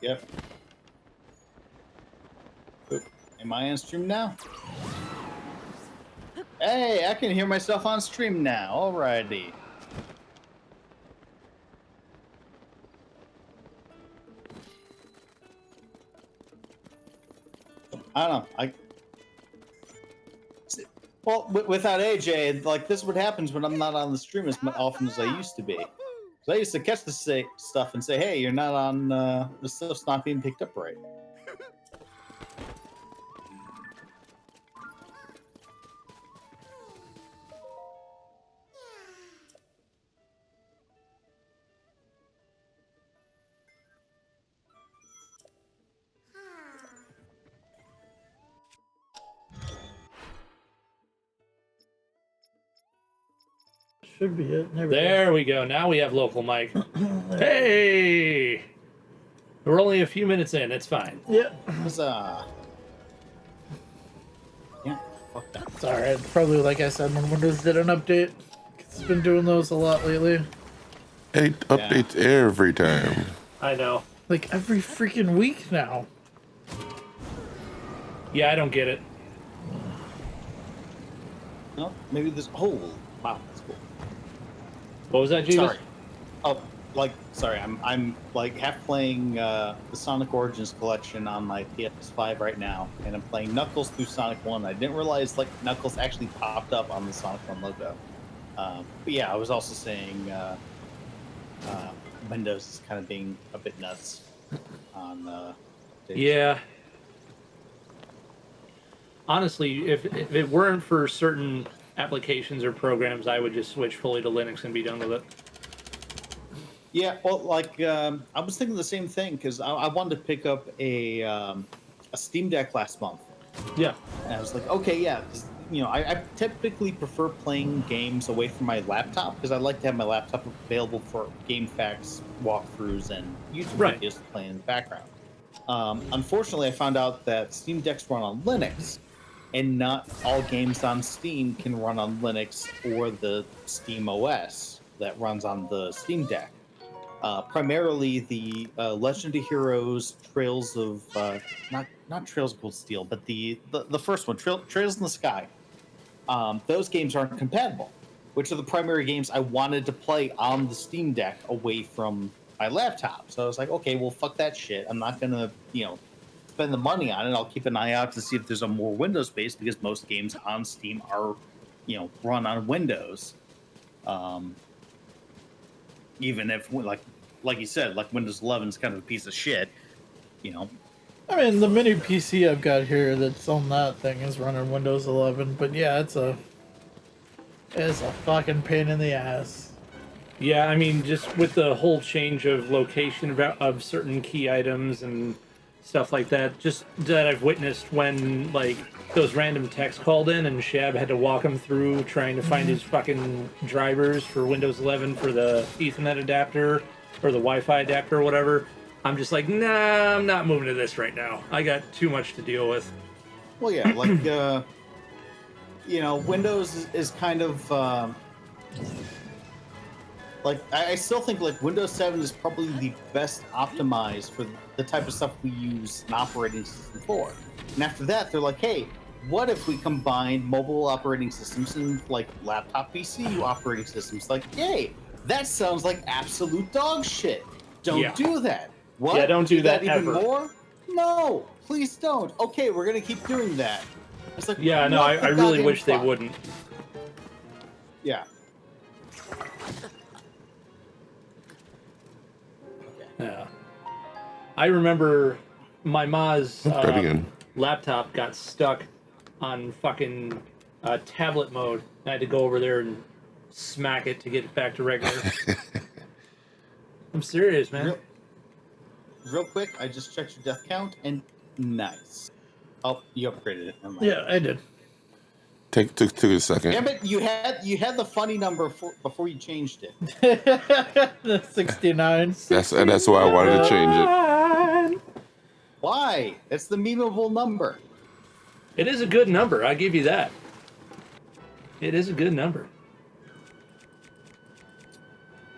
Yep. Oop. Am I on stream now? Hey, I can hear myself on stream now. Alrighty. I don't know. Well, without AJ, like this is what happens when I'm not on the stream as often as I used to be. So I used to catch the stuff and say, "Hey, you're not on. The stuff's not being picked up right." Should be it. There we go. Now we have local mic. Hey! We're only a few minutes in. It's fine. Yeah. Huzzah. Yeah, fuck that. It's alright. Probably, like I said, when Windows did an update. It's been doing those a lot lately. 8 updates every time. I know. Like every freaking week now. Yeah, I don't get it. No, maybe this. Oh, wow, that's cool. What was that, Jeeves? Sorry. Oh, sorry. I'm like half playing the Sonic Origins collection on my PS5 right now, and I'm playing Knuckles through Sonic 1. I didn't realize like Knuckles actually popped up on the Sonic 1 logo. But yeah, I was also saying Windows is kind of being a bit nuts on. Yeah. Honestly, if it weren't for certain applications or programs, I would just switch fully to Linux and be done with it. Yeah, well, like I was thinking the same thing because I wanted to pick up a Steam Deck last month. Yeah. And I was like, okay, yeah, 'cause, you know, I typically prefer playing games away from my laptop because I like to have my laptop available for game facts, walkthroughs, and YouTube videos to play in the background. Unfortunately, I found out that Steam Decks run on Linux, and not all games on Steam can run on Linux or the Steam OS that runs on the Steam Deck. Primarily the Legend of Heroes, Trails of not Trails of Cold Steel, but the first one, Trails in the Sky. Those games aren't compatible, which are the primary games I wanted to play on the Steam Deck away from my laptop. So I was like, okay, well, fuck that shit. I'm not gonna, spend the money on it. I'll keep an eye out to see if there's a more Windows based because most games on Steam are, run on Windows. Even if, like you said, like Windows 11 is kind of a piece of shit, I mean, the mini PC I've got here that's on that thing is running Windows 11, but yeah, it's a fucking pain in the ass. Yeah, I mean, just with the whole change of location of certain key items and stuff like that, just that I've witnessed when, like, those random texts called in and Shab had to walk him through trying to find his fucking drivers for Windows 11 for the Ethernet adapter or the Wi-Fi adapter or whatever. I'm just like, nah, I'm not moving to this right now. I got too much to deal with. Well, yeah, like, Windows is kind of, like, I still think, like, Windows 7 is probably the best optimized for the type of stuff we use an operating system for. And after that, they're like, hey, what if we combined mobile operating systems and, like, laptop PC operating systems? Like, yay, that sounds like absolute dog shit. Don't do that. What? Yeah, don't do that even ever. more? No, please don't. Okay, we're going to keep doing that. It's like, Yeah, no, I really wish they wouldn't. Yeah. Yeah. I remember my ma's laptop got stuck on fucking tablet mode. I had to go over there and smack it to get it back to regular. I'm serious, man. real quick, I just checked your death count, and nice. Oh, you upgraded it. Never mind. Yeah, I did. Took a second. Damn it! You had the funny number before you changed it. The 69. That's why I wanted to change it. Why? It's the memeable number. It is a good number. I give you that. It is a good number.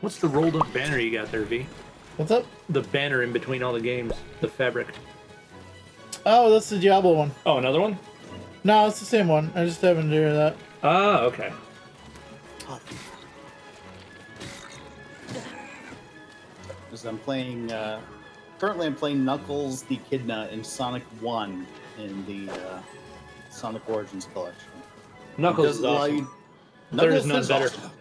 What's the rolled up banner you got there, V? What's up? The banner in between all the games. The fabric. Oh, that's the Diablo one. Oh, another one? No, it's the same one. I just haven't done that. Ah, okay. Because I'm playing. Currently, I'm playing Knuckles the Echidna in Sonic 1 in the Sonic Origins collection. Knuckles is awesome. There's none better. Awesome.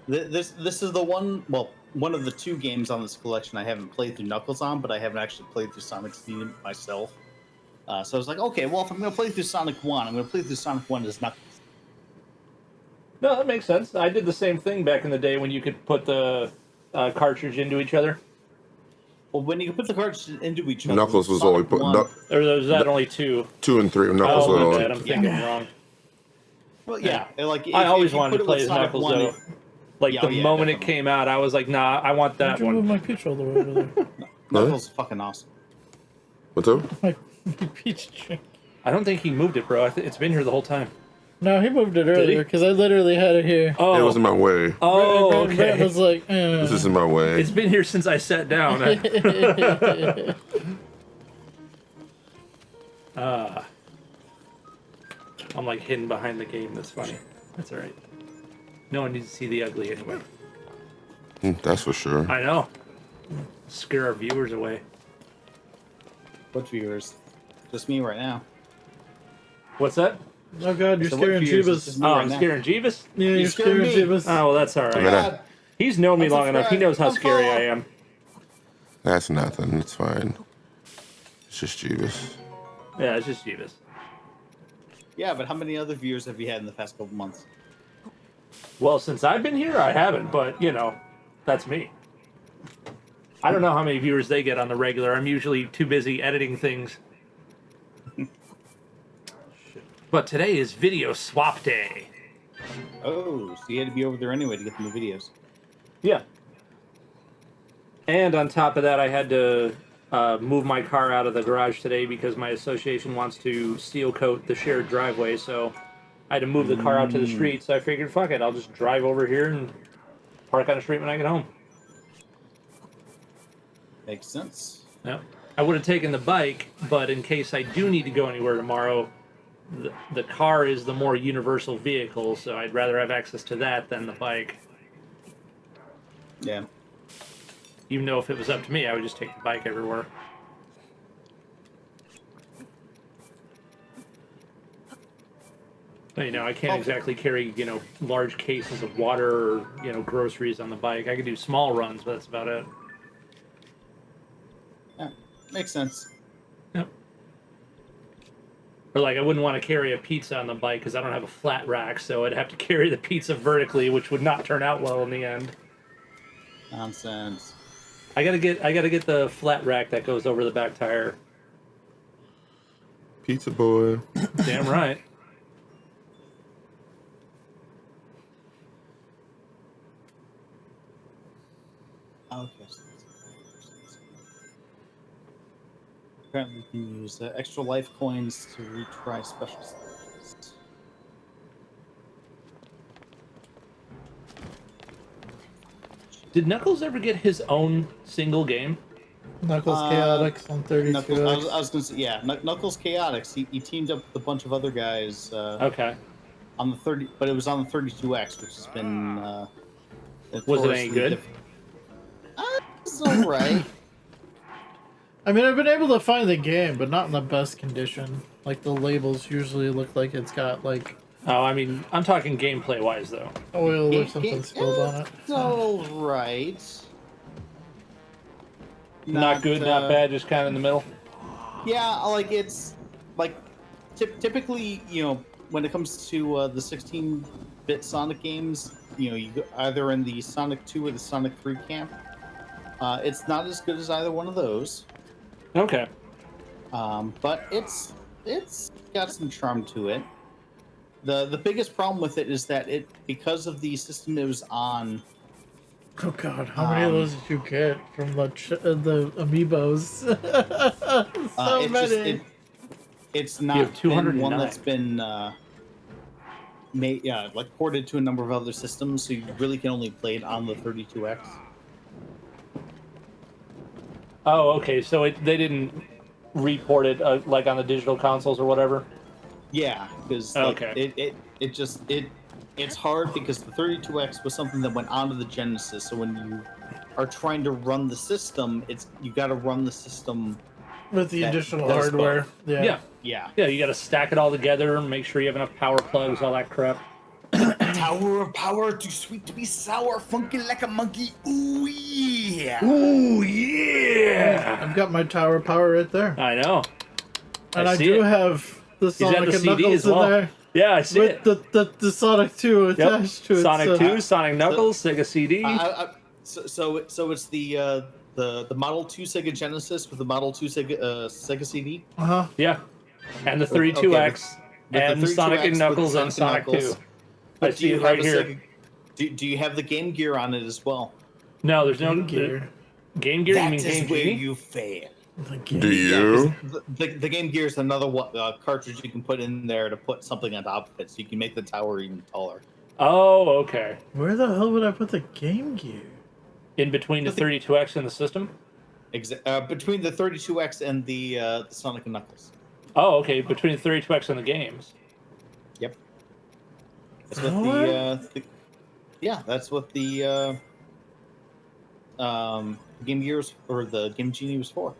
This is the one. Well, one of the 2 games on this collection I haven't played through Knuckles on, but I haven't actually played through Sonic's theme myself. So I was like, okay, well, if I'm going to play through Sonic 1, I'm going to play through Sonic 1 as Knuckles. No, that makes sense. I did the same thing back in the day when you could put the cartridge into each other. Well, when you put the cartridge into each other, Knuckles was only put. Or was that only 2? 2 and 3. Knuckles Oh, was my only. bad. I'm thinking wrong. Well, yeah, like I always if you wanted put to it play with as Sonic Knuckles, 1, though. Like, the moment it came out, I was like, nah, I want that Why'd you move one. my peach all the way over there? Knuckles is fucking awesome. What's up? my peach drink. I don't think he moved it, bro. It's been here the whole time. No, he moved it he? earlier because I literally had it here. Oh, It was in my way. oh, Brett okay. was like, This is in my way. It's been here since I sat down. I'm like hidden behind the game. That's funny. That's all right. No one needs to see the ugly anyway. That's for sure. I know. Scare our viewers away. What viewers? Just me right now. What's that? oh god, you're So what scaring viewers is Jeebus. just me Oh, right I'm now? scaring Jeebus? Yeah, you're scaring scaring me. Jeebus. Oh, well, that's all right. God, He's known me I'm long enough. He knows how I'm scary full. I am. That's nothing. It's fine. It's just Jeebus. Yeah, it's just Jeebus. yeah, but how many other viewers have you had in the past couple months? Well, since I've been here, I haven't, but, you know, that's me. I don't know how many viewers they get on the regular. I'm usually too busy editing things. But today is video swap day. Oh, so you had to be over there anyway to get the new videos. Yeah. And on top of that, I had to move my car out of the garage today because my association wants to seal coat the shared driveway, so I had to move the car out to the street, so I figured, fuck it, I'll just drive over here and park on the street when I get home. Makes sense. Yeah. I would have taken the bike, but in case I do need to go anywhere tomorrow, the car is the more universal vehicle, so I'd rather have access to that than the bike. Yeah. Even though if it was up to me, I would just take the bike everywhere. But, you know, I can't exactly carry, you know, large cases of water or, you know, groceries on the bike. I can do small runs, but that's about it. Yeah. Makes sense. Yep. Or, like, I wouldn't want to carry a pizza on the bike because I don't have a flat rack, so I'd have to carry the pizza vertically, which would not turn out well in the end. Nonsense. I gotta get the flat rack that goes over the back tire. Pizza boy. Damn right. Okay. Apparently, you can use extra life coins to retry special stages. Did Knuckles ever get his own single game? Knuckles Chaotix on 32. Knuckles, I was going to say, yeah, Knuckles Chaotix. He teamed up with a bunch of other guys. Okay. On the 30, but it was on the 32X, which has been. Was it any good? It's alright. I mean, I've been able to find the game, but not in the best condition. Like, the labels usually look like it's got, like, Oh, I mean, I'm talking gameplay-wise, though. oil or something spilled on it. It's alright. Not good, not bad, just kind of in the middle. Yeah, like it's like typically, you know, when it comes to the 16-bit Sonic games, you know, you go either in the Sonic 2 or the Sonic 3 camp. It's not as good as either one of those. Okay. But it's got some charm to it. The biggest problem with it is that because of the system it was on. Oh god, how many of those did you get from the amiibos? So It's many. it's You not have been 209. one that's been made, like ported to a number of other systems, so you really can only play it on the 32X. Oh, okay. So they didn't report it like on the digital consoles or whatever. Yeah, because Okay. it's hard because the 32X was something that went onto the Genesis. So when you are trying to run the system, you got to run the system With the that additional does hardware. both. Yeah. Yeah. Yeah. You got to stack it all together and make sure you have enough power plugs, all that crap. Tower of power, too sweet to be sour, funky like a monkey. Ooh yeah. Ooh yeah! I've got my tower power right there. I know. And I see do it. have the He's got Sonic the and CD Knuckles as well. in there. Yeah, I see With it. the Sonic 2 attached to it. Sonic so- 2, Sonic Knuckles, Sega CD. So it's the Model 2 Sega Genesis with the Model 2 Sega CD. Uh-huh. Yeah. And the 32X. And the Sonic 32X and Knuckles with and Sonic 2. I But see it right here. Do you have the Game Gear on it as well? No, there's no Game Gear. Game Gear. You That mean is Game where Genie? you fail. The Game Do Gear. you? The Game Gear is another cartridge you can put in there to put something on top of it, so you can make the tower even taller. Oh, okay. Where the hell would I put the Game Gear? In between the 32X and the system? Between the 32X and the Sonic and Knuckles. Oh, okay. Between the 32X and the games. Yep. That's what that's what the Game Gears or the Game Genie was for.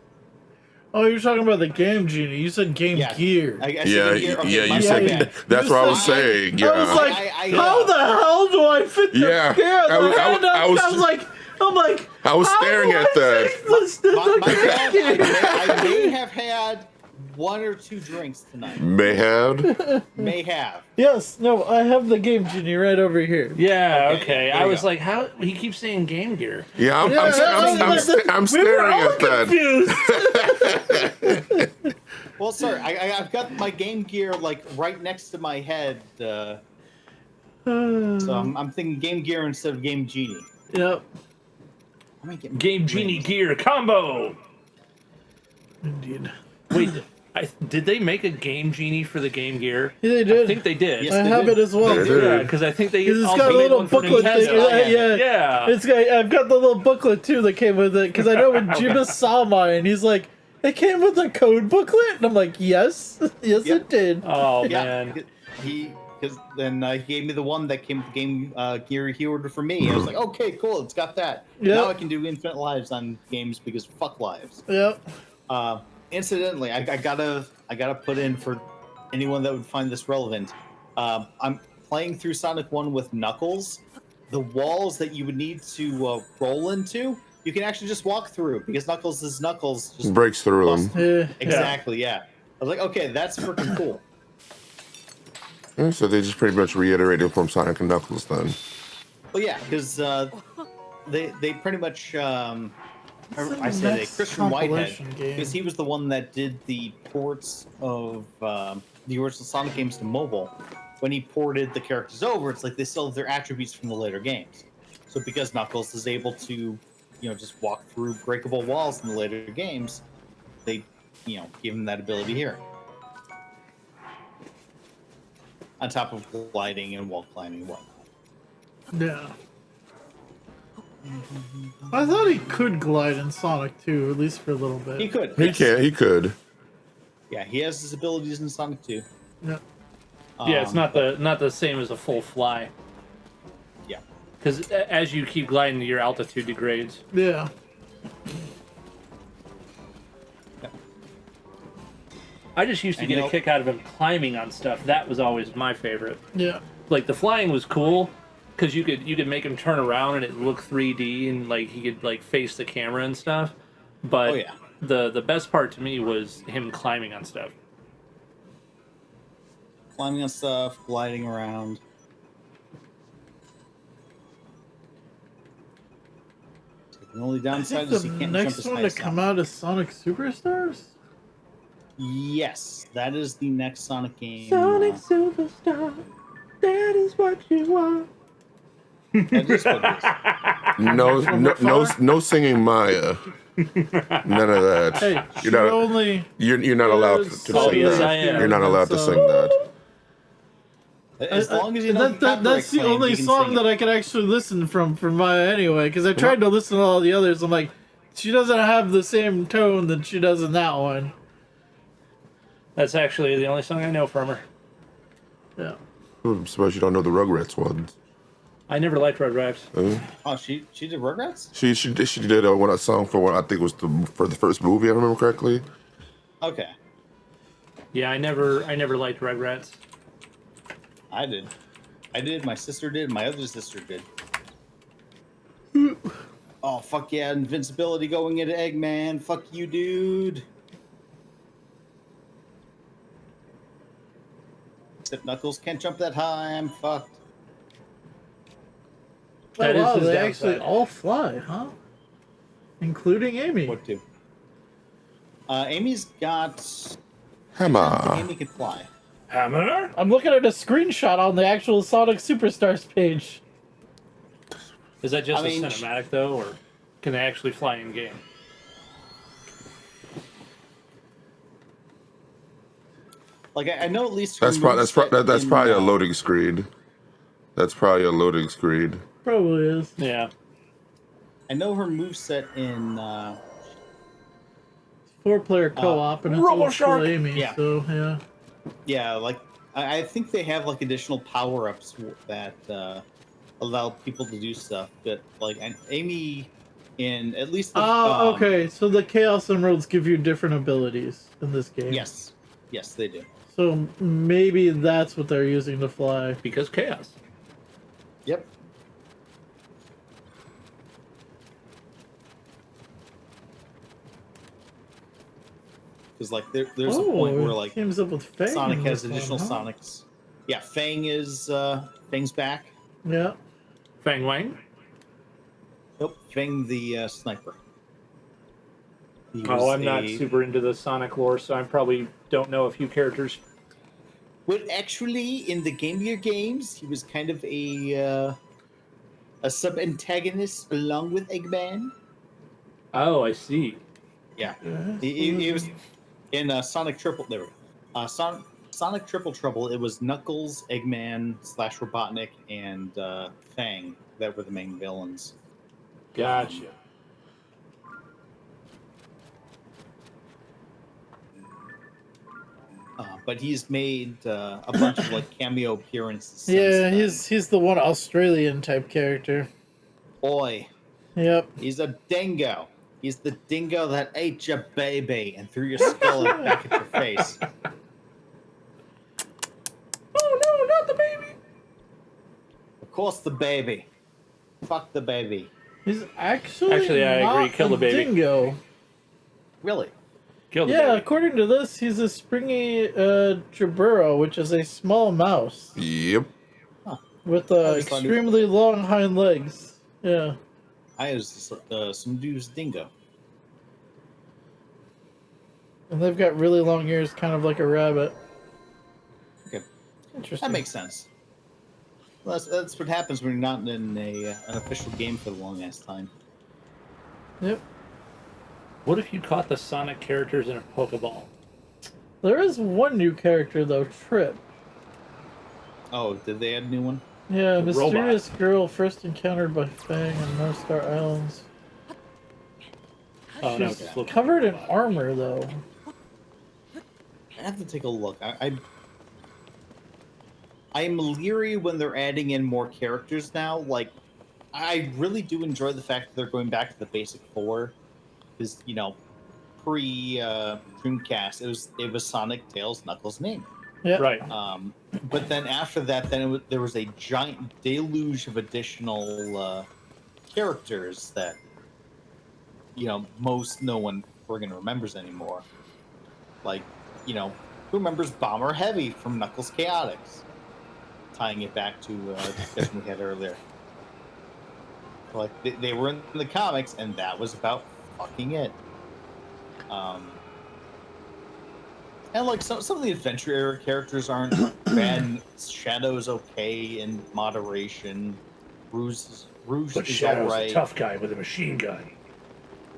Oh, you're talking about the Game Genie. You said Game Gear. I said Yeah, Game Gear. Okay, yeah, my you said bad. that's what I was said- saying. Yeah. I was like, how the hell do I fit the Yeah, gear on I the was- hand? I was- I'm like, I was how staring do at I that. fix this to My the bad. gear? I may have had one or two drinks tonight. Mayhad. May have. Yes, no, I have the Game Genie right over here. Yeah, Okay, okay. there I you was go. like, how? He keeps saying Game Gear. Yeah, I'm We were staring all at that. confused. Well, sir, I've got my Game Gear like right next to my head, so I'm thinking Game Gear instead of Game Genie. Yep. I might get Game Genie Gear combo. Indeed. Wait, did they make a Game Genie for the Game Gear? Yeah, they did. I think they did. Yes, I they have did. it as well. They did. Yeah, because I think they Because it's also got a made little one for booklet thing. Nintendo. Yeah. Yeah. I've got the little booklet too that came with it. Because I know when Jima saw mine, he's like, it came with a code booklet? And I'm like, yes. Yes, Yep. it did. Oh Yeah, man. because then he gave me the one that came with the Game Gear he ordered for me. I was like, okay, cool, it's got that. Yep. Now I can do infinite lives on games because fuck lives. Yep. Incidentally, I gotta put in for anyone that would find this relevant. I'm playing through Sonic 1 with Knuckles. The walls that you would need to roll into, you can actually just walk through because Knuckles is Knuckles. Just Breaks through them. Yeah. exactly, yeah. I was like, okay, that's freaking cool. Yeah, so they just pretty much reiterated from Sonic and Knuckles then. Well, yeah, because they pretty much I say they Next Christian Whitehead compilation game. because he was the one that did the ports of the original Sonic games to mobile. When he ported the characters over, it's like they still have their attributes from the later games. So because Knuckles is able to, just walk through breakable walls in the later games, they, give him that ability here. On top of gliding and wall climbing and whatnot. Yeah. I thought he could glide in Sonic 2, at least for a little bit. He could. He yes. can. He could. Yeah, he has his abilities in Sonic 2. Yeah. Yeah, it's not the same as a full fly. Yeah. Because as you keep gliding, your altitude degrades. Yeah. I just used to And get you a know- kick out of him climbing on stuff. That was always my favorite. Yeah. Like the flying was cool because you could make him turn around and it looked 3D and like he could like face the camera and stuff. But Oh, yeah. the best part to me was him climbing on stuff. Climbing on stuff, gliding around. Take The only I downside think is the you can't jump next as one high to as come Sonic. out is Sonic Superstars. Yes, that is the next Sonic game. Sonic Superstar, that is what you want. That is what it is. No singing Maya. None of that. Hey, You're she not. only You're not allowed to Oh, sing yes, that. I am. You're not allowed to sing that. As long as you don't get copyright that's the claims, only you can song sing that it. I can actually listen from Maya anyway. Because I tried to listen to all the others. I'm like, she doesn't have the same tone that she does in that one. That's actually the only song I know from her. Yeah. I'm surprised you don't know the Rugrats ones. I never liked Rugrats. Oh, she did Rugrats? She did a song for what I think was for the first movie, if I remember correctly. Okay, Yeah, I never liked Rugrats. I did. I did. My sister did. My other sister did. Oh fuck yeah! Invincibility going into Eggman. Fuck you, dude. Except Knuckles can't jump that high. I'm fucked. That Oh, is wow, his they downside. actually all fly, huh? Including Amy. What to? Amy's got. Hammer. Amy can fly. Hammer? I'm looking at a screenshot on the actual Sonic Superstars page. Is that just I mean, a cinematic though, or can they actually fly in game? Like I know at least her That's moveset probably a in, loading screen. That's probably a loading screen. Probably is. Yeah. I know her moveset in. 4-player co-op and it's Robo old school Shark. Amy, Yeah. so yeah. Yeah, like I think they have like additional power ups that allow people to do stuff. But like and Amy, in at least the Okay, so the Chaos Emeralds give you different abilities in this game. yes, they do. So maybe that's what they're using to fly. Because chaos. Yep. Because like there's a point where like teams up with Fang Sonic in has this additional one, huh? Sonics. Yeah, Fang's back. Yeah. Fang Wang? Nope, Fang the sniper. He Oh, was I'm not super into the Sonic lore, so I probably don't know a few characters. Well, actually, in the Game Gear games, he was kind of a sub-antagonist along with Eggman. Oh, I see. Yeah, he was in Sonic Triple. There, Sonic Triple Trouble. It was Knuckles, Eggman / Robotnik, and Fang that were the main villains. Gotcha. But he's made a bunch of like cameo appearances. Since Yeah, then. he's the one Australian type character. Boy. Yep. He's a dingo. He's the dingo that ate your baby and threw your skull back at your face. Oh no, not the baby! Of course, the baby. Fuck the baby. He's actually I not agree. Kill the a baby. dingo. Really? Kill the Yeah, baby. according to this, he's a springy Jaburo, which is a small mouse Yep. with I just thought he- extremely long hind legs. Yeah. I was some dude's dingo. And they've got really long ears, kind of like a rabbit. Okay, Interesting. that makes sense. Well, that's what happens when you're not in an official game for the longest time. Yep. What if you caught the Sonic characters in a Pokeball? There is one new character though, Trip. Oh, did they add a new one? Yeah, The mysterious girl first encountered by Fang on North Star Islands. Oh no, She's just look. covered in armor though. I have to take a look. I'm leery when they're adding in more characters now. Like, I really do enjoy the fact that they're going back to the basic four. Because, you know, pre Dreamcast, it was Sonic, Tails, Knuckles, and Amy. Yeah. Right. But then after that, there was a giant deluge of additional characters that, you know, no one friggin' remembers anymore. Like, you know, who remembers Bomber Heavy from Knuckles Chaotix? Tying it back to a discussion we had earlier. Like they were in the comics, and that was about fucking it. And like some of the adventure era characters aren't bad. Shadow's okay in moderation. Rouge But is all Shadow's right. a tough guy with a machine gun.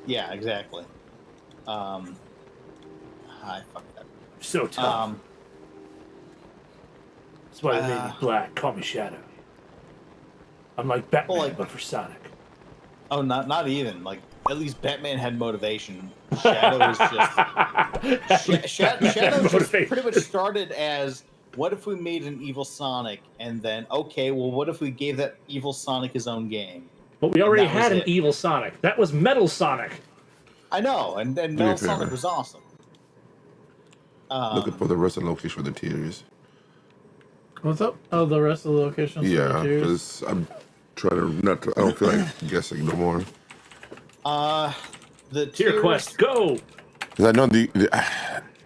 Yeah, exactly. I fucked that. So tough. That's why they made me black. Call me Shadow. I'm like Batman, well, like, but for Sonic. Oh, not even. Like, at least Batman had motivation. Shadow is just... Shadow just pretty much started as, what if we made an evil Sonic? And then, okay, well, what if we gave that evil Sonic his own game? But we already had an evil Sonic. That was Metal Sonic. I know, and Metal Sonic was awesome. Looking for the rest of the location for the tiers. What's up? Oh, the rest of the locations. Yeah, because I'm trying to not. I don't feel like guessing no more. The tier quest, go. Because I know the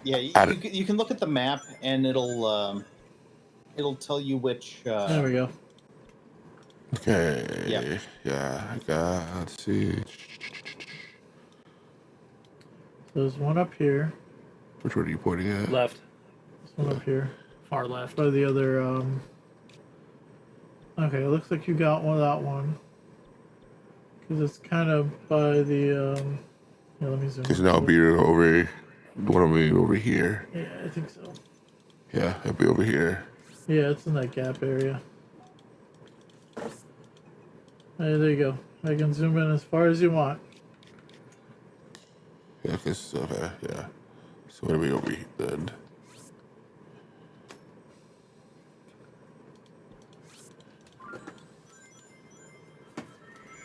yeah, you can look at the map and it'll tell you which. There we go. Okay. Yeah. Yeah. I got. Let's see. There's one up here. Which one are you pointing at? Left. There's one up here. Far left. By the other. Okay, it looks like you got that one. Because it's kind of by the. Yeah, let me zoom. Because now it'll be over. One will be over here. Yeah, I think so. Yeah, it'll be over here. Yeah, it's in that gap area. Hey, there you go. I can zoom in as far as you want. Yeah, because okay, yeah. So it'll be over here then.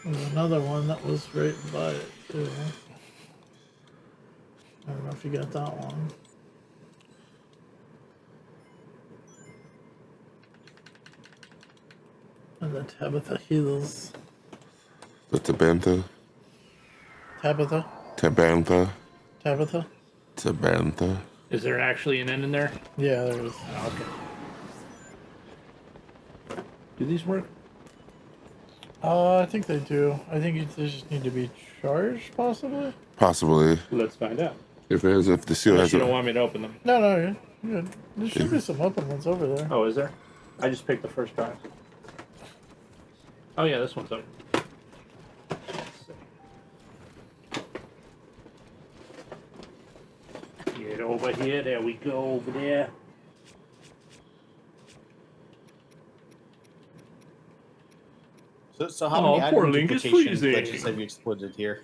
There's another one that was right by it too. I don't know if you got that one. And the Tabitha Hills. The Tabantha. Tabitha? Tabantha. Tabitha? Tabantha. Is there actually an N in there? Yeah, there is. Oh, okay. Do these work? I think they do. I think they just need to be charged, possibly? Possibly. Let's find out. If the seal Unless has you don't want me to open them. No, you're good. There should be some open ones over there. Oh, is there? I just picked the first drive. Oh yeah, this one's open. Get over here. There we go. Over there. So how many poor item Link is duplication freezing. glitches have you exploited here?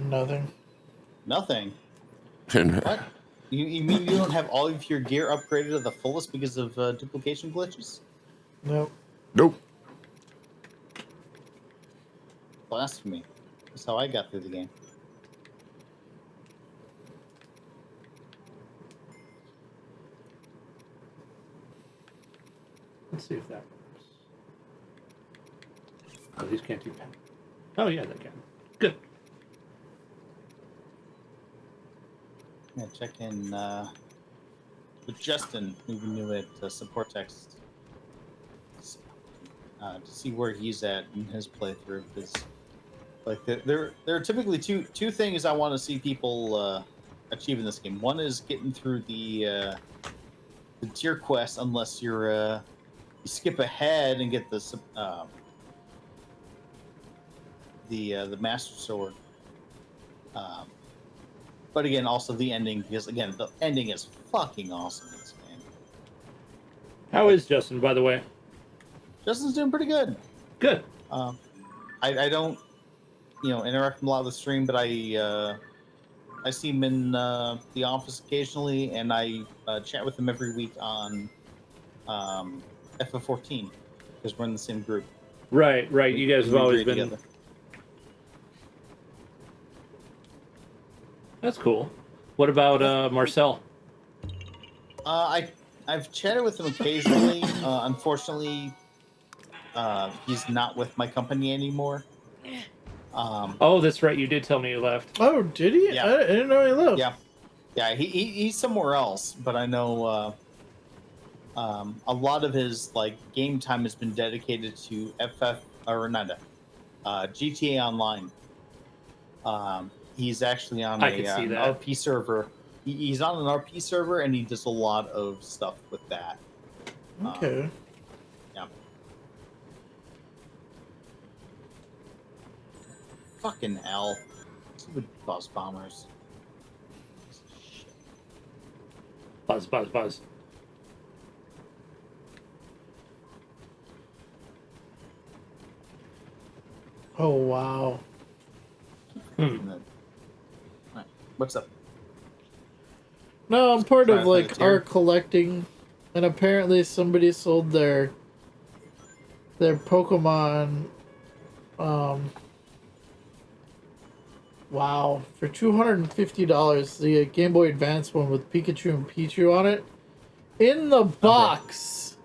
Nothing. Nothing. What? You mean you don't have all of your gear upgraded to the fullest because of duplication glitches? Nope. Nope. Blasphemy. That's how I got through the game. Let's see if that works. Oh, these can't do pen. Oh yeah, they can. Good. Yeah, check in with Justin, who's new at support text, to see where he's at in his playthrough. Because, like, there are typically two things I want to see people achieve in this game. One is getting through the tier quest, unless you're you skip ahead and get the Master Sword. But again, also the ending, because again, the ending is fucking awesome in this game. How is Justin, by the way? Justin's doing pretty good. Good. I don't, interact a lot with the stream, but I see him in the office occasionally, and I chat with him every week on FF14 because we're in the same group. Right. You guys have always been together. That's cool. What about Marcel? I've chatted with him occasionally. Unfortunately, he's not with my company anymore. Oh, that's right. You did tell me you left. Oh, did he? Yeah. I didn't know he left. Yeah. He's somewhere else, but I know a lot of his game time has been dedicated to GTA Online. He's actually on I can see an that. RP server. He's on an RP server, and he does a lot of stuff with that. Okay. Yeah. Fucking hell. Stupid bus bombers. Buzz, buzz, buzz. Oh wow. Alright, what's up? No, I'm part Trying of to find like a tier. art collecting, and apparently somebody sold their Pokemon. Wow, for $250, the Game Boy Advance one with Pikachu and Pichu on it, in the box.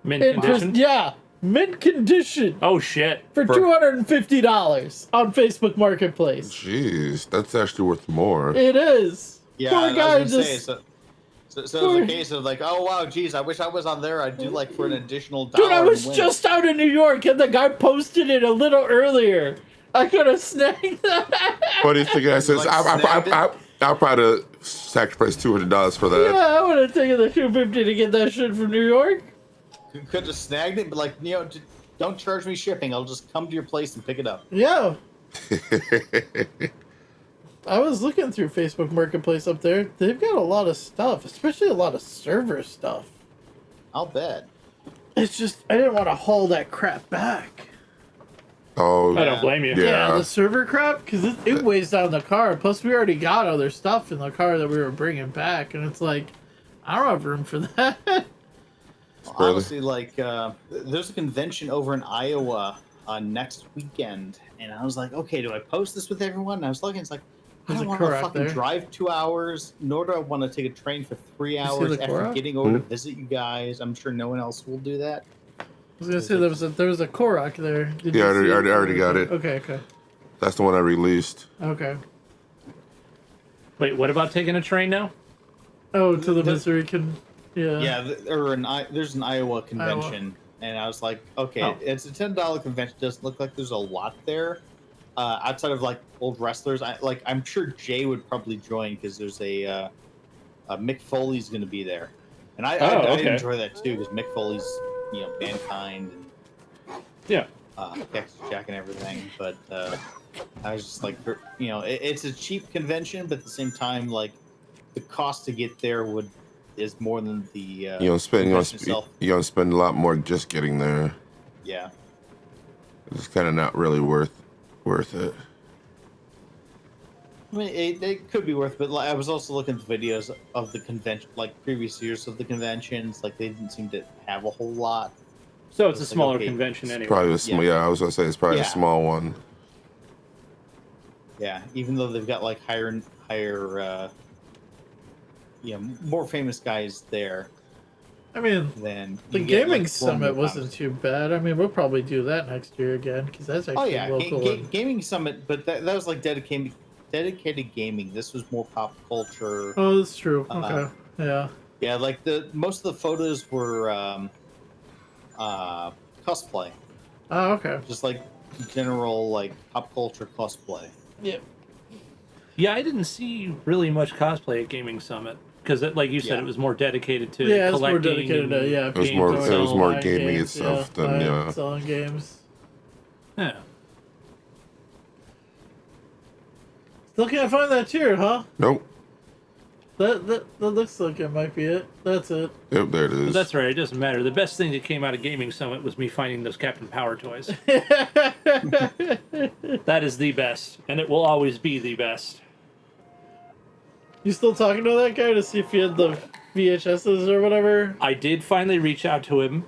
Mint In condition? yeah, mint condition Oh, shit. for $250 on Facebook Marketplace. Jeez, that's actually worth more. It is. Yeah, Poor I guy was gonna say, just. so it's Poor- a case of like, oh wow, geez, I wish I was on there. I'd do like for an additional $1. Dude, I was and win. just out in New York and the guy posted it a little earlier. I could have snagged that. What do you think? I says Like snagged it? I'll probably sacrifice $200 for that. Yeah, I would have taken the $250 to get that shit from New York. You could have snagged it, but like, don't charge me shipping. I'll just come to your place and pick it up. Yeah. I was looking through Facebook Marketplace up there. They've got a lot of stuff, especially a lot of server stuff. I'll bet. It's just, I didn't want to haul that crap back. Oh, I don't blame you. Yeah, Yeah. the server crap, because it weighs down the car. Plus, we already got other stuff in the car that we were bringing back, and it's like, I don't have room for that. Honestly, like, there's a convention over in Iowa next weekend, and I was like, okay, do I post this with everyone? And I was looking, it's like, I There's don't a want to Korok fucking there. drive 2 hours, nor do I want to take a train for 3 see hours the after Korok? getting over to visit you guys. I'm sure no one else will do that. I was gonna say there was a Korok there. Did Yeah, you see I it? already got it. Okay. That's the one I released. Okay. Wait, what about taking a train now? Oh, to the The- Missouri yeah. Yeah, there's an Iowa convention, and I was like, okay, Oh. it's a $10 convention. Doesn't look like there's a lot there. Outside of like old wrestlers, I'm sure Jay would probably join because there's a Mick Foley's going to be there, and I okay. enjoy that too because Mick Foley's Mankind and Yeah. Cactus Jack and everything. But I was just like, it's a cheap convention, but at the same time, like the cost to get there is more than the You don't convention itself. spend a lot more just getting there. Yeah. It's kind of not really worth it. I mean, it could be worth, but like, I was also looking at the videos of the convention, like previous years of the conventions. Like they didn't seem to have a whole lot. So it's a It's like, smaller okay, convention anyway. Probably a small. Yeah, I was gonna say it's probably Yeah. a small one. Yeah, even though they've got like higher, more famous guys there I mean, than the you get, gaming like, summit Roman wasn't Comics. too bad. I mean, we'll probably do that next year again because that's Oh actually yeah, local. and- gaming summit, but that was like dedicated gaming. This was more pop culture. Oh, that's true. Uh, Okay. Yeah. Yeah, like most of the photos were cosplay. Oh, okay. Just like general like pop culture cosplay. Yeah. Yeah, I didn't see really much cosplay at Gaming Summit because, like you said, Yeah. it was more dedicated to Yeah, it's more collecting. dedicated to and- yeah. was games more- and it was selling more buying gaming games, itself than, buying, yeah. selling games. Yeah. Still can't find that tier, huh? Nope. That looks like it might be it. That's it. Yep, there it But is. that's right. It doesn't matter. The best thing that came out of Gaming Summit was me finding those Captain Power toys. That is the best, and it will always be the best. You still talking to that guy to see if he had the VHSs or whatever? I did finally reach out to him.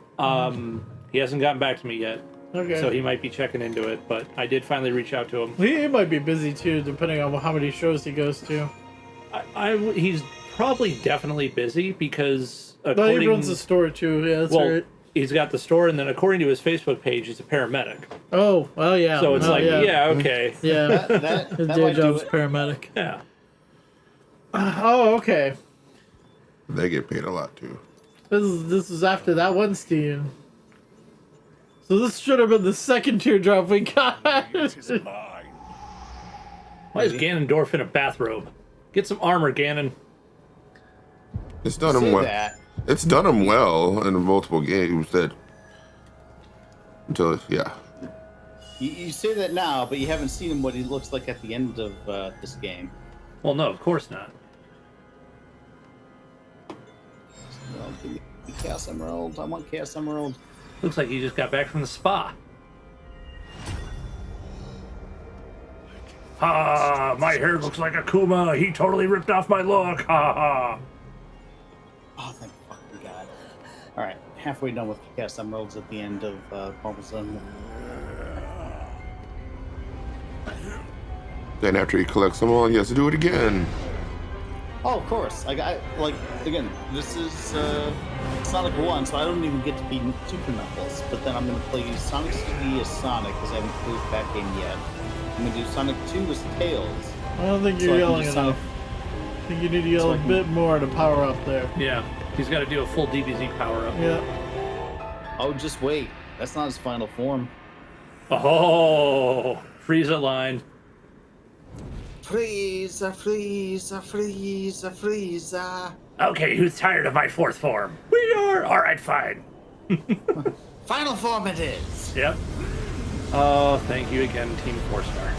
He hasn't gotten back to me yet, Okay. so he might be checking into it. But I did finally reach out to him. He might be busy too, depending on how many shows he goes to. He's probably definitely busy because No, according, he runs the store too. Yeah, that's well, right. he's got the store, and then according to his Facebook page, he's a paramedic. Oh, well, yeah. So it's Oh, like, yeah, okay, Yeah. That His that day might do job's it. paramedic. yeah. Oh, okay. They get paid a lot too. This is after that one Steam. So this should have been the second teardrop we got. Why is Ganondorf in a bathrobe? Get some armor, Ganon. It's done him Say well. that. It's done him well in multiple games. Yeah. You say that now, but you haven't seen him what he looks like at the end of this game. Well, no, of course not. Well, give me Chaos Emerald. I want Chaos Emerald. Looks like he just got back from the spa. Ha! My hair looks like a Kuma. He totally ripped off my look. Ha ha. Oh, thank fucking God. All right, halfway done with Chaos Emeralds at the end of Marvel Zone. Then after he collects them all, he has to do it again. Oh, of course. Like again, this is Sonic 1, so I don't even get to be Super Knuckles. But then I'm going to play Sonic CD as Sonic because I haven't played that game yet. I'm going to do Sonic 2 as Tails. I don't think you're yelling enough. I think you need to yell a bit more to power up there. Yeah, he's got to do a full DBZ power up. Yeah. Oh, just wait. That's not his final form. Oh, Frieza line. Frieza, Frieza, Frieza, Frieza. Okay, who's tired of my fourth form? We are. All right, fine. Final form it is. Yep. Oh, thank you again, Team 4-Star.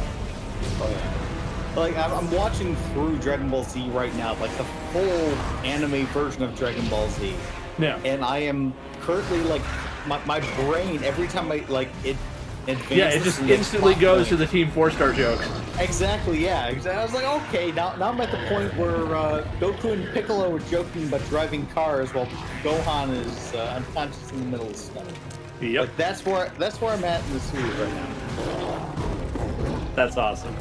Oh, yeah. Like, I'm watching through Dragon Ball Z right now, like the full anime version of Dragon Ball Z. Yeah. And I am currently, like, my brain, every time it advances. Yeah, it just instantly goes to the Team 4-Star joke. Exactly, yeah. Exactly. I was like, okay, now I'm at the point where Goku and Piccolo are joking about driving cars while Gohan is unconscious in the middle of snow. Yep. Like, that's where I'm at in the series right now. That's awesome.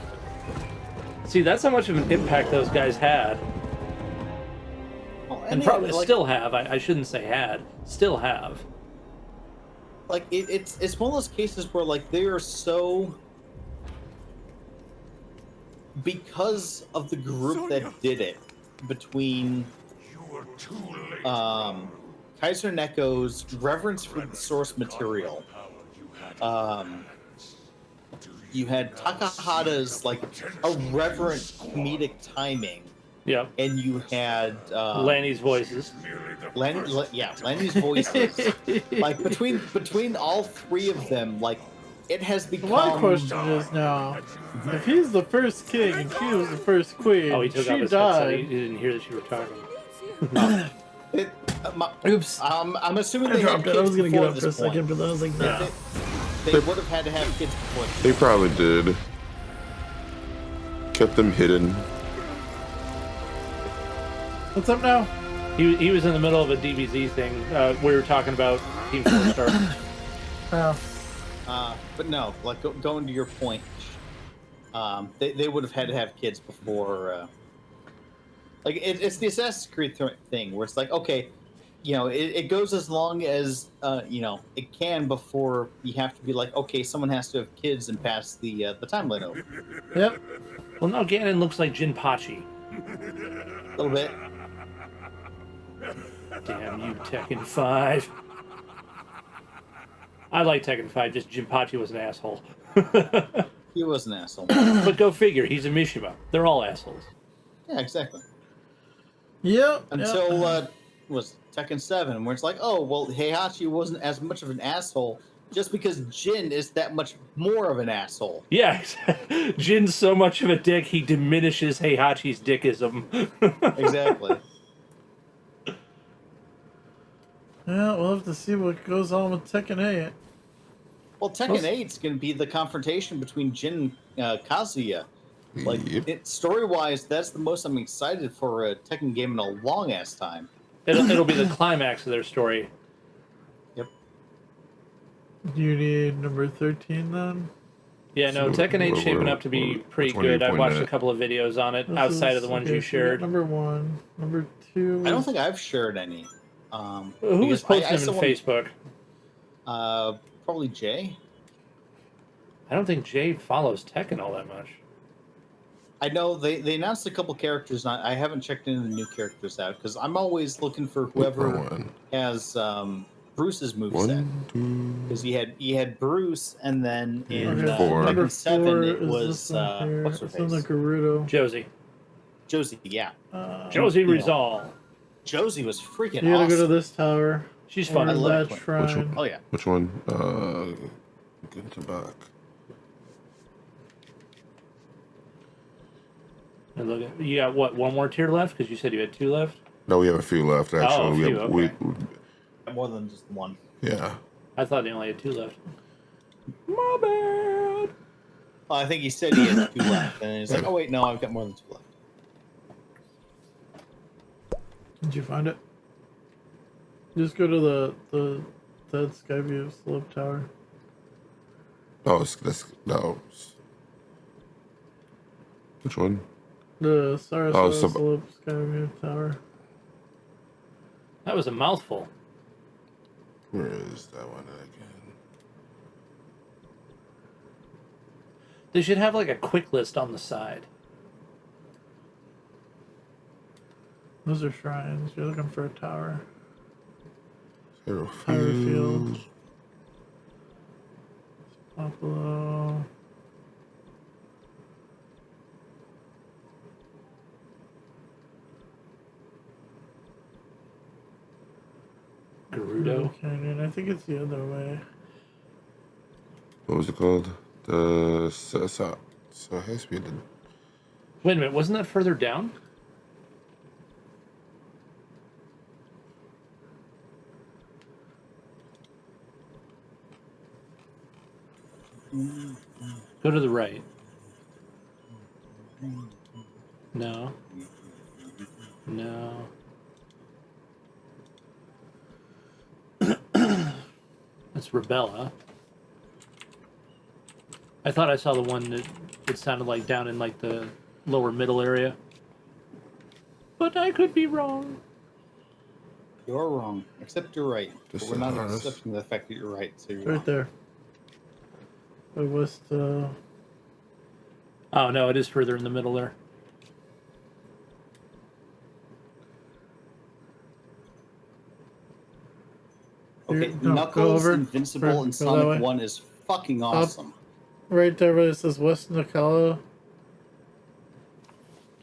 See, that's how much of an impact those guys had. Well, And probably still have. I shouldn't say had. Still have. Like, it's one of those cases where, like, they are so... Because of the group that did it, between Kaiser Neko's reverence for the source material, you had Takahata's, like, irreverent comedic timing, Yep. and you had Lanny's voices. Lanny's voices. Like, between all three of them, like, it has become... My question is now, if he's the first king and she was the first queen, Oh, he took off she his headset. He died. didn't hear that you were talking. Oops. I'm assuming I they had dropped it. kids I was going to get before up for a this point. second, but then I was like, no. They would have had to have kids before this. They probably did. Kept them hidden. What's up now? He was in the middle of a DBZ thing. We were talking about Team 4-Star. Oh. But no, like going to your point, they would have had to have kids before. Like it's the Assassin's Creed thing where it's like, okay, you know, it goes as long as you know it can before you have to be like, okay, someone has to have kids and pass the timeline over. Yep. Well, now Ganon looks like Jinpachi. A little bit. Damn you, Tekken 5. I like Tekken 5, just Jinpachi was an asshole. He was an asshole. But go figure, he's a Mishima. They're all assholes. Yeah, exactly. Yep. Until was Tekken 7, where it's like, oh well, Heihachi wasn't as much of an asshole just because Jin is that much more of an asshole. Yeah, Jin's so much of a dick, he diminishes Heihachi's dickism. Exactly. Yeah, we'll have to see what goes on with Tekken 8. Well, Tekken 8 is going to be the confrontation between Jin and Kazuya. Like, Yep. story-wise, that's the most I'm excited for a Tekken game in a long-ass time. It'll be the climax of their story. Yep. Do you need number 13 then? Yeah, no, So, Tekken 8's shaping where- up to be which pretty one are you good. I pointing watched at? a couple of videos on it This outside of is- the ones okay, you so shared. Number 1. Number 2. I don't think I've shared any. Who was because posting them in still Facebook? probably Jay. I don't think Jay follows Tekken all that much. I know they announced a couple characters. And I haven't checked any of the new characters out because I'm always looking for whoever One. has Bruce's moveset. 1, 2. Because he had Bruce, and then in Okay, Four. Tekken number 7, 4 it is was this one here. what's her It's on the face? Gerudo. Josie. Josie. Yeah, Josie you know. Rizal. Josie was freaking You gotta awesome. go to this tower. She's Or fun. I love that Quinn. shrine. Oh yeah, Which one? Get to back. And look at, you got what? One more tier left? Because you said you had 2 left. No, we have a few left, actually. Oh, a few, we, okay. more than just one. yeah. I thought they only had 2 left. My bad. Well, I think he said he had 2 left, and he's like, "Oh wait, no, I've got more than 2 left." Did you find it? Just go to the dead Skyview slope tower. No, no. Which one? The Sarasota Oh, slope Skyview tower. That was a mouthful. Where is that one again? They should have like a quick list on the side. Those are shrines. You're looking for a tower. Hero Tower Field. Field. Buffalo. Gerudo. Canyon. I think it's the other way. What was it called? So it has to be the. Wait a minute, wasn't that further down? Go to the right. No. No. That's Rebella. I thought I saw the one that it sounded like down in like the lower middle area. But I could be wrong. You're wrong, except you're right. But This we're not is- accepting the fact that you're right. So you're Right wrong. there. By west. Oh no, it is further in the middle there. Okay, Here, no, go Knuckles over. Invincible Go in that Sonic way. 1 is fucking awesome. Right there where it says West Nicolo.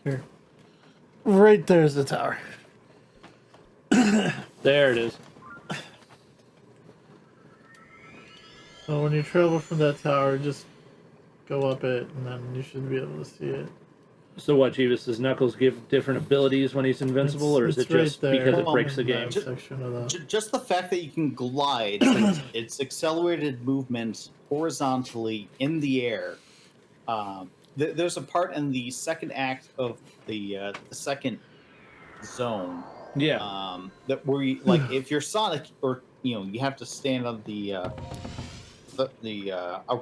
Here. Right there's the tower. There it is. So when you travel from that tower, just go up it, and then you should be able to see it. So what, Jeeves, does Knuckles give different abilities when he's invincible, or is it It's right just there. because it Well, breaks the In game? that section of the... Just the fact that you can glide, it's accelerated movement horizontally in the air. There's a part in the second act of the second zone Yeah. that where you, like if you're Sonic, or you have to stand on a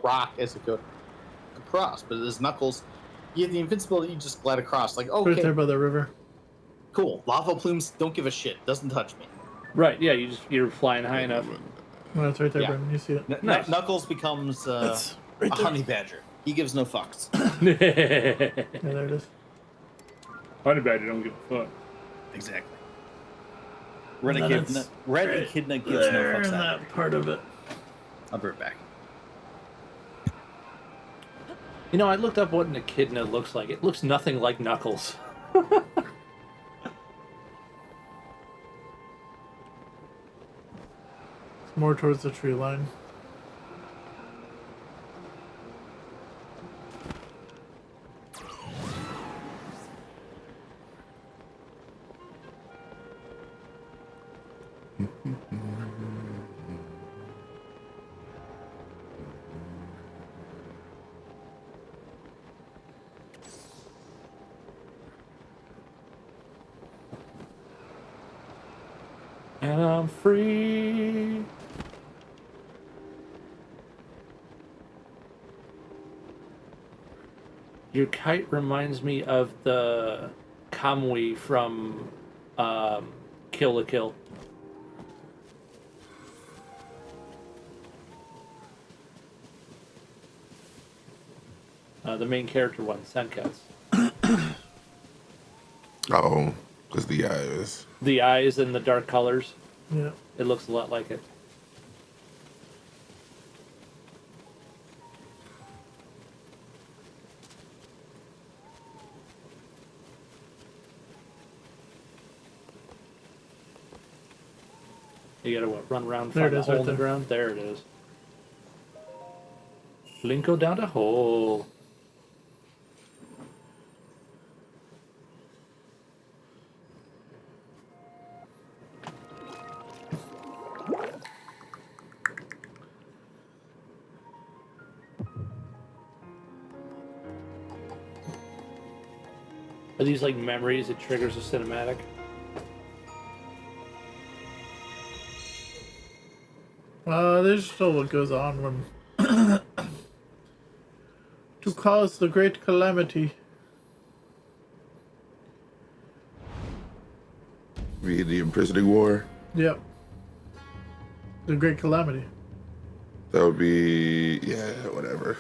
rock as it goes across. But as Knuckles, you have the invincibility, you just glide across. Like, Right okay, there by the river. cool. Lava plumes don't give a shit. Doesn't touch me. Right, yeah, you're flying high enough. No, it's right there, Yeah. Brendan. You see it. Nice. Knuckles becomes It's right a there. honey badger. He gives no fucks. Yeah, there it is. Honey Badger don't give a fuck. Exactly. And then Red it's Echidna gives no There fucks. in Either. that part of it. I'll be right back. You know, I looked up what an echidna looks like. It looks nothing like Knuckles. It's more towards the tree line. And I'm free. Your kite reminds me of the Kamui from Kill la Kill. The main character one, Senketsu. Oh, because the eyes. The eyes and the dark colors. Yeah. It looks a lot like it. You gotta run around, There find it the is, hole right in the there. ground. There it is. Linko down the hole. Are these like memories? It triggers a cinematic. There's still what goes on when to cause the great calamity. The imprisoning war. Yep. The great calamity. That would be, yeah, whatever.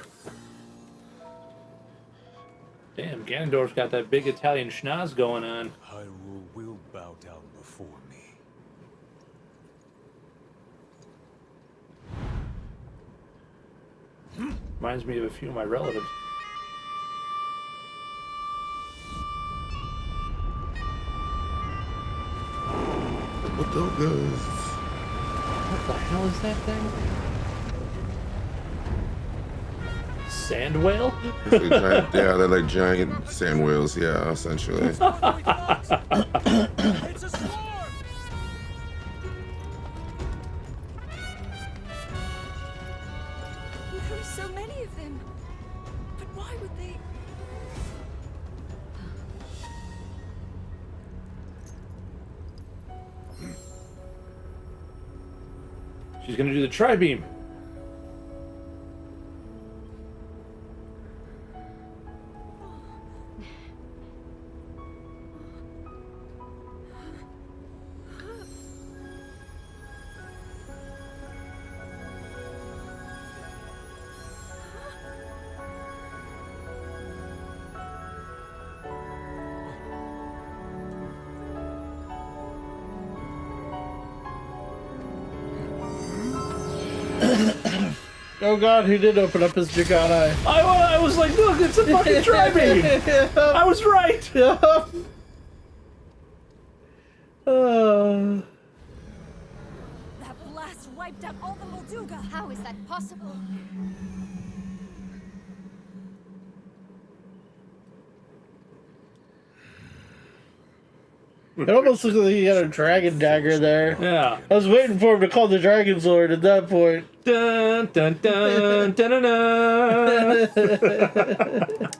Damn, Ganondorf's got that big Italian schnoz going on. Hyrule will bow down before me. Reminds me of a few of my relatives. What the goes? What the hell is that thing? Sand whale? Yeah, they're like giant sand whales. Yeah, essentially. It's a storm! There are so many of them. But why would they? She's gonna do the tri-beam. Oh god, he did open up his Jagan eye. I was like, look, it's a fucking tri-beam. I was right. Yeah. Uh, That blast wiped out all the Molduga. How is that possible? it almost looked like he had a dragon dagger there. Yeah. I was waiting for him to call the Dragon Sword at that point. Dun dun dun dun dun. Dun.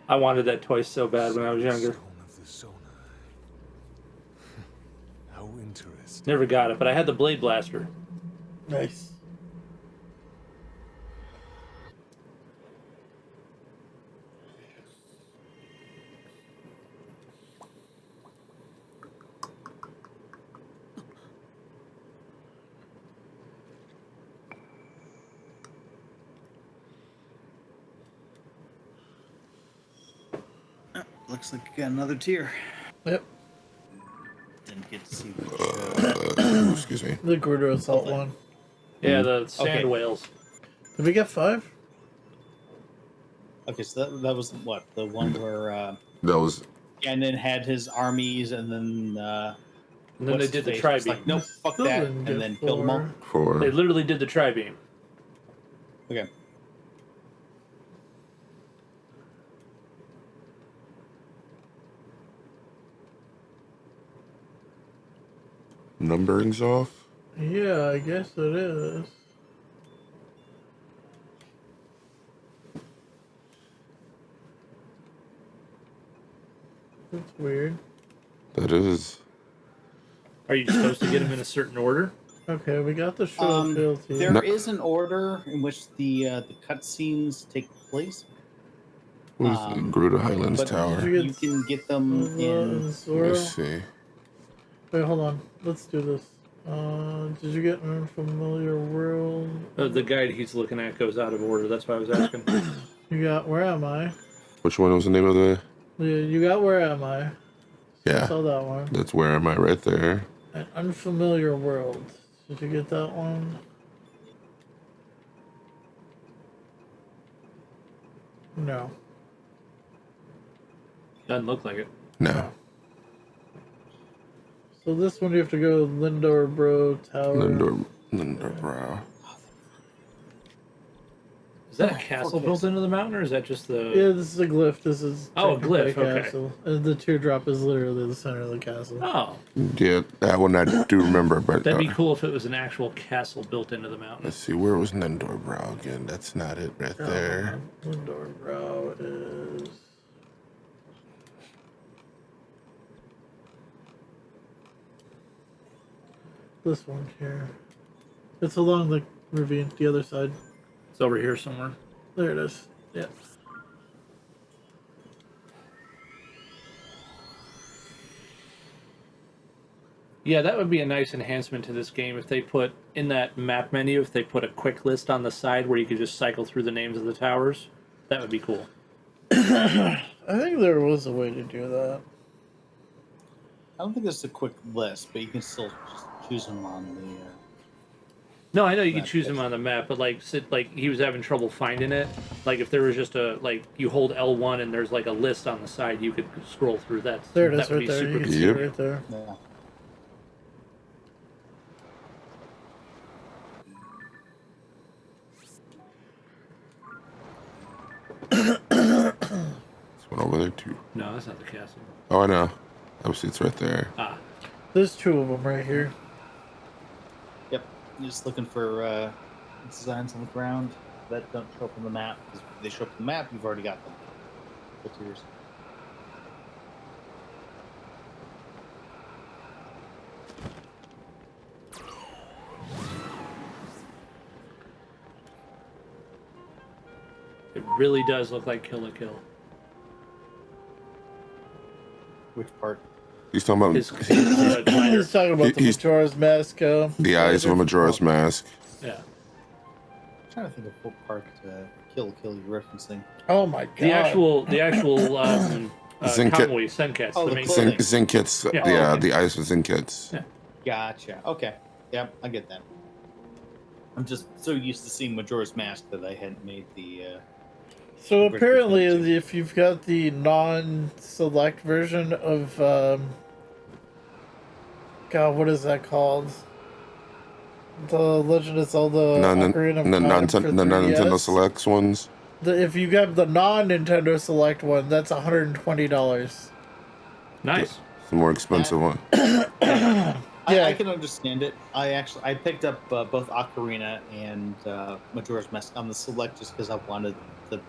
I wanted that toy so bad when I was younger. Stone of the Zona. How interesting. Never got it, but I had the Blade Blaster. Nice. Looks like you got another tier. Yep. Didn't get to see which. Excuse me. The Gerudo Assault one. Yeah, the sand Okay. whales. Did we get 5? Okay, so that was what, the one where That was Ganon had his armies, and then And then they did the tri-beam. tri-beam. Like, nope, fuck Still that, didn't and get then killed them all. 4. They for. literally did the tri-beam. Okay. Numbering's off. Yeah, I guess it is. That's weird. That is. Are you supposed to get them in a certain order? Okay, we got the show field here. There No. is an order in which the cutscenes take place, What is Gerudo Highlands but Tower? you you can get them in. Zoro. Let's see. Wait, hold on. Let's do this. Did you get an unfamiliar world? The guide he's looking at goes out of order. That's why I was asking. You got Where Am I? Which one was the name of the? Yeah, you got Where Am I? Yeah, Saw that one. that's Where Am I right there. An unfamiliar world. Did you get that one? No. Doesn't look like it. No. So So this one you have to go Lindor Bro Tower. Lindor Brow. Is that a castle built into the mountain, or is that just the? Yeah, this is a glyph. This is Oh, a technically glyph, okay. castle. And the teardrop is literally the center of the castle. Oh, Yeah, that one I do remember, but that'd be cool if it was an actual castle built into the mountain. let's see, where was Lindor Brow again? That's not it right there. Lindor Brow is. This one here. It's along the ravine, the other side. It's over here somewhere. There it is. Yeah. Yeah, that would be a nice enhancement to this game if they put in that map menu, if they put a quick list on the side where you could just cycle through the names of the towers. That would be cool. I think there was a way to do that. I don't think there's a quick list, but you can still just choose them on the. No, I know you can choose them on the map, but like he was having trouble finding it. Like if there was just you hold L1 and there's like a list on the side, you could scroll through that. There it is That would right be there. super You can cool. see it right there. Yeah. This one over there too. No, that's not the castle. Oh, I know. Obviously, it's right there. Ah, There's two of them right here. Yep. You're just looking for designs on the ground that don't show up on the map. 'Cause if they show up on the map, you've already got them. What's yours? it really does look like Kill la Kill. Which part? He's talking about His He's talking about the He's- Majora's Mask. the eyes of a Majora's Mask. Yeah. I'm trying to think of what part Kill la Kill you're referencing. Oh my god. The actual Zenket- Kamui Senketsu, Oh, the the main clothing. Zinkits. Yeah. Yeah, Oh, okay. the eyes of Zinkits. Yeah. Gotcha. Okay. Yep, I get that. I'm just so used to seeing Majora's Mask that I hadn't made the. So Bridge apparently, between the two. if you've got the non-select version of, God, what is that called? The Legend of Zelda Ocarina of Time for The Nintendo 3DS. Selects ones. If you got the non-Nintendo Select one, that's $120. Nice. The more expensive one. Yeah. I can understand it. I picked up both Ocarina and Majora's Mask on the Select just because I wanted the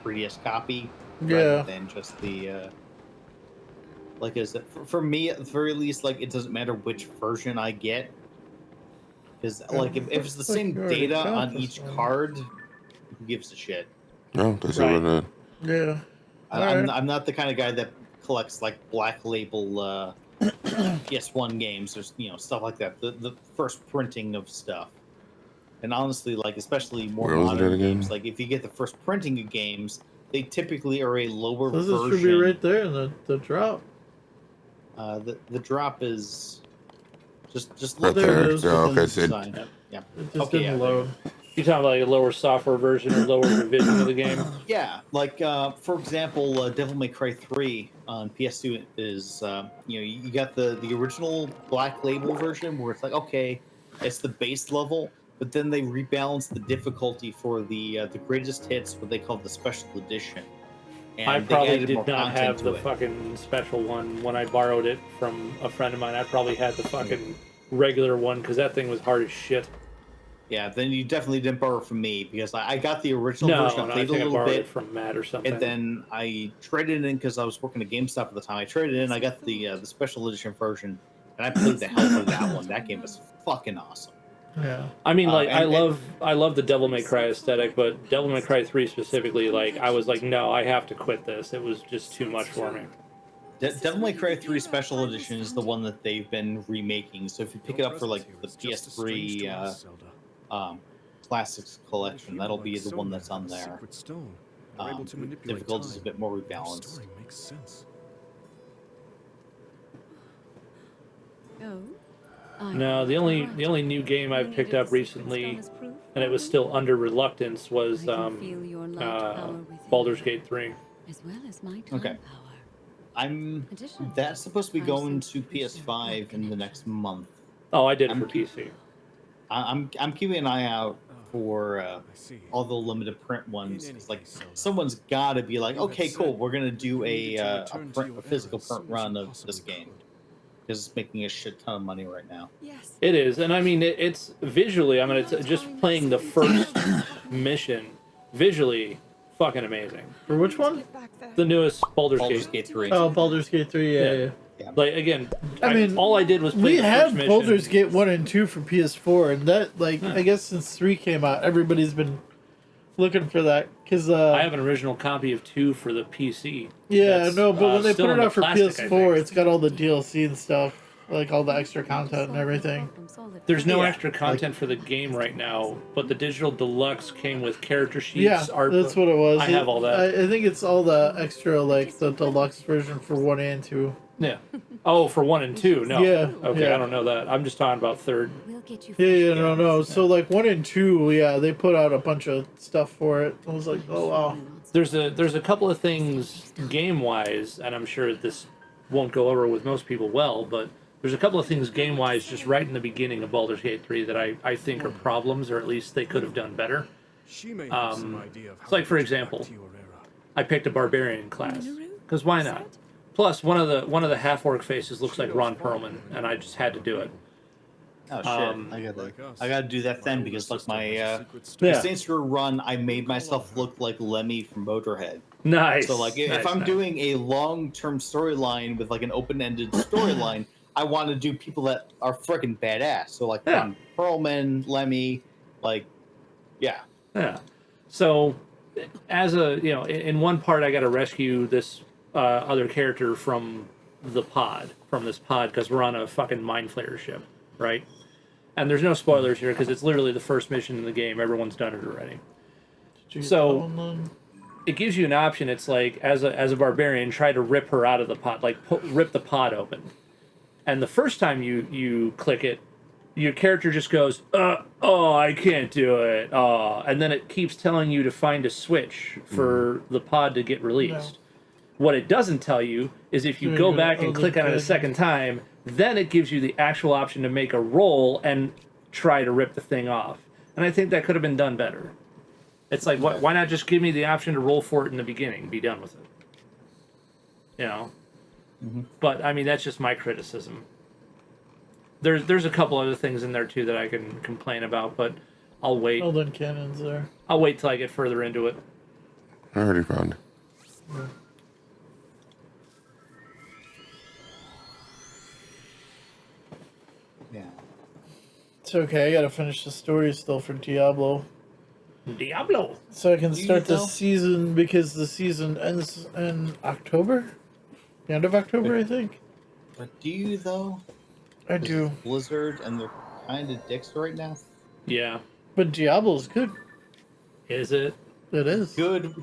3DS copy Yeah. rather than just the. Like, is it for me at the very least? Like, it doesn't matter which version I get, because like if it's the Looks like same you already data got on this each one. card, who gives a shit? No, that's Right. what it is. Yeah. I'm not the kind of guy that collects like black label PS1 games or stuff like that. The first printing of stuff. And honestly, like especially more Where was it modern again? games, like if you get the first printing of games, they typically are a lower So this version. should be right there in the drop. The drop is just Right look there at it the is. Yeah, okay, so it- design. Yeah. It just Okay, didn't yeah, load. You talking about like a lower software version or lower revision of the game? Yeah, like for example, Devil May Cry 3 on PS2 is you got the original black label version where it's like okay, it's the base level, but then they rebalance the difficulty for the greatest hits, what they call the special edition. And I they probably added more did not content have to the it. fucking special one when I borrowed it from a friend of mine. I probably had the fucking regular one because that thing was hard as shit. Yeah, then you definitely didn't borrow from me because I got the original No, version. I I played think a I little borrowed bit. it from Matt or something. And then I traded in because I was working at GameStop at the time. I traded in. I got the special edition version, and I played the hell out of that one. That game was fucking awesome. Yeah. I mean, like, and- I love the Devil May Cry aesthetic, but Devil May Cry 3 specifically, like, I was like, no, I have to quit this. It was just too much for me. Devil May Cry 3 Special Edition is the one that they've been remaking. So if you pick it up for like the PS3 Classics collection, that'll be the one that's on there. Difficulty is a bit more rebalanced. Makes sense. No, the only new game I've picked up recently, and it was still under reluctance, was Baldur's Gate 3. As well as my time Okay. power. That's supposed to be going to PS5 in the next month. Oh, I did it I'm for PC. I'm keeping an eye out for I see. all the limited print ones. In It's any like case, Zelda, someone's got to be like, you have okay, said cool, we're gonna do you needed to a return to your physical era as print soon as you run of possibly this game could. because it's making a shit ton of money right now. Yes. It is, and I mean, it's visually. I mean, it's just playing the first mission. Visually, fucking amazing. For which one? The newest Baldur's Baldur's Gate. Gate 3. Oh, Baldur's Gate 3. Yeah, Yeah. yeah. Like again, I mean, all I did was play We the have first mission. Baldur's Gate 1 and 2 for PS4, and that, like, I guess since 3 came out, everybody's been looking for that. Because, I have an original copy of 2 for the PC. yeah, That's, no, but when they still put it in the out for plastic, I PS4, think. it's got all the DLC and stuff, like all the extra content and everything. There's no Yeah, extra content for the game right now, but the digital deluxe came with character sheets, Yeah, art that's book. what it was. I have all that. I think it's all the extra, like, the deluxe version for 1 and 2. Yeah. Oh, for 1 and 2, no. Yeah, Okay, yeah. I don't know that. I'm just talking about third. We'll get you Yeah, no. So, like, 1 and 2, yeah, they put out a bunch of stuff for it. I was like, oh, wow. There's a couple of things game wise, and I'm sure this won't go over with most people well, but there's a couple of things game wise just right in the beginning of Baldur's Gate 3 that I think are problems, or at least they could have done better. She may have some idea of it's how like, for to get back example, to your era. I picked a barbarian class because why not? Plus, one of the half orc faces looks like Ron Perlman, and I just had to do it. Oh shit! Like us. I gotta do that then because like my Yeah. Saints Row run, I made myself look like Lemmy from Motorhead. Nice. So like if nice, I'm nice. doing a long-term storyline with like an open-ended storyline, I want to do people that are freaking badass. So like Yeah. Perlman, Lemmy, like yeah. Yeah. So, as a in one part, I got to rescue this other character from this pod, because we're on a fucking mind flayer ship, right? And there's no spoilers here because it's literally the first mission in the game. Everyone's done it already. Did you get So- that one then? It gives you an option. It's like as a barbarian, try to rip her out of the pod, like rip the pod open. And the first time you click it, your character just goes, oh, I can't do it. Oh, and then it keeps telling you to find a switch for the pod to get released. What it doesn't tell you is if you So go you're back gonna and click on it a open- second time, then it gives you the actual option to make a roll and try to rip the thing off. And I think that could have been done better. It's like, why not just give me the option to roll for it in the beginning? Be done with it. You know? But, I mean, that's just my criticism. There's a couple other things in there, too, that I can complain about, but I'll wait. Oh, then cannon's there. I'll wait till I get further into it. I already found it. Yeah. It's okay, I gotta finish the story still for Diablo. Diablo! So I can Do you start the though? season because the season ends in October? The end of October, I think? But do you though? I 'Cause do. it's Blizzard and they're kind of dicks right now. Yeah. But Diablo's good. Is it? It is. Good,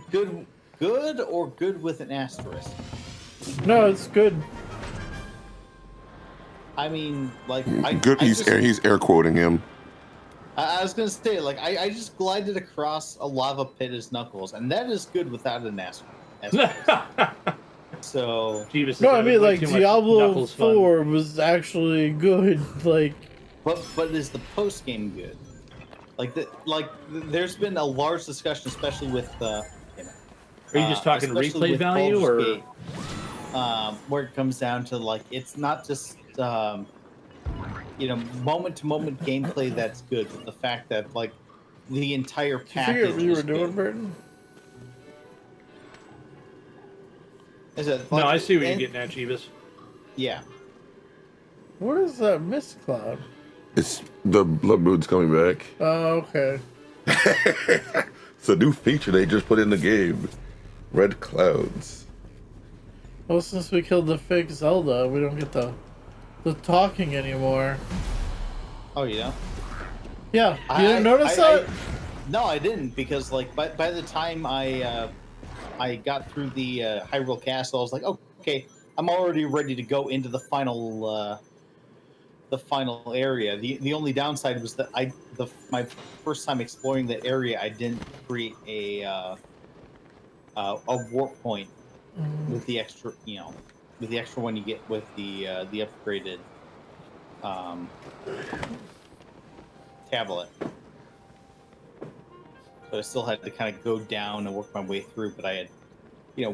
or good with an asterisk. No, it's good. I mean, like Good. He's air quoting him. I was gonna say, like, I just glided across a lava pit as Knuckles, and that is good without an asterisk. So, Jeebus is No, I having mean, way like, too much Diablo Knuckles fun. 4 was actually good. Like, but is the post game good? There's been a large discussion, especially with Are you just talking especially replay with value, Baldur's or Gate, where it comes down to like it's not just moment to moment gameplay that's good, but the fact that like the entire did you package. figure what you were is doing, good. Burton? Is it, no? like, I see what you're and- getting at, Jeebus. Yeah. What is that mist cloud? It's the Blood Moon's coming back. Oh, okay. It's a new feature they just put in the game. Red clouds. Well, since we killed the fake Zelda, we don't get the talking anymore. Oh yeah. Yeah, you didn't notice that? No, I didn't, because like by the time I got through the Hyrule Castle, I was like, okay, I'm already ready to go into the final area. The only downside was that my first time exploring the area, I didn't create a warp point with the extra, with the extra one you get with the upgraded tablet. So I still had to kind of go down and work my way through, but I had,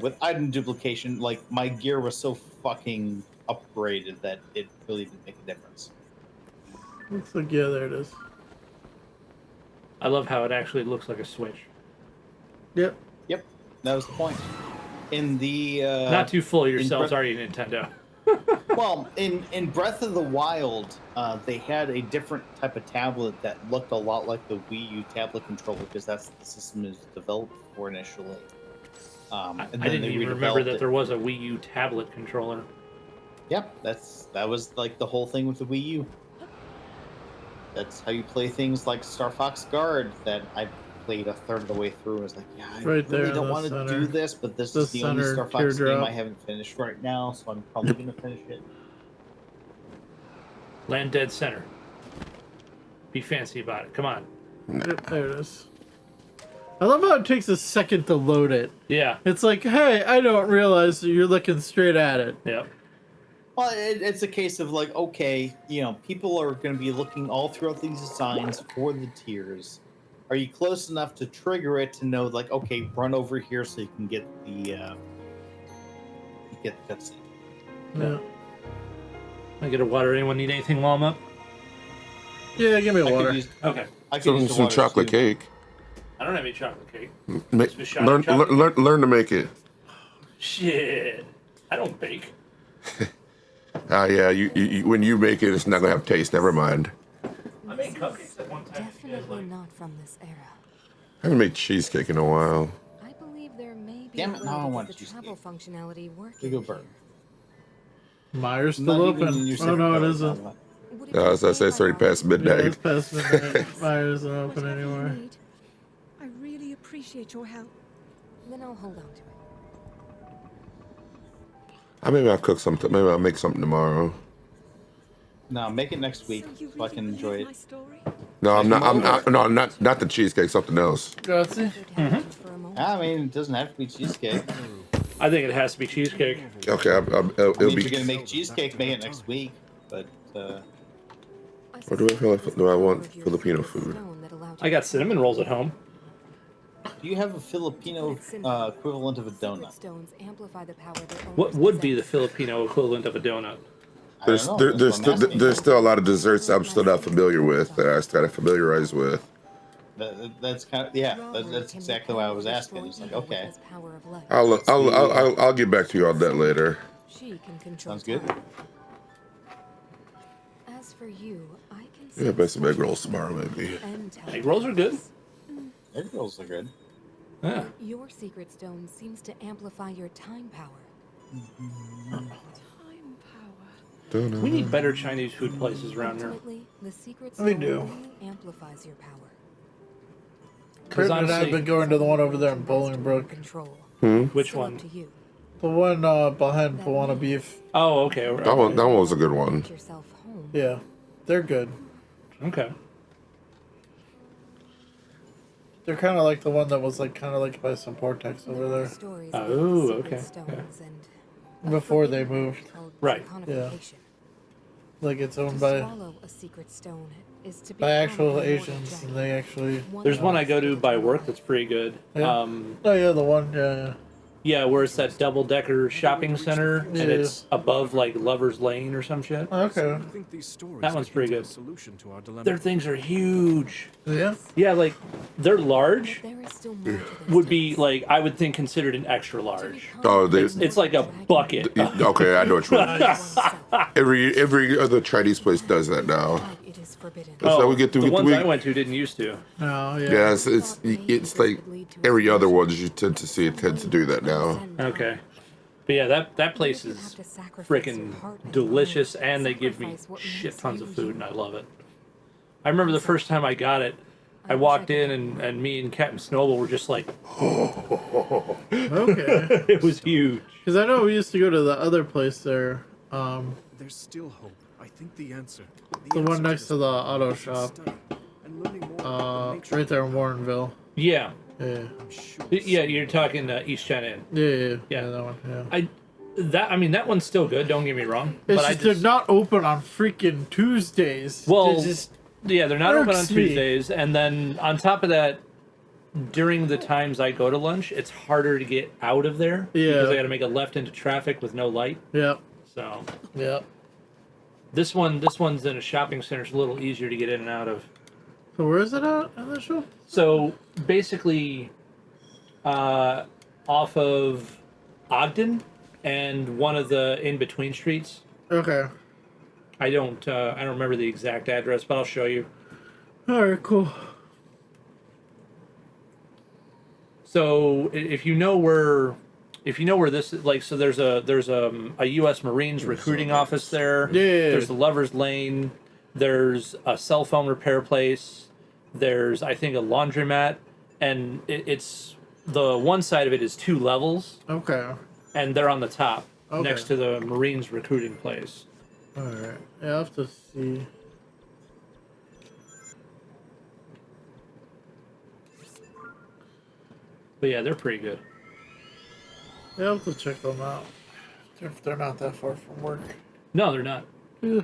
with item duplication, like my gear was so fucking upgraded that it really didn't make a difference. Looks like, yeah, there it is. I love how it actually looks like a Switch. Yep. Yep, that was the point. In the Not too full of yourselves, are you, Nintendo? well, in Breath of the Wild, they had a different type of tablet that looked a lot like the Wii U tablet controller because that's the system it was developed for initially. I didn't even remember that there was a Wii U tablet controller. Yep, that was like the whole thing with the Wii U. That's how you play things like Star Fox Guard that I played a third of the way through. I was like, yeah, I Right there really in don't the want to center. do this, but this The is the only center Star Fox game teardrop. I haven't finished right now, so I'm probably going to finish it. Land dead center. Be fancy about it. Come on. Yep, there it is. I love how it takes a second to load it. Yeah. It's like, hey, I don't realize that you're looking straight at it. Yep. Well, it's a case of like, okay, people are going to be looking all throughout these designs for the tiers. Are you close enough to trigger it to know, like, okay, run over here so you can get the cutscene? Yeah. I get a water. Anyone need anything while I'm up? Yeah, give me a water. Okay. I could use the Some water, chocolate too. cake. I don't have any chocolate cake. Learn to make it. Shit. I don't bake. Yeah, you when you make it, it's not gonna have taste. Never mind. I made cupcakes at one time. Definitely not from this era. I haven't made cheesecake in a while. I believe there may be Damn a it, way now I to want get the cheesecake. travel functionality working. Here you go, Burton. Myers Not still even open. in your Oh no, it second isn't. color. Would it As be I say, it's okay already if I past borrowed- Yeah, midnight. it's past midnight. Myers isn't open Whatever you anymore. need. I really appreciate your help. Then I'll hold on to it. Maybe I'll cook something. Maybe I'll make something tomorrow. No, make it next week So you so I can really enjoy believe it. my story? No, I'm not. No, not the cheesecake. Something else. Grazie. Good have you for a moment. I mean, it doesn't have to be cheesecake. I think it has to be cheesecake. Okay, it'll I mean, if you're be. gonna make cheesecake, make it next week. But Or do I feel like do I want Filipino food? I got cinnamon rolls at home. do you have a Filipino equivalent of a donut? What would be the Filipino equivalent of a donut? I don't know, that's what I'm asking. There's still a lot of desserts I'm still not familiar with that I still got to familiarize with. That's kind of that's exactly why I was asking. It's like, okay, I'll get back to you on that later. She can control sounds good. time. As for you, I can Yeah, make some egg rolls tomorrow, maybe. Egg rolls are good. Egg rolls are good. Yeah. Your secret stone seems to amplify your time power. Time power. We need better Chinese food places around here. Ultimately, the secret We stone do. only amplifies your power. Because Burton and I've honestly, been going to the one over there in Bolingbrook. Control. which Still up one? to you. The one behind Pawana Beef. Oh, okay. That one was a good one. Get yourself home. Yeah, they're good. Okay. They're kind of like the one that was like kind of like by some Vortex over there Stories Oh, about the secret okay, stones and before they moved. called Right. personification. Like it's owned To by swallow a secret stone is to by actual become a mortal Asians, dragon. and they actually. There's one I go to by work that's pretty good. Yeah. Oh yeah, the one. Yeah. Yeah, where it's that double-decker shopping center, and Yeah. it's above like Lover's Lane or some shit. Okay. I think these stories That one's could pretty hint good. at a solution to our dilemma. Their things are huge. Yeah. Yeah, like they're large. There is still more to this Would be dance. like I would think considered an extra To large. become Oh, they- a It's like a dragon. bucket. Okay, I know what you mean. Oneself, Every other Chinese place does that now. like it is forbidden. That's how we get through. The ones we, I went to didn't used to. No. Yeah. yeah, it's like every other one you tend to see it tends to do that now. Okay. But yeah, that place is freaking delicious, and they give me shit tons of food, and I love it. I remember the first time I got it, I walked in, and me and Captain Snowball were just like, Okay. it was huge. Because I know we used to go to the other place there. There's still hope. I think the answer. The one next to the auto shop. Right there in Warrenville. Yeah. Yeah. Yeah, you're talking East China Inn. Yeah. Yeah. That one. Yeah. that one's still good. Don't get me wrong. It's but just they're not open on freaking Tuesdays. Well, It just yeah, they're not open on irks me. Tuesdays, and then on top of that, during the times I go to lunch, it's harder to get out of there because I got to make a left into traffic with no light. Yep. So Yep. this one's in a shopping center. It's a little easier to get in and out of. So where is it at on the show? So basically, off of Ogden and one of the in between streets. Okay. I don't remember the exact address, but I'll show you. All right. Cool. So if you know where this is, like, so there's a U.S. Marines recruiting office there. Yeah. There's the Lovers Lane. There's a cell phone repair place. There's, I think, a laundromat, and it's the one side of it is 2 levels, Okay. and they're on the top Okay. next to the Marines recruiting place. All right. Yeah, I'll have to see. But yeah, they're pretty good. Yeah, I'll have to check them out. If they're not that far from work. No, they're not. Yeah.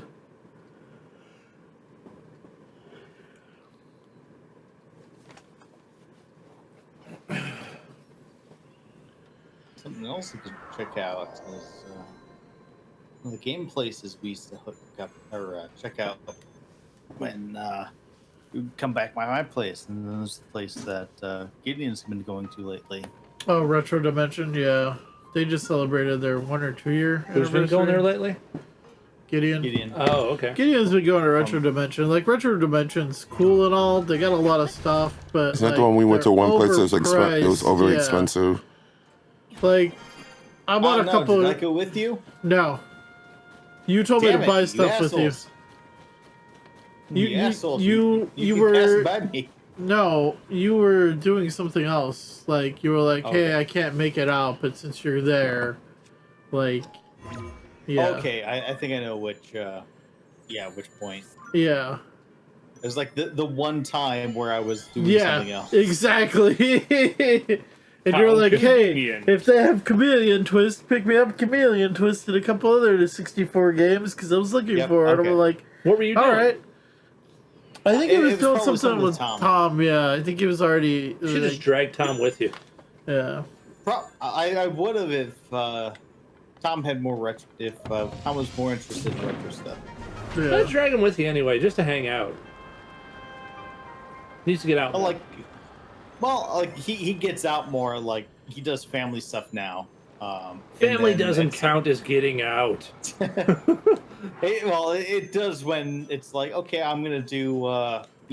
Something else you could check out is the game places we used to hook up or check out when we come back by my place, and then there's the place that Gideon's been going to lately. Oh, Retro Dimension. Yeah, they just celebrated their 1 or 2 year Who's been going there lately? Gideon. Gideon. Oh, okay. Gideon's been going to Retro Dimension. Like, Retro Dimension's cool and all. They got a lot of stuff, but Is that like, the one we went to they're one place that was it was overpriced. overly Yeah. expensive? Like, I bought a couple. Did I go with you? No, you told me Damn to it, buy you stuff with you. assholes. You assholes. you can were pass by me. no, you were doing something else. Like, you were like, Okay. "Hey, I can't make it out, but since you're there, like, yeah, Okay, I think I know which. Which point. yeah, It was like the one time where I was doing something yeah, else. exactly." And you're How like, "Hey, convenient. if they have Chameleon Twist, pick me up Chameleon Twist and a couple other 64 games because I was looking Yep, for it." okay. I'm like, What were you doing? "All right." I think he It was was doing probably something with Tom. Yeah, I think he was already. You should just drag Tom with you. Yeah. I would have if Tom had more retro. If Tom was more interested in retro stuff. I'd Yeah. drag him with you anyway, just to hang out. Needs to get out. more. Like he gets out more. Like he does family stuff now. Family and then doesn't it's- count as getting out. it does when it's like, okay, I'm gonna do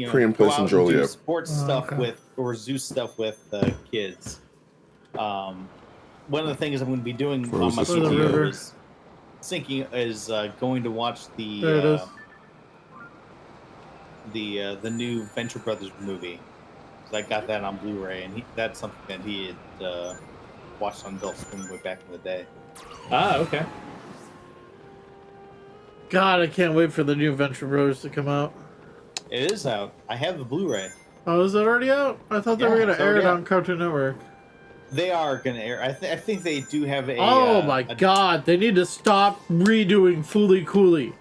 Pre and go post out and and do Joliet. sports Oh, stuff okay. with or zoo stuff with kids. One of the things I'm going to be doing on my Frozen the river. CTO is going to watch There it is. the new Venture Brothers movie. 'Cause I got that on Blu-ray, and that's something that he had watched on Adult Swim way back in the day. Ah, okay. God, I can't wait for the new Venture Bros to come out. It is out. I have the Blu-ray. Oh, is it already out? I thought they Yeah, were gonna it's air it already on out. Cartoon Network. They are going to air. I think they do have a. Oh my God! They need to stop redoing Fooly Cooley.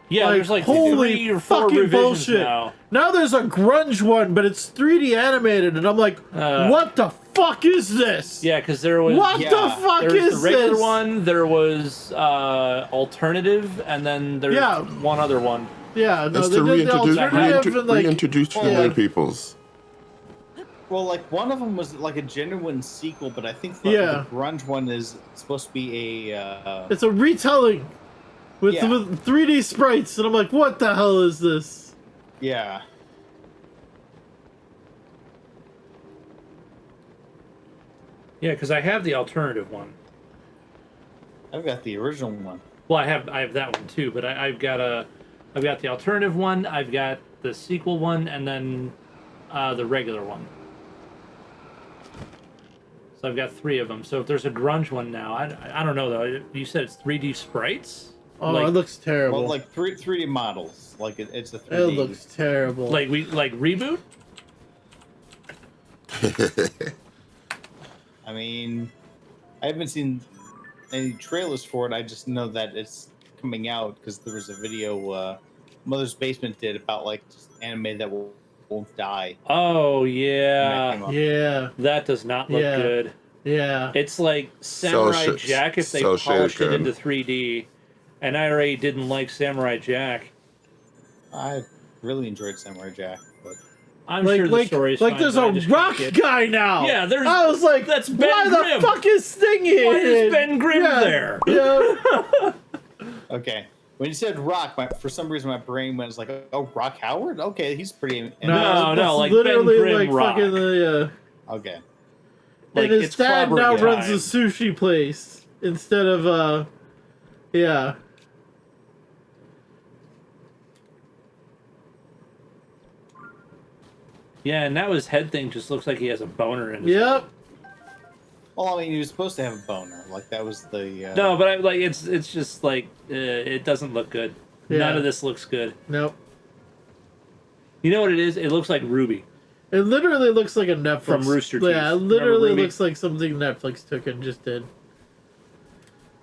Yeah, there's like holy 3 or 4 fucking revisions bullshit. now. Now there's a grunge one, but it's 3D animated, and I'm like, what the fuck is this? Yeah, because there was What Yeah, the fuck there was is the regular this? one, there was alternative, and then there's Yeah. one other one. Yeah, no, It's they to did the alternative and like, reintroduce familiar peoples. Well, like one of them was like a genuine sequel, but I think the, Yeah. the grunge one is supposed to be a. it's a retelling with, Yeah. with 3D sprites, and I'm like, what the hell is this? Yeah. Yeah, because I have the alternative one. I've got the original one. Well, I have that one too, but I've got the alternative one, I've got the sequel one, and then the regular one. So I've got 3 of them. So if there's a grunge one now, I don't know though. You said it's 3D sprites? Oh, Like- it looks terrible. Well, like 3D models. Like it's a 3D. it looks terrible. Like reboot? I mean, I haven't seen any trailers for it. I just know that it's coming out because there was a video Mother's Basement did about like just anime that won't die. Oh And that yeah, came up. Yeah. that does not look Yeah. good. Yeah. It's like Samurai Jack if they Cell polished it shaded into 3D, and I already didn't like Samurai Jack. I really enjoyed Samurai Jack, but I'm sure the story's like fine, there's but I a just rock can't get- guy now. Yeah, there's. I was like, that's Ben why Grimm. the fuck is Sting Why here? is Ben Grimm there? Yeah. okay. When you said Rock, for some reason my brain went like, "Oh, Rock Howard? Okay, he's pretty." No, that's like literally Ben Grimm like rock. fucking the. Okay. Like, And his it's dad clobber now time. runs a sushi place instead of yeah. Yeah, and now his head thing just looks like he has a boner in his head. Yep. Well, I mean, he was supposed to have a boner. Like that was the. No, but it's just like it doesn't look good. Yeah. None of this looks good. Nope. You know what it is? It looks like Ruby. It literally looks like a Netflix. From Rooster Teeth. Yeah, it Remember literally Ruby? looks like something Netflix took and just did.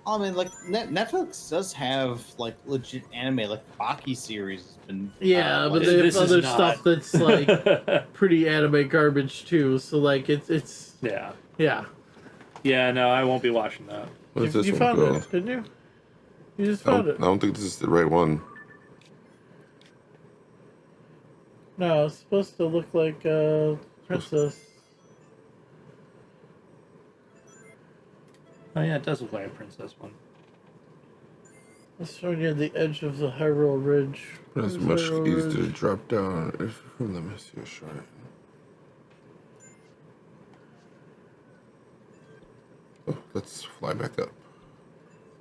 I mean, like Netflix does have like legit anime, like Baki series has been. Yeah, but like, they have this is other not. stuff that's like pretty anime garbage too. So like it's Yeah. yeah. Yeah, no, I won't be watching that. What's You this one found called? it, didn't you? You just I found don't, it. I don't think this is the right one. No, it's supposed to look like Princess. Oh yeah, it does look like a princess one. It's showing you the edge of the Hyrule Ridge. But it's Where's much Hyrule easier to Ridge? drop down. Let me see a shot. Oh, let's fly back up.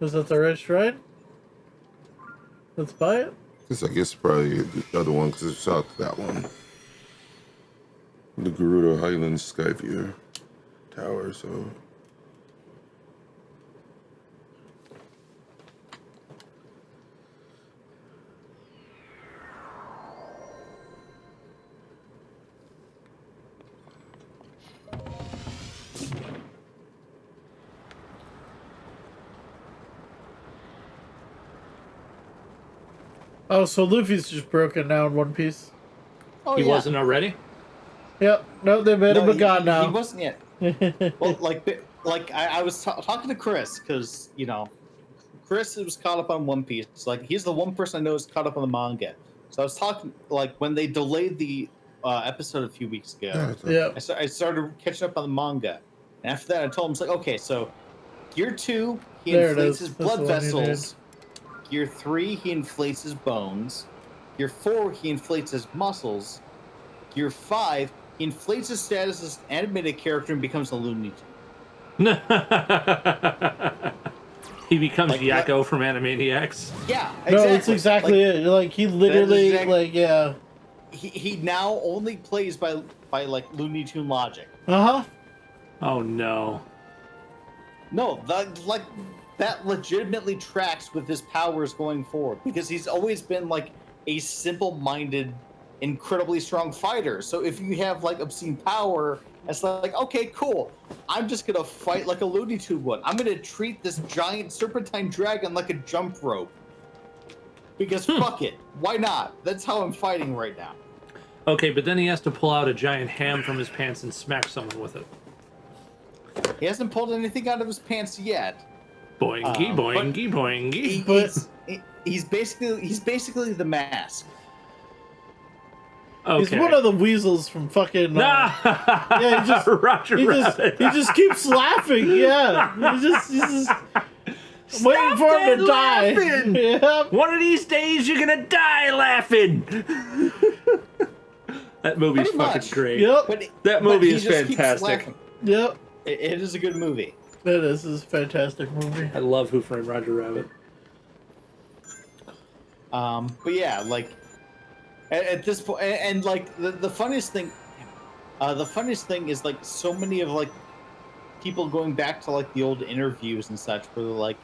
Is that the right shrine? Let's buy it. This, I guess, probably the other one because it's out that one. The Gerudo Highlands Skyview Tower, so. Oh, so Luffy's just broken now in One Piece. Oh, He yeah. wasn't already? Yep. No, they made him a he- god he now. wasn't yet. Well, like I was talking to Chris because Chris was caught up on One Piece. Like he's the one person I know is caught up on the manga. So I was talking like when they delayed the episode a few weeks ago. Yeah. I started catching up on the manga, and after that I told him it's like okay, so Gear 2 he There it inflates is. his That's blood the one you vessels. Gear 3 he inflates his bones. Gear 4 he inflates his muscles. Gear 5 he inflates his status as an animated character and becomes a Looney Tune. He becomes Like, Yakko from Animaniacs. Yeah, No, exactly. it's exactly Like, it. Like he literally, exact- like yeah. he now only plays by like Looney Tune logic. Uh huh. Oh no. No, that legitimately tracks with his powers going forward because he's always been like a simple-minded, incredibly strong fighter. So if you have like obscene power, it's like okay, cool. I'm just gonna fight like a Looney Tune would. I'm gonna treat this giant serpentine dragon like a jump rope because fuck it, why not? That's how I'm fighting right now. Okay, but then he has to pull out a giant ham from his pants and smack someone with it. He hasn't pulled anything out of his pants yet. Boingy, but- boingy, boingy. He's basically the Mask. Okay. He's one of the weasels from fucking. Nah! Yeah, he just Roger he Rabbit. just keeps laughing. Yeah, he's just waiting for him to die. laughing! Yeah. One of these days you're gonna die laughing. That movie's Pretty fucking much. great. Yep. That but movie he is just keeps fantastic. laughing. Yep. It is a good movie. This is a fantastic movie. I love Who Framed Roger Rabbit. But yeah, like at this point, and like the funniest thing is like so many of like people going back to like the old interviews and such where they're like,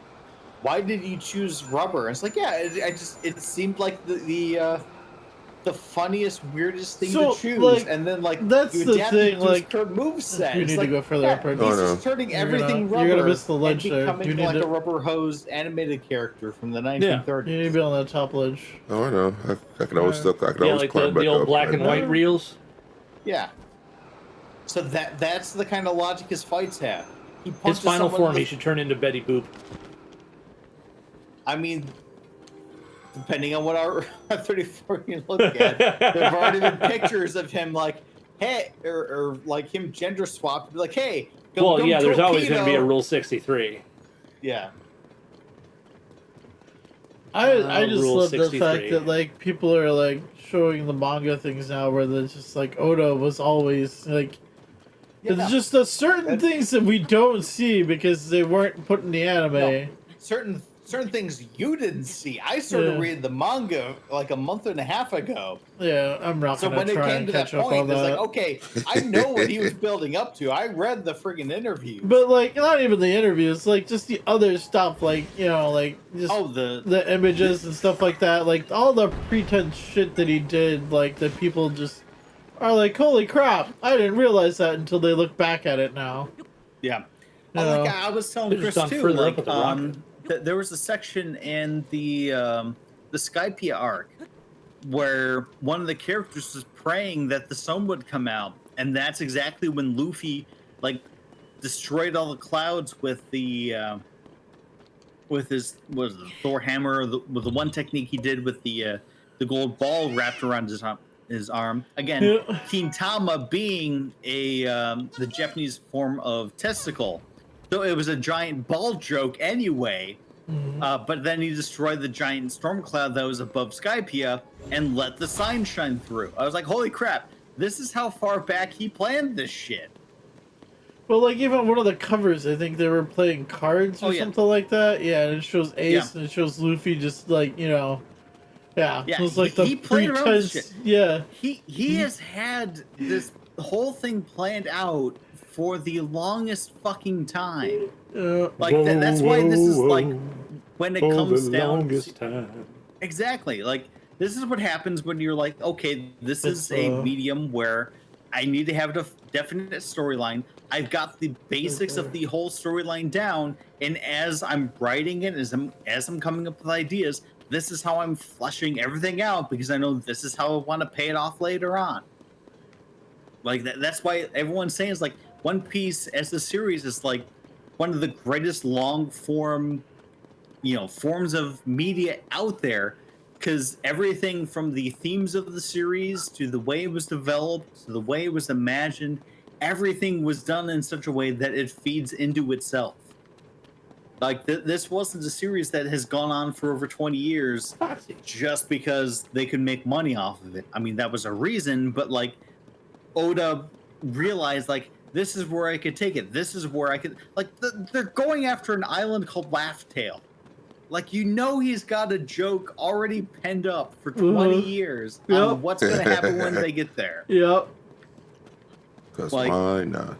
why did you choose rubber? And it's like, yeah, it seemed like the the funniest, weirdest thing So, to choose, like, and then like that's you the adapt thing, it to his like, current moveset. we It's need to like, go further yeah, apart. he's Oh, no. just turning You're everything gonna rubber miss the ledge and there. becoming You need like to- a rubber-hosed animated character from the Yeah. 1930s. You need to be on that top ledge. Oh, I know. I can always Alright. I can Yeah, always like climb the back old up. black and white Yeah. reels. Yeah. So that's the kind of logic his fights have. He His punches final someone form, with- he should turn into Betty Boop. I mean, depending on what our 34 you look at, there've already been pictures of him like, hey, or like him gender swapped, like, hey. Well, yeah, there's always going to be a torpedo. Rule 63. Yeah. I just Rule love the 63. fact that like people are like showing the manga things now where they're just like Oda was always like Yeah. there's just a certain That's- things that we don't see because they weren't put in the anime. No. Certain things you didn't see. I started Yeah. reading the manga like a month and a half ago. Yeah, I'm not So gonna when it try came and to that catch up point, on it's that. like, okay, I know what he was building up to. I read the friggin' interview. But like not even the interviews, like just the other stuff, like like just Oh, the the images and stuff like that, like all the pretense shit that he did, like that people just are like, holy crap, I didn't realize that until they look back at it now. yeah. You Oh, like know? I was telling Could've Chris gone too, further up like with the rocket. there was a section in the Skypiea arc where one of the characters was praying that the sun would come out, and that's exactly when Luffy like destroyed all the clouds with the with his Thor hammer, or with the one technique he did with the gold ball wrapped around his arm. Again, Yeah. Kintama being the Japanese form of testicle. So it was a giant ball joke anyway, but then he destroyed the giant storm cloud that was above Skypiea and let the sign shine through. I was like, holy crap, this is how far back he planned this shit. Well, like even one of the covers, I think they were playing cards or Oh, yeah. something like that. Yeah, and it shows Ace Yeah. and it shows Luffy just like yeah. Yeah, it was like the he played around with pretense. shit. Yeah, He has had this whole thing planned out for the longest fucking time. Like that's why this is like when it For comes the down longest to, time. exactly like this is what happens when you're like, okay, this is It's, a medium where I need to have a definite storyline. I've got the basics of the whole storyline down, and as I'm writing it, as I'm coming up with ideas, this is how I'm fleshing everything out because I know this is how I want to pay it off later on. Like that's why everyone's saying is like One Piece as a series is like one of the greatest long form, forms of media out there, because everything from the themes of the series to the way it was developed to the way it was imagined, everything was done in such a way that it feeds into itself. Like this wasn't a series that has gone on for over 20 years just because they could make money off of it. I mean, that was a reason, but like Oda realized like this is where I could take it. This is where I could they're going after an island called Laugh Tale. Like he's got a joke already penned up for 20 years Yep. on what's going to happen when they get there. yep. Because Like- why not?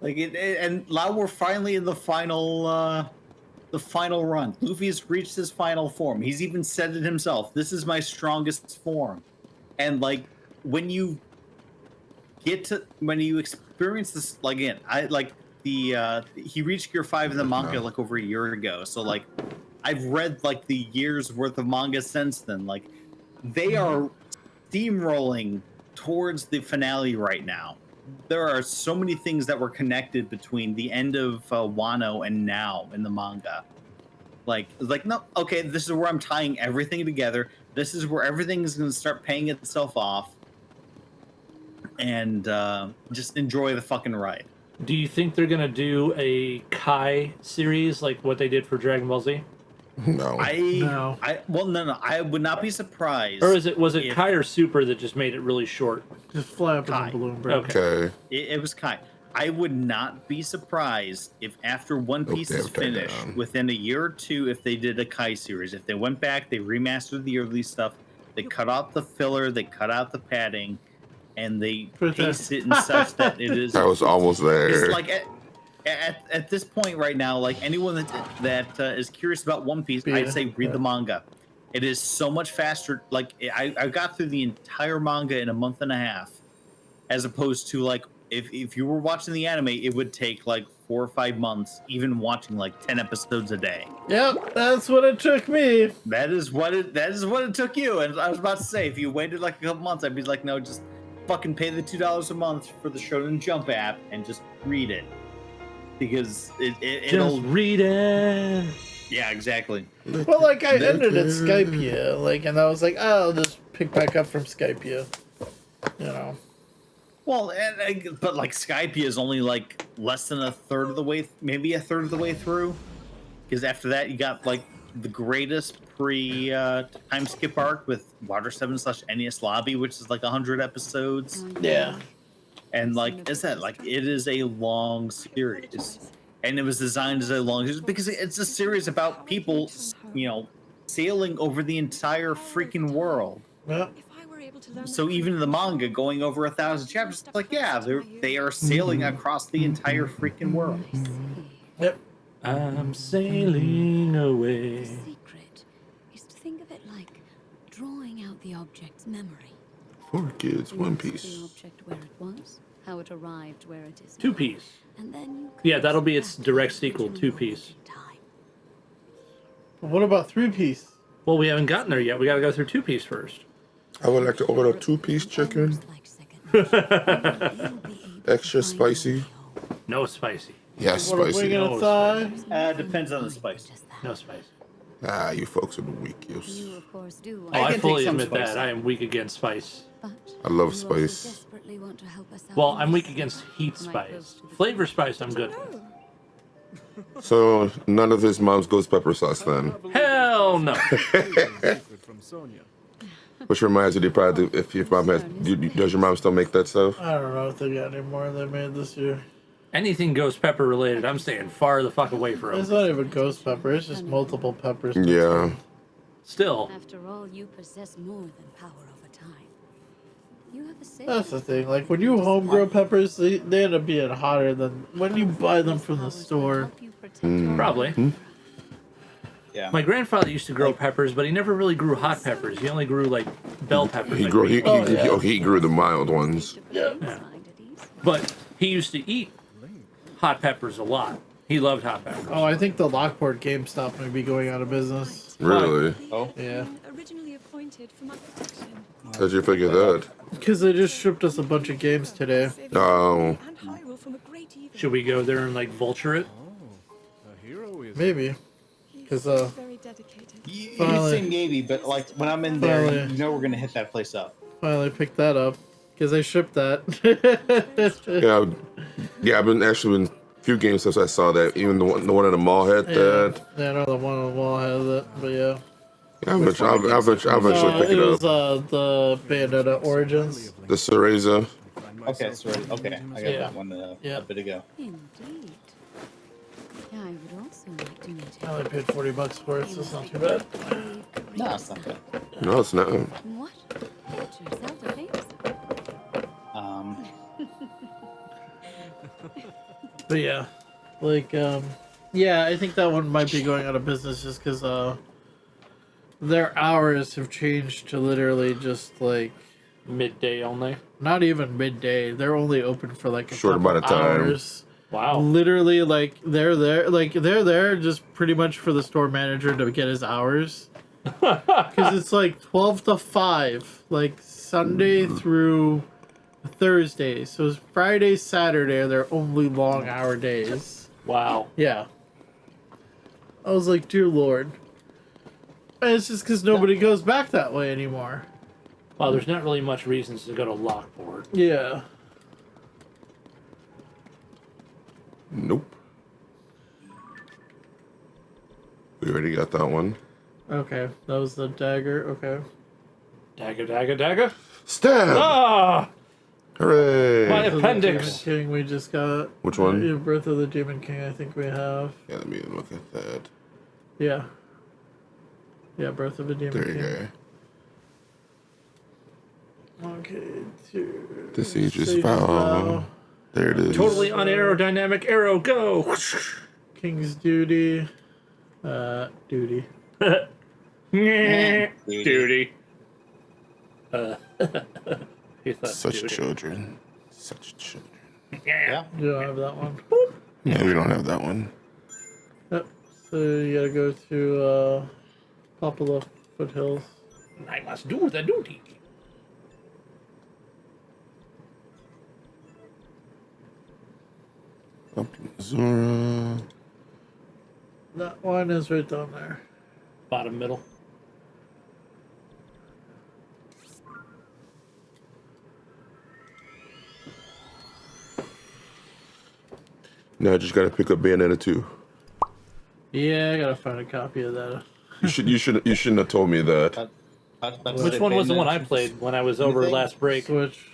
And now we're finally in the final run. Luffy's reached his final form. He's even said it himself. This is my strongest form. And like when you experience this, like again, he reached Gear 5 in the manga like over a year ago. So like I've read like the year's worth of manga since then. Like they are steamrolling towards the finale right now. There are so many things that were connected between the end of Wano and now in the manga. No, okay, this is where I'm tying everything together. This is where everything is going to start paying itself off. And just enjoy the fucking ride. Do you think they're gonna do a Kai series like what they did for Dragon Ball Z, No. No. No. I would not be surprised. or was it if- Kai or Super that just made it really short? Just fly up in Kai. the balloon, bro. Okay. Okay. It was Kai. I would not be surprised if after One Piece they is have taken finished, down. within a year or two, if they did a Kai series. If they went back, they remastered the early stuff, they cut out the filler, they cut out the padding, and they paste it in such that it is. I was almost there. It's like at this point right now, like anyone that is curious about One Piece, Yeah, I'd say read yeah. the manga. It is so much faster. Like I got through the entire manga in a month and a half, as opposed to like if you were watching the anime, it would take like 4 or 5 months, even watching like 10 episodes a day. Yep, that's what it took me. That is what it took you. And I was about to say, if you waited like a couple months, I'd be like, no, just fucking pay the $2 a month for the Shonen Jump app and just read it, because it'll read it. Yeah, exactly. Well, like I ended at Skypia, like, and I was like, oh, I'll just pick back up from Skypia, you know. Well, but like Skypia is only like less than a third of the way, maybe a third of the way through, because after that you got like the greatest time skip arc with Water 7/NES Lobby, which is like 100 episodes. Yeah. And like I said, like it is a long series, and it was designed as a long series because it's a series about people, you know, sailing over the entire freaking world. Yeah. So even in the manga, going over 1,000 chapters, it's like, yeah, they are sailing across the entire freaking world. Yep. I'm sailing away. The secret is to think of it like drawing out the object's memory. 4 kids, One The Piece. object where it was, how it arrived where it is. Two Piece. And then you Yeah, that'll be its back direct to sequel, the 2 Piece. time. What about 3-piece? Well, we haven't gotten there yet. We got to go through 2 Piece first. I would like to order a 2-piece chicken, extra spicy. No spicy. Yes, What a wing spicy. and a thigh? Depends on the spice. No spicy. Ah, you folks are the weak. You of course do. Oh, I can take fully some admit spice. that. I am weak against spice. But I love you also spice. desperately want to help us out Well, in I'm this. weak against heat spice. Flavor spice, I'm good with. So none of his mom's ghost pepper sauce then. Hell no. From Sonia. Which reminds me, they probably do, if your mom has, does your mom still make that stuff? I don't know if they got any more they made this year. Anything ghost pepper related, I'm staying far the fuck away It's from. not even ghost pepper, it's just multiple peppers. Yeah. Still, After all, you possess more than power over time. You have a say. That's the thing, like when you homegrow peppers, they end up being hotter than when you buy them from the store. probably. Yeah. My grandfather used to grow peppers, but he never really grew hot peppers. He only grew like bell peppers. He like grew. we- He grew the mild ones. But he used to eat hot peppers a lot. He loved hot peppers. Oh, I think the Lockport GameStop may be going out of business. Really? Oh. Yeah. Originally appointed for my protection. How'd you figure that? Because they just shipped us a bunch of games today. Oh. Should we go there and like vulture it? A hero is Maybe. Because, Very dedicated. You Finally. say maybe, but like when I'm in there, Finally. you know we're gonna hit that place up. finally picked that up. Because they shipped that. Yeah. I've been actually been a few games since I saw that. Even the one in the mall had that. Yeah, I know the one on the wall has it, but yeah. Yeah, I'll eventually pick it it was up. the Bayonetta Origins. The Cereza. Okay, sorry. Okay, I got Yeah. that one Yeah. a bit ago. Indeed. I would also like to meet I only paid $40 for it, so it's not too bad. No, it's not good. No, it's not. What? Your Zelda games? But yeah, like, yeah, I think that one might be going out of business just because their hours have changed to literally just like Midday only. not even midday. They're only open for like a Short couple amount of time. hours. Wow. Literally, like they're there just pretty much for the store manager to get his hours. Because it's like 12 to 5, like Sunday through Thursday. So it's Friday, Saturday are their only long hour days. Wow. Yeah. I was like, dear Lord. And it's just because nobody goes back that way anymore. Well, there's not really much reasons to go to Lockport. Yeah. Nope. We already got that one. Okay. That was the dagger. Okay. Dagger, dagger, dagger. Stab! Ah! Hooray! My Birth of the appendix. Demon King we just got. Which one? Yeah, Birth of the Demon King I think we have. Yeah, let me look at that. Yeah. Yeah, Birth of the Demon There you King. go. Okay, two. The siege is Sage foul. There it is. Totally unaerodynamic arrow, go! King's Duty. Duty. Duty. He thought Such duty. children. Such children. Yeah. You don't have that one. No, we don't have that one. Yep. So you gotta go to Poplar Foothills. I must do the duty. Up to Missouri. That one is right down there. Bottom middle. No, I just gotta pick up Bayonetta 2. Yeah, I gotta find a copy of that. You shouldn't have told me that. Which one was the one I played when I was over think? last break? Switch.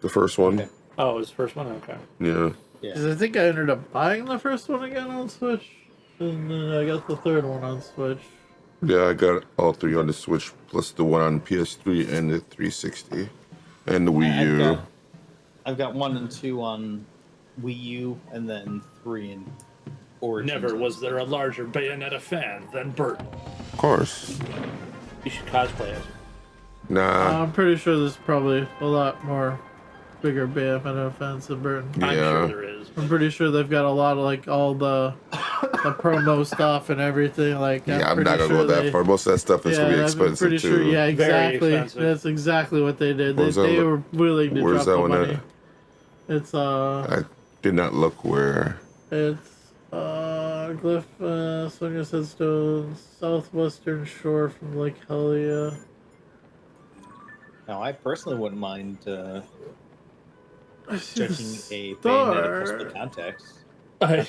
The first one. Okay. Oh, it was the first one? Okay. Yeah. Yeah. 'Cause I think I ended up buying the first one again on Switch, and then I got the third one on Switch. Yeah, I got all three on the Switch, plus the one on PS3 and the 360, and the Wii U. I've got 1 and 2 on Wii U, and then 3 in Origins. Never was there a larger Bayonetta fan than Burton. Of course. You should cosplay it. Nah. I'm pretty sure there's probably a lot more bigger Bayonetta fans than Burton. I'm Yeah. sure there is. I'm pretty sure they've got a lot of like all the promo stuff and everything. Like, Yeah, I'm pretty not gonna sure go that they- far. Most of that stuff is gonna be I'm expensive pretty too. sure. Yeah, Very exactly. expensive. That's exactly what they did. Where's They that were willing to Where's drop that the one money. at? It's I did not look where. It's Glyph, Swingers Headstone, southwestern shore from Lake Hellia. Now, I personally wouldn't mind I see the judging a Bayonetta star. plus context.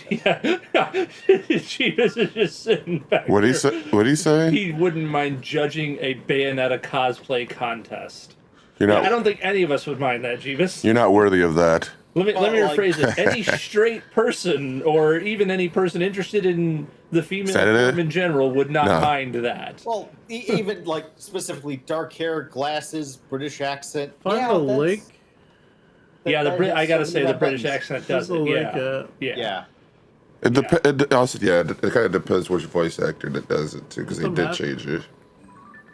Yeah. Chivas is just sitting back What he there. say? What he say? He wouldn't mind judging a Bayonetta cosplay contest. You're I not. don't think any of us would mind that, Jeeves. You're not worthy of that. Let me Well, like- rephrase it. Any straight person, or even any person interested in the female Saturday? form in general, would not No. mind that. Well, even like specifically dark hair, glasses, British accent. Find yeah, the that's- lake. Yeah, that I has gotta so say many the British buttons. accent There's does the it. lake Yeah. at. Yeah. Yeah. It also, it kind of depends which voice actor that does it too, because they The did map. change it.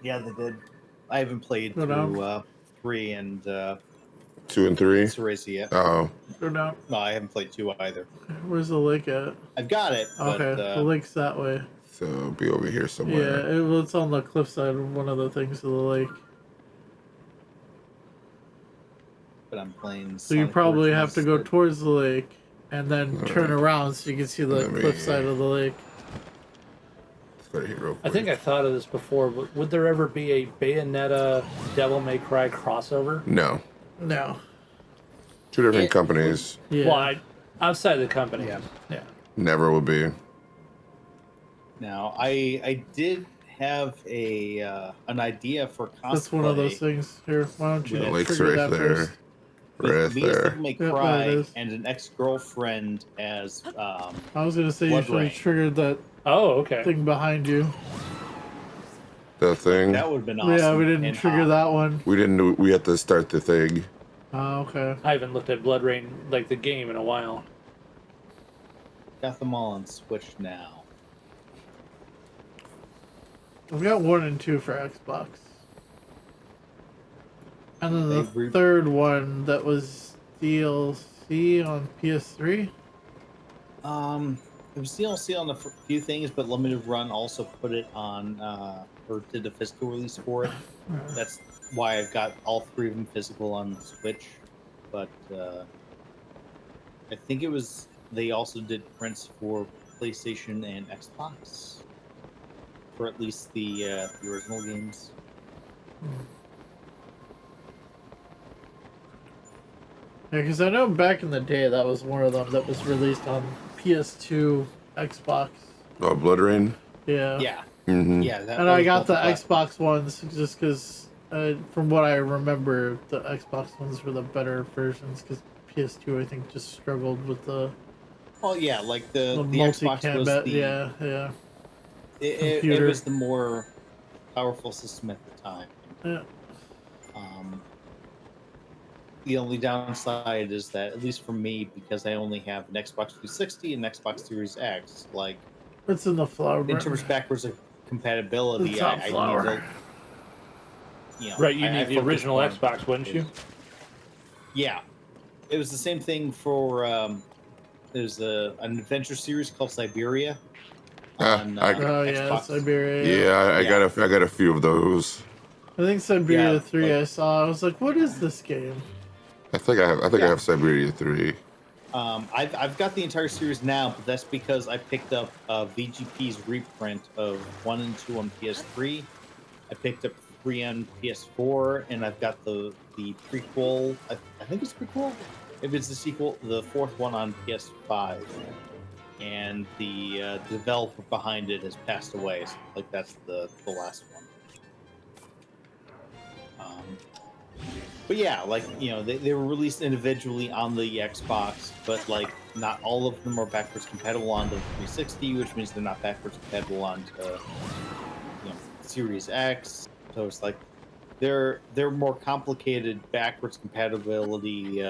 Yeah, they did. I haven't played Go down. through 3 and 2 and 3. Cereza yet. Oh, Go down. No, I haven't played 2 either. Where's the lake at? I've got it, but Okay, the lake's that way. so it'll be over here Yeah, somewhere. it's on the cliffside of one of the things of the lake. I'm playing. So you Sonic probably have to go Origins. towards the lake and then turn around so you can see the Let me- cliffside of the lake. Let's go to here real quick. I think I thought of this before, but would there ever be a Bayonetta Devil May Cry crossover? No. No. 2 different companies. Yeah. Well, outside the company. Yeah. Yeah. Never will be. Now, I did have a an idea for cosplay. That's one of those things. Here, why don't you The The lake's trigger right that there. first? with me as Right Devil May Yeah, there it Cry is. and an ex-girlfriend as I was gonna say you Blood should have Rain. triggered that Oh, okay. thing behind you. The thing. that would have been awesome. Yeah, we didn't and trigger hot. that one. We didn't do. We had to start the thing. Oh, okay. I haven't looked at Blood Rain, like the game, in a while. Got them all on Switch now. I've got 1 and 2 for Xbox. And then the They've re- third one that was DLC on PS3. It was DLC on a few things, but Limited Run also put it on, or did a physical release for it. That's why I've got all 3 of them physical on Switch. But I think it was they also did prints for PlayStation and Xbox for at least the original games. Yeah, because I know back in the day that was one of them that was released on PS2, Xbox. Oh, Blood Rain. Yeah. Yeah, Mm-hmm. yeah. That And I was got the multi-platform. Xbox ones just because, from what I remember, the Xbox ones were the better versions because PS2 I think just struggled with the Oh yeah, like the multi Xbox was combat. the Yeah, yeah, it computer. was the more powerful system at the time. yeah. The only downside is that, at least for me, because I only have an Xbox 360 and Xbox Series X, like It's in the flower. in terms of backwards compatibility, The top I flower. need to, Right, you I need the focus original more on- Xbox, wouldn't you? Yeah, it was the same thing for there's an adventure series called Siberia on Oh yeah, Xbox. Siberia. Yeah, I Yeah. got a few of those. I think Siberia Yeah, 3 like- I saw. I was like, what is this game? I think I Yeah. have Siberia 3. I've got the entire series now, but that's because I picked up VGP's reprint of 1 and 2 on PS3. I picked up 3 on PS4, and I've got the prequel. I think it's prequel. If it's the sequel, the fourth one on PS5. And the developer behind it has passed away. So, like that's the last one. But yeah, like they were released individually on the Xbox, but like not all of them are backwards compatible on the 360, which means they're not backwards compatible onto Series X. So it's like they're more complicated backwards compatibility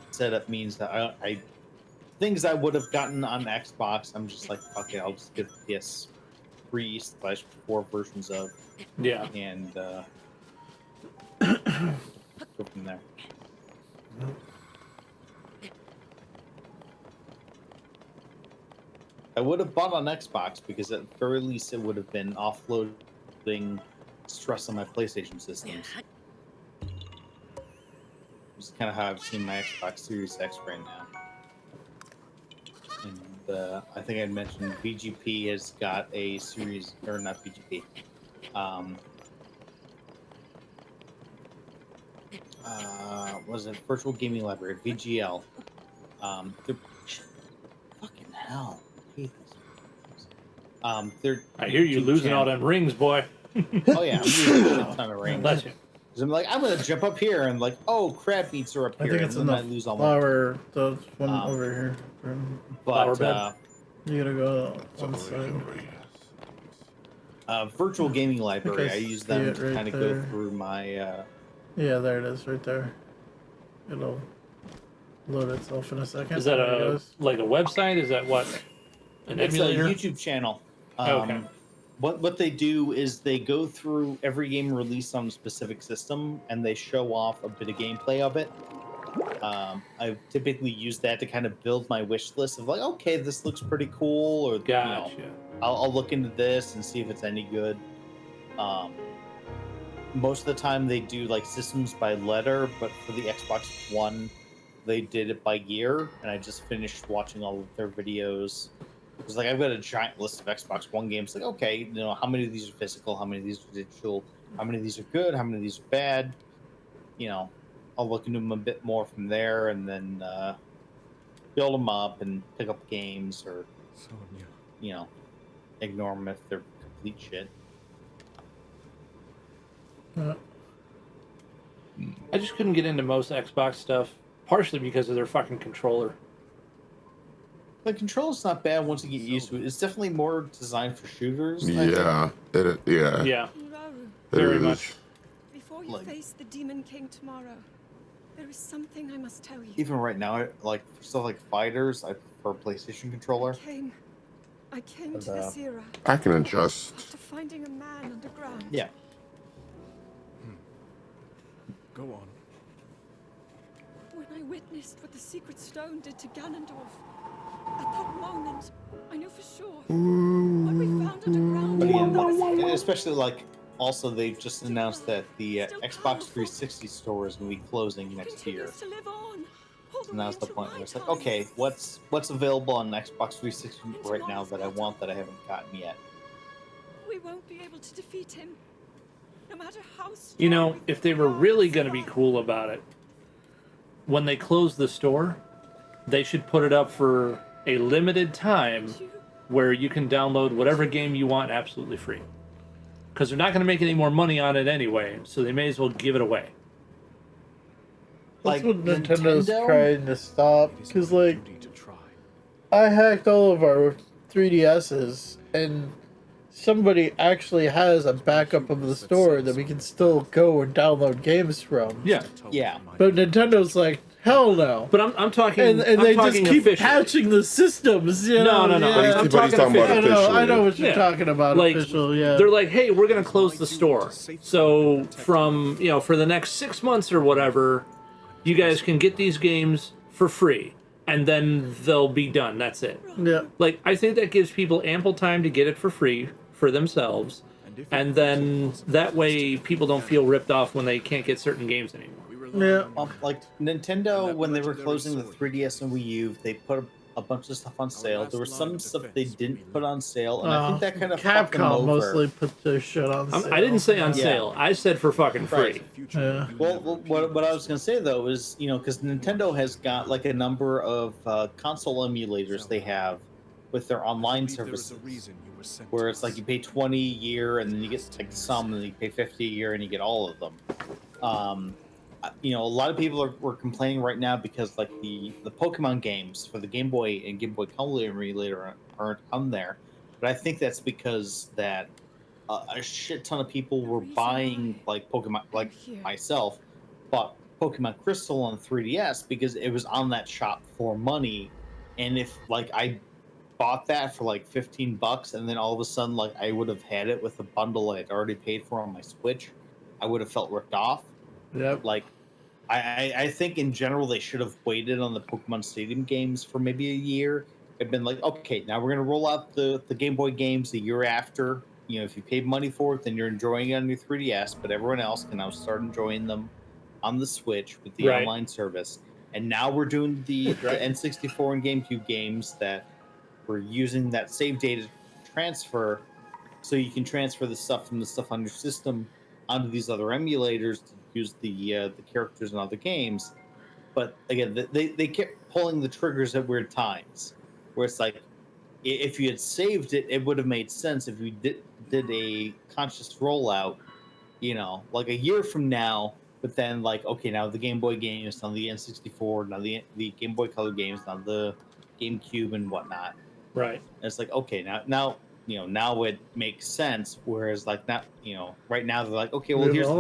setup means that I things I would have gotten on Xbox, I'm just like, fuck it, I'll just get the PS3/4 versions of, Yeah. and go from there. I would have bought on Xbox because at the very least it would have been offloading stress on my PlayStation systems. Which is kind of how I've seen my Xbox Series X right now. And I think I mentioned VGP has got a series, or not VGP. Was it Virtual Gaming Library, VGL? They're fucking hell. I hate this. They're I hear you YouTube losing all channel. them rings, boy. Oh yeah, I'm losing a shit ton of rings. Bless you. 'Cause I'm like, I'm gonna jump up here and like, oh, crab meats are up I here, think and it's then in I the lose all my. flower. The one Um, over here. Flower But bed. You gotta go It's one all the way side. over here. Virtual Gaming Library, I I use see them it to right kind of there. go through my. Yeah, there it is, right there. It'll load itself in a second. Is that There it a goes. like a website? Is that what? An It's emulator? a YouTube channel. Okay. What they do is they go through every game released on a specific system and they show off a bit of gameplay of it. I typically use that to kind of build my wish list of like, okay, this looks pretty cool, or Gotcha. I'll look into this and see if it's any good. Most of the time they do like systems by letter, but for the Xbox One, they did it by year, and I just finished watching all of their videos. It's like I've got a giant list of Xbox One games. Like, okay, how many of these are physical? How many of these are digital? How many of these are good? How many of these are bad? I'll look into them a bit more from there, and then build them up and pick up games, or Sonia. ignore them if they're complete shit. I just couldn't get into most Xbox stuff, partially because of their fucking controller. The control's not bad once you get used to it. It's definitely more designed for shooters. I think. Yeah, yeah. Yeah, Uraru, very is. much. before you Like- face the Demon King tomorrow, there is something I must tell you. Even right now, like for stuff like fighters, I prefer PlayStation controller. I came But, to this era I can adjust. after finding a man underground. Yeah. Go on. When I witnessed what the secret stone did to Ganondorf, at that moment, I knew for sure what we found underground. But again, was like, evil. especially like also they've just announced that the Xbox 360 store is going to be closing next year. Continues to live on, all the And way that's the to point my where it's like, time. okay, what's available on Xbox 360 right now that I want that I haven't gotten yet? We won't be able to defeat him, no matter how strong. You know, we if they think were we are really as going to be well. cool about it, when they close the store, they should put it up for a limited time where you can download whatever game you want absolutely free. Because they're not going to make any more money on it anyway, so they may as well give it away. That's Like, what Nintendo's Nintendo? trying to stop. It is Because, my like, duty to try. I hacked all of our 3DSs, and somebody actually has a backup of the store that we can still go and download games from. Yeah. Yeah. But Nintendo's like, Hell no. But I'm talking. And I'm they just talking keep officially. patching the systems, you know? No. Yeah. I'm But he's talking about officially. I know officially. what you're Yeah. talking about, Like, official, yeah. They're like, hey, we're gonna close the store. So from for the next 6 months or whatever, you guys can get these games for free, and then they'll be done. That's it. Yeah. Like, I think that gives people ample time to get it for free for themselves, and then that way people don't feel ripped off when they can't get certain games anymore. Yeah. Like Nintendo, when they were closing the 3DS and Wii U, they put a bunch of stuff on sale. There was some stuff they didn't put on sale, and I think that kind of fucked them Capcom over. mostly put their shit on sale. I didn't say on Yeah. sale. I said for fucking free. Right. Yeah. Well, what I was gonna say though is, because Nintendo has got like a number of console emulators they have with their online services, where it's like you pay 20 a year and then you get like some, and then you pay 50 a year and you get all of them. A lot of people were complaining right now because like the Pokemon games for the Game Boy and Game Boy Color emulator aren't on there, but I think that's because that a shit ton of people were buying like Pokemon, like myself, bought Pokemon Crystal on 3DS because it was on that shop for money, and if like I bought that for like $15 and then all of a sudden like I would have had it with a bundle I'd already paid for on my Switch, I would have felt ripped off. Yep. Like I think in general they should have waited on the Pokemon Stadium games for maybe a year. They've been like, okay, now we're gonna roll out the Game Boy games the year after. If you paid money for it, then you're enjoying it on your 3DS, but everyone else can now start enjoying them on the Switch with the online service. And now we're doing the N64 and GameCube games that we're using that save data transfer, so you can transfer the stuff from the stuff on your system onto these other emulators to use the characters in other games. But again, they kept pulling the triggers at weird times, where it's like, if you had saved it, it would have made sense if you did a conscious rollout, like a year from now. But then, like, okay, now the Game Boy games, now the N64, now the Game Boy Color games, now the GameCube and whatnot. Right. And it's like, okay, now it makes sense. Whereas, like, not, right now they're like, okay, well, here's the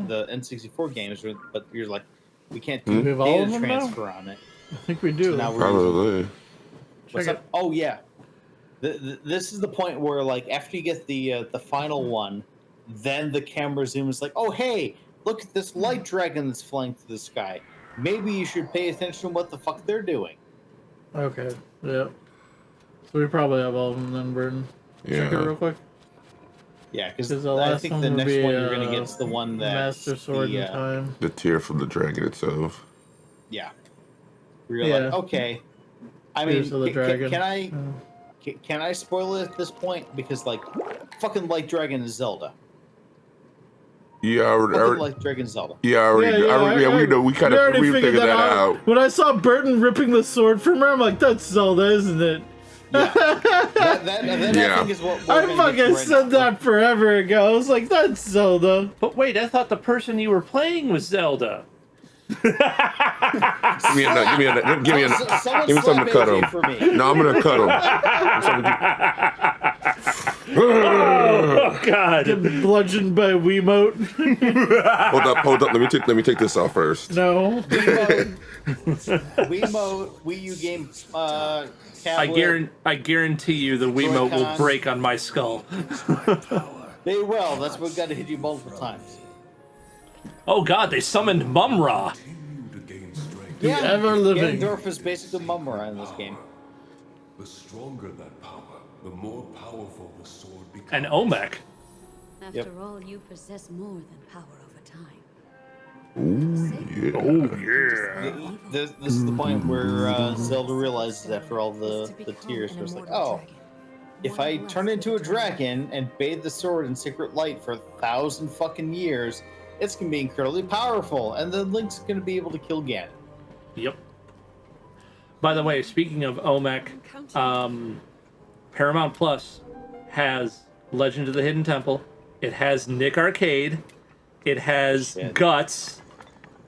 the N64 games, but you're like, we can't do We have all of data them now? transfer on it. I think we do. So now we're Probably. What's up? Oh yeah, this is the point where like after you get the final one, then the camera zooms like, oh hey, look at this light dragon that's flying through the sky. Maybe you should pay attention to what the fuck they're doing. Okay. Yep. So we probably have all of them then, Burton. Check it Yeah. real quick. Yeah, because The I last think one the would next be, one you're gonna get is the one that Master Sword the, in Time. The tear from the dragon itself. Yeah. Where you're like, okay. I mean, Tears of the Dragon. can I spoil it at this point? Because like, fucking Light Dragon is Zelda. Yeah, Fucking Light Dragon Zelda. we know. We kind of already figured that out. When I saw Burton ripping the sword from her, I'm like, that's Zelda, isn't it? Yeah. that I think is what we're I gonna fucking get to right said now. that forever ago. I was like, that's Zelda. But wait, I thought the person you were playing was Zelda. Give me Someone give me something slap to cut AJ him. for me. No, I'm gonna cut him. Oh God! Bludgeoned by Wiimote. Hold up. Let me take this off first. No. Wiimote, Wii U game, tablet. I guarantee you the Wiimote will Joy-Con. break on my skull. They will. That's what got to hit you multiple times. Oh God! They summoned Mumra. Yeah, ever living. Ganondorf is basically Mumra in this game. The stronger that power, the more powerful the sword becomes. And Omek. After all, you possess more than power over time. This is the point where Zelda realizes after all the tears, where it's like, oh, if I turn into a dragon and bathe the sword in secret light for 1,000 fucking years, it's gonna be incredibly powerful, and then Link's gonna be able to kill Ganon. Yep. By the way, speaking of Omek, Paramount Plus has Legend of the Hidden Temple. It has Nick Arcade. It has Guts.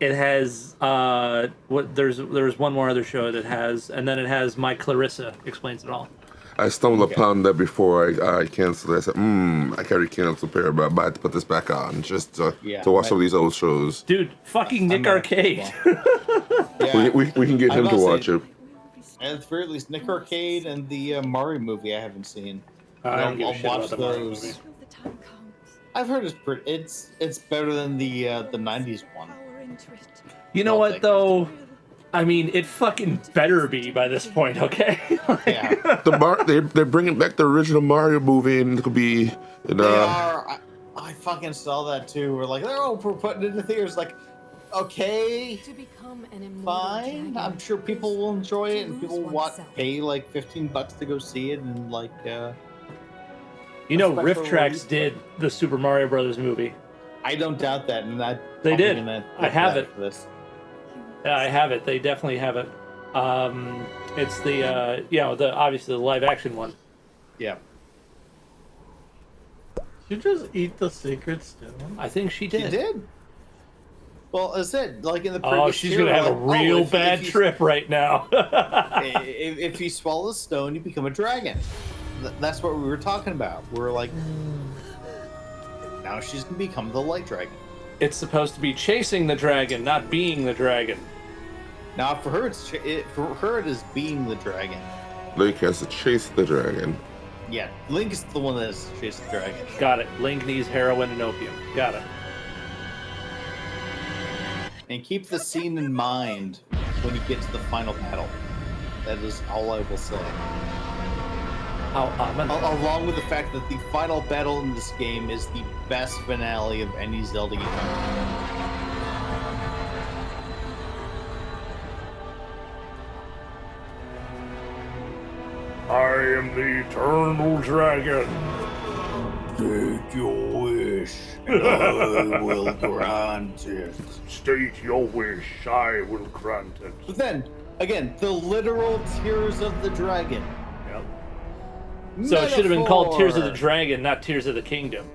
It has there's one more other show that has, and then it has My Clarissa Explains It All. I stumbled upon that before I canceled it. I said, I can't cancel Paramount, but I had to put this back on just to watch some of these old shows. Dude, fucking Nick Arcade. Yeah, Yeah. We can get I him to must say- watch it. At the very least, Nick Arcade and the Mario movie I haven't seen. I don't give a I'll shit about watch the Mario those. movie. Till the time comes. I've heard it's better than the '90s one. Power into it. You know Well, what thank though? Will. I mean, it fucking better be by this point, okay? Yeah, They're bringing back the original Mario movie, and it'll be. And, they are. I fucking saw that too. We're like, we're putting it in the theaters. Like, okay, To become an immortal fine. dragon I'm sure people will enjoy it, and lose people will oneself. pay like $15 to go see it, and like, You know, Special Rift Tracks release. did the Super Mario Brothers movie. I don't doubt that. And that They probably did. gonna I look have at it. for this. Yeah, I have it. They definitely have it. It's the the obviously the live action one. Yeah. You just eat the secret stone. I think she She did. did. Well, as I said, like in the Oh, previous she's tier, gonna have a like, real if bad you- trip right now. if you swallow the stone, you become a dragon. That's what we were talking about. We're like, now she's gonna become the light dragon. It's supposed to be chasing the dragon, not being the dragon. Now, for her, it is being the dragon. Link has to chase the dragon. Yeah, Link is the one that has chased the dragon. Got it. Link needs heroin and opium. Got it. And keep the scene in mind when you get to the final battle. That is all I will say. Along with the fact that the final battle in this game is the best finale of any Zelda game. I am the eternal dragon. Take your wish, and I will grant it. State your wish, I will grant it. But then, again, the literal Tears of the Dragon. Yep. So it should have been called Tears of the Metaphor. Dragon, not Tears of the Kingdom.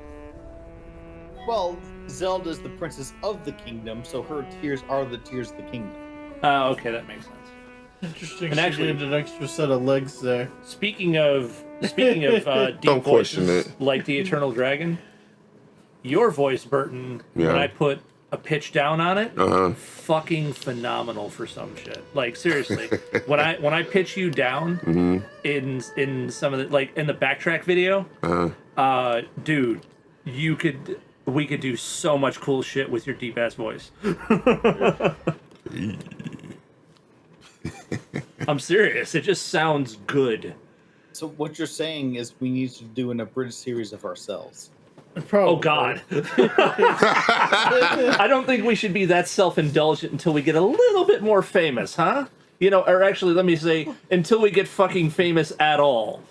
Well, Zelda's the princess of the kingdom, so her tears are the tears of the kingdom. Oh, okay, that makes sense. Interesting. And She actually- gained an extra set of legs there. Speaking of deep Don't question voices, it. like the Eternal Dragon, your voice, Burton, when Yeah. I put a pitch down on it, Uh-huh. fucking phenomenal for some shit. Like seriously, when I pitch you down Mm-hmm. in some of the like in the backtrack video, dude, we could do so much cool shit with your deep ass voice. I'm serious. It just sounds good. So what you're saying is we need to do an abridged series of ourselves. Probably. Oh God. I don't think we should be that self-indulgent until we get a little bit more famous, huh? You know, or actually, let me say, until we get fucking famous at all.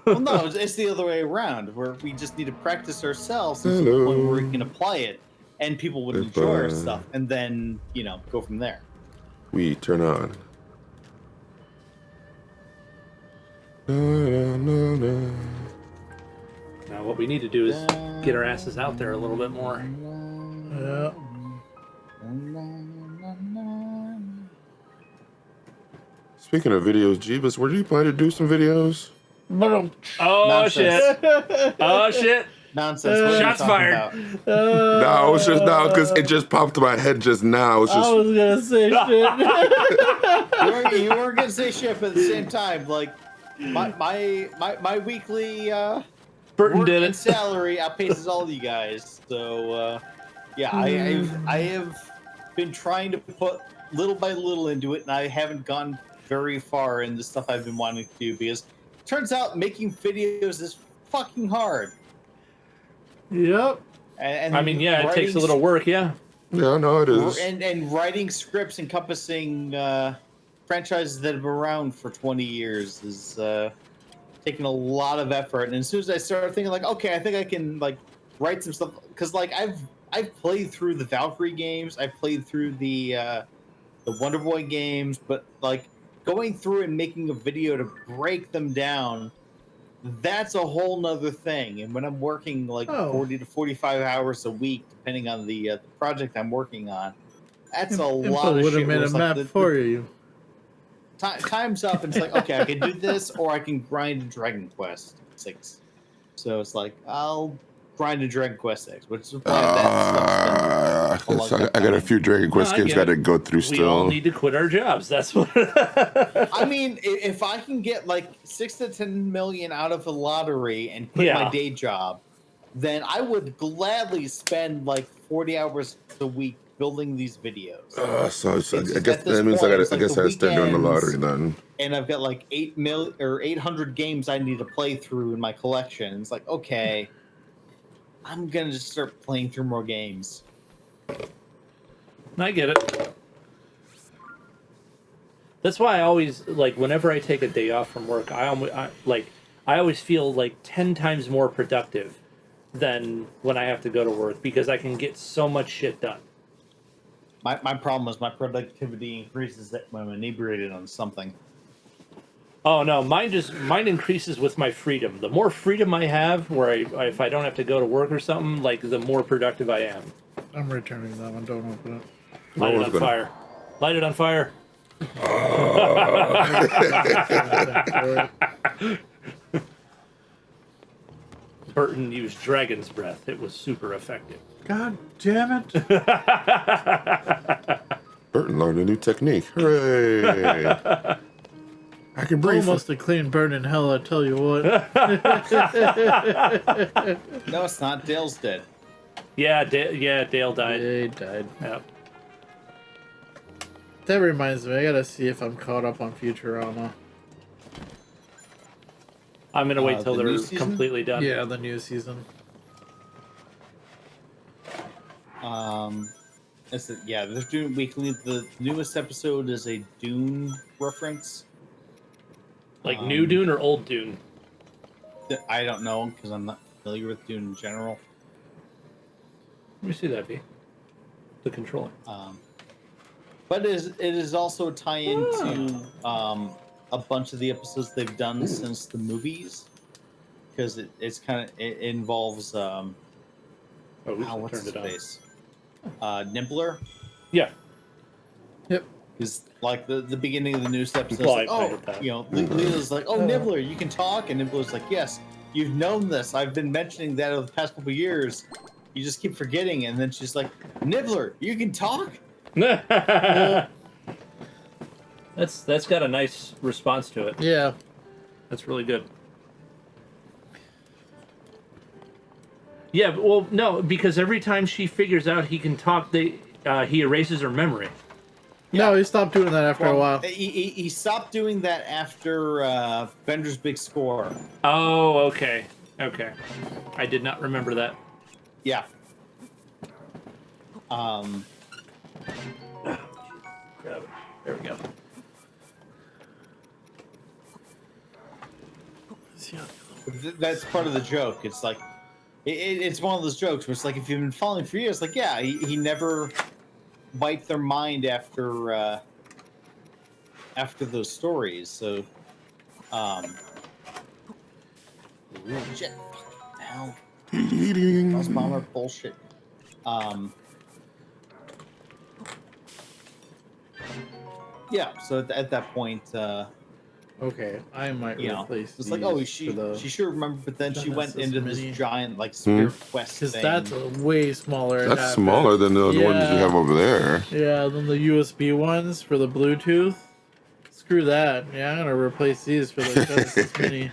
Well, no, it's the other way around, where we just need to practice ourselves to the point where we can apply it, and people would enjoy our stuff, and then, go from there. We turn on. Na, na, na, na. Now, what we need to do is get our asses out there a little bit more. Yeah. Speaking of videos, Jeebus, where do you plan to do some videos? Oh Nonsense. shit! Oh shit! Nonsense. What are you Shots talking fired. about? No, it's just now because it just popped to my head just now. It's I just was gonna say shit. You weren't gonna say shit, but at the same time, like my weekly Burton work did and it. salary outpaces all of you guys. So yeah, I have been trying to put little by little into it, and I haven't gone very far in the stuff I've been wanting to do because it turns out making videos is fucking hard. Yep. And I mean, yeah, it takes a little work, yeah. yeah, no, it is. And writing scripts encompassing franchises that have been around for 20 years is taking a lot of effort. And as soon as I started thinking, like, okay, I think I can like write some stuff, because like I've played through the Valkyrie games, I've played through the Wonder Boy games, but like going through and making a video to break them down, that's a whole nother thing. And when I'm working like 40 to 45 hours a week, depending on the project I'm working on, that's a lot of would shit. have made where a it's map like for you. time's up, and it's like, okay, I can do this, or I can grind Dragon Quest 6. So it's like, I'll grinding Dragon Quest 6, which is why that stuff's been a long time I got a coming. few Dragon Quest I games get got to it. go through We all still. need to quit our jobs. That's what. I mean, if I can get like 6 to 10 million out of a lottery and quit my day job, then I would gladly spend like 40 hours a week building these videos. So It's I just guess at this that means point, I it's like guess the I start doing the lottery weekends, then. and I've got like 800 games I need to play through in my collection. It's like, okay, I'm gonna just start playing through more games. I get it. That's why I always like whenever I take a day off from work, I always feel like 10 times more productive than when I have to go to work because I can get so much shit done. My problem is my productivity increases when I'm inebriated on something. Oh no, mine increases with my freedom. The more freedom I have, where if I don't have to go to work or something, like the more productive I am. I'm returning that one. Don't open it. Light it on fire. Light it on fire. Burton used dragon's breath. It was super effective. God damn it! Burton learned a new technique. Hooray! I can breathe. Almost a clean burn in hell, I tell you what. No, it's not. Dale's dead. Yeah, Dale died. Yeah, he died. Yep. That reminds me, I gotta see if I'm caught up on Futurama. I'm gonna wait till the new they're season? completely done. Yeah, the new season. They're doing weekly. The newest episode is a Dune reference. Like new Dune or old Dune? I don't know because I'm not familiar with Dune in general. Let me see that, V. The controller. But it is also a tie-in to a bunch of the episodes they've done since the movies, because it involves what's his face? Nibbler. Yeah. Yep. Because like the beginning of the newest episode, Well, like, Leela's like, "Oh, Nibbler, you can talk," and Nibbler's like, "Yes, you've known this. I've been mentioning that over the past couple of years. You just keep forgetting." And then she's like, "Nibbler, you can talk." That's got a nice response to it. Yeah. That's really good. Yeah, well, no, because every time she figures out he can talk, he erases her memory. No, he stopped doing that after a while. He stopped doing that after Bender's Big Score. Oh, okay. Okay. I did not remember that. Yeah. There we go. That's part of the joke. It's like, it's one of those jokes where it's like, if you've been following for years, like, yeah, he never wiped their mind after those stories. So, shit, hell, Boss Bomber bullshit. Yeah. So at that point, Okay, I might replace it's like, oh, she should remember, but then she went into this Mini. giant like Spirit Quest Because thing. that's way smaller. That's smaller than the ones you have over there. Yeah, than the USB ones for the Bluetooth. Screw that. Yeah, I'm gonna replace these for the Genesis Mini.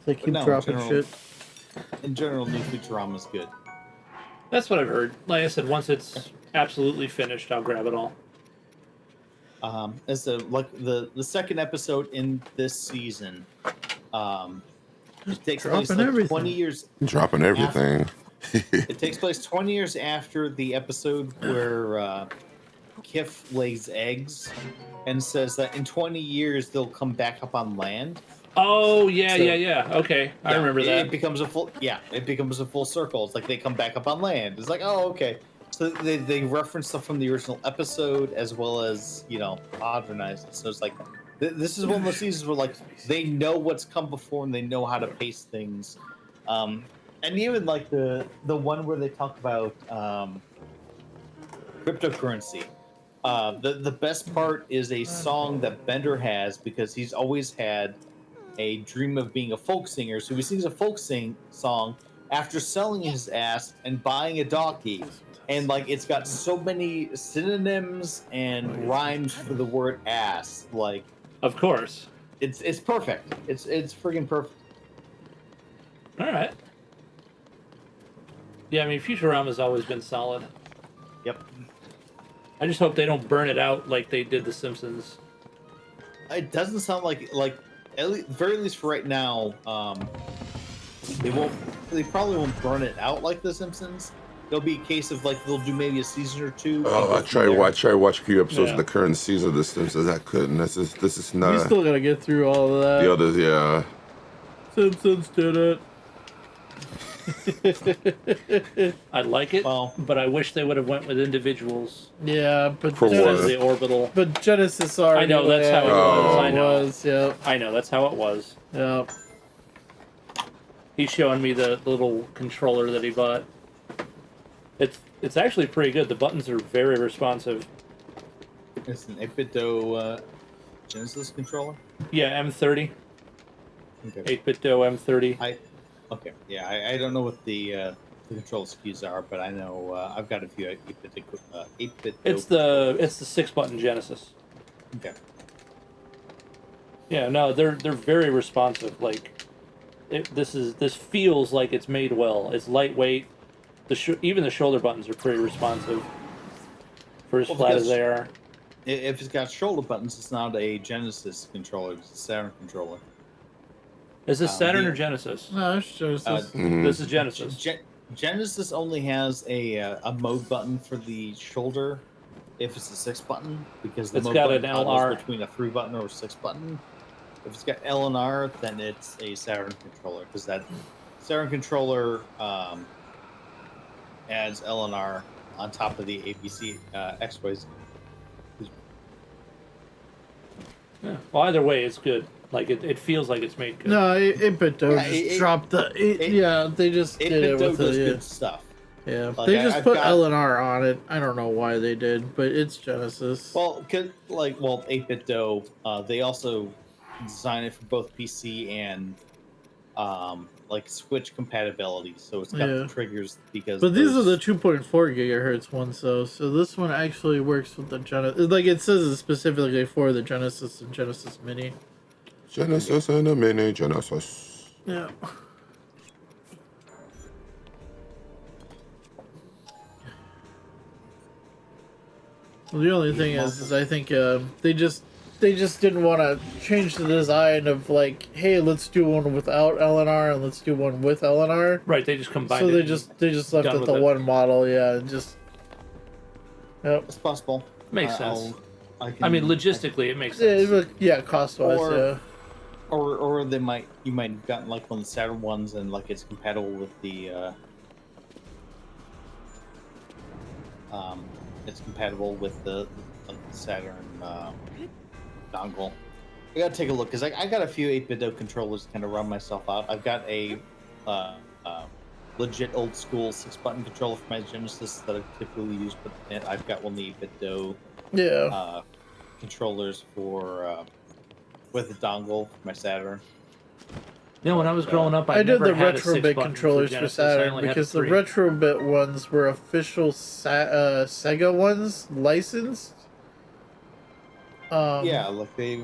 They keep dropping shit. In general, new Futurama is good. That's what I've heard. Like I said, once it's absolutely finished, I'll grab it all. As the second episode in this season, it takes place like 20 years. Dropping everything. It takes place 20 years after the episode where Kif lays eggs and says that in 20 years they'll come back up on land. Oh yeah. Okay, I remember that. It becomes a full circle. It's like they come back up on land. It's like, oh, okay. So they reference stuff from the original episode as well as modernize it. So it's like this is one of those seasons where like they know what's come before and they know how to pace things. And even like the one where they talk about cryptocurrency. The best part is a song that Bender has because he's always had a dream of being a folk singer. So he sings a song after selling his ass and buying a donkey. And like it's got so many synonyms and rhymes for the word ass. Like, Of course. it's perfect. It's freaking perfect. All right. Yeah, I mean, Futurama's always been solid. Yep. I just hope they don't burn it out like they did The Simpsons. It doesn't sound like very least for right now. They probably won't burn it out like The Simpsons. There'll be a case of like they'll do maybe a season or two. Oh, I tried to watch a few episodes of the current season of The Simpsons. I couldn't. This is not. You still gotta get through all of that. The others, yeah. Simpsons did it. I like it, Well, but I wish they would have went with individuals. Yeah, but For Instead what? of the orbital. But Genesis already. I know, that's how it was, I know. Yep. I know, that's how it was. Yep. He's showing me the little controller that he bought. It's actually pretty good. The buttons are very responsive. it's an 8-bit Genesis controller. Yeah, M30. Okay. 8-bit M30. Okay. Yeah, I don't know what the control SKUs are, but I know I've got a few 8-bit. It's the 6-button Genesis. Okay. Yeah, no, they're very responsive. Like, this feels like it's made well. It's lightweight. Even the shoulder buttons are pretty responsive for as flat as they are. If it's got shoulder buttons, it's not a Genesis controller. It's a Saturn controller. Is this Saturn yeah. or Genesis? No, it's Genesis. This is Genesis. Genesis only has a mode button for the shoulder if it's a 6-button, because the It's mode got button an toggles LR. between a 3-button or a 6-button. If it's got L and R, then it's a Saturn controller, because that Saturn controller adds L and R on top of the ABC XYZ. Yeah. Well, either way, it's good. Like, it feels like it's made good. No, 8-bit just dropped the. They just did it 8-bit with does the. good stuff. Yeah, Like, they just I've put got- L and R on it. I don't know why they did, but it's Genesis. Well, 8-bit Do, they also design it for both PC and like Switch compatibility. So it's got the triggers because. But these are the 2.4 gigahertz ones, though. So this one actually works with the Genesis. Like it says, it's specifically for the Genesis and Genesis Mini. Genesis and a mini Genesis. Yeah. Well, the only thing is I think they just didn't want to change the design of like, hey, let's do one without LNR and let's do one with LNR. Right, they just combined So it. they just left done it with the it. one model, yeah, and just. Yep. It's possible. Makes sense. I I mean, logistically, it makes sense. Yeah, cost wise, Or- yeah. Or you might have gotten like one of the Saturn ones and like it's compatible with the Saturn dongle. I gotta take a look because I got a few 8-bit controllers to kind of run myself out. I've got a legit old school 6-button controller for my Genesis that I typically use, but I've got one of the 8-bit Yeah. controllers for with the dongle for my Saturn. You know, when I was growing up, I did never the had a Retrobit 6-button controllers for Genesis. I Saturn only had because the 3. Retrobit ones were official Sega ones licensed. Yeah, like they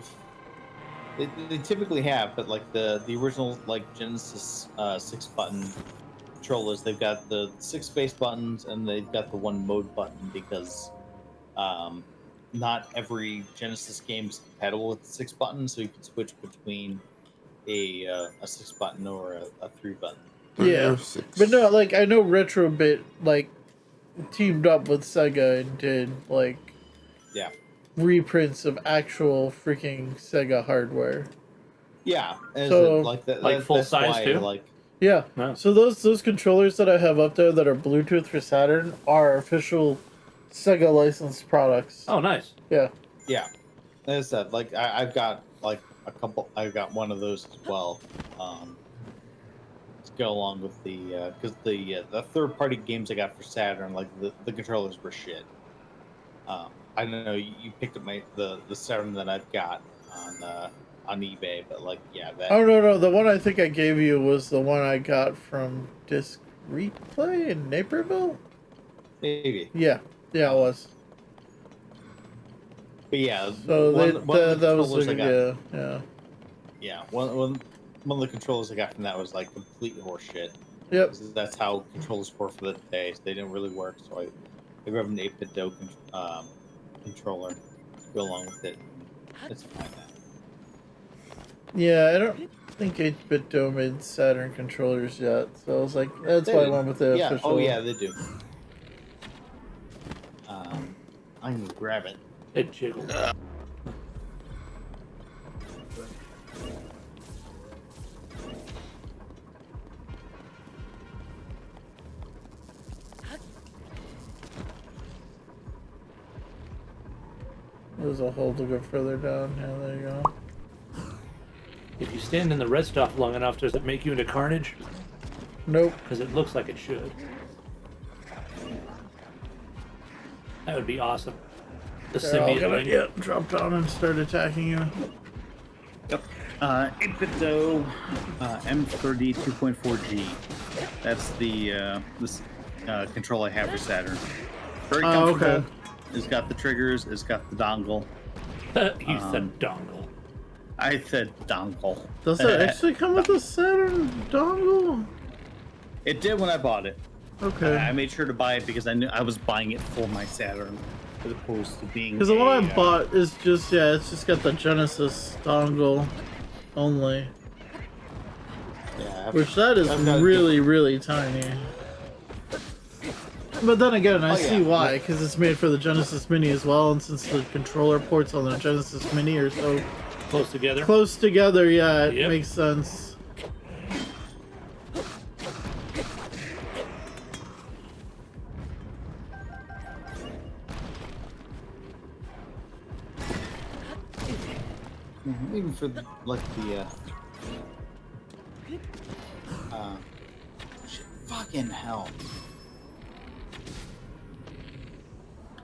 typically have, but like the original like Genesis 6-button controllers, they've got the 6 face buttons and they've got the 1 mode button because not every Genesis game is compatible with the 6-button, so you can switch between a 6-button or a 3-button. Yeah, but no, like I know Retrobit like teamed up with Sega and did like Yeah. reprints of actual freaking Sega hardware. Yeah, and So- like that, Like full that's size why, too? Like Yeah. No. So those controllers that I have up there that are Bluetooth for Saturn are official Sega licensed products. Oh, nice. Yeah. yeah, as I said, like I've got like a couple. I've got one of those as well. To go along with the because the 3rd-party games I got for Saturn, like the controllers were shit. I don't know. You picked up the Saturn that I've got on on eBay, but like, yeah, that. Oh no, the one I think I gave you was the one I got from Disc Replay in Naperville. Maybe. Yeah, it was. But yeah, So that was controllers like, I got. yeah. One of the controllers I got from that was like complete horseshit. Yep. That's how controllers were for the day. So they didn't really work. So I grabbed an 8-bit Do controller to go along with it. It's fine now. Yeah, I don't think 8-bit Do made Saturn controllers yet, so I was like, that's why I went with the official. Oh yeah, they do. I can grab it. It jiggled. There's a hole to go further down. Yeah, there you go. If you stand in the red stuff long enough, does it make you into Carnage? Nope. Because it looks like it should. That would be awesome. The They're all symbiote gonna thing. drop down and start attacking you. Yep. 8-bit Do M30 2.4G. That's the this control I have for Saturn. Very comfortable. Okay. It's got the triggers. It's got the dongle. You said dongle. I said dongle. Does it actually come with a Saturn dongle? It did when I bought it. Okay. I made sure to buy it because I knew I was buying it for my Saturn, as opposed to being. Because the one I bought is just, it's just got the Genesis dongle only. Yeah, Which that is really, really tiny. But then again, I see why, because it's made for the Genesis Mini as well, and since the controller ports on the Genesis Mini are so Close together, yeah, it Yep. makes sense. even for like the shit, fucking hell.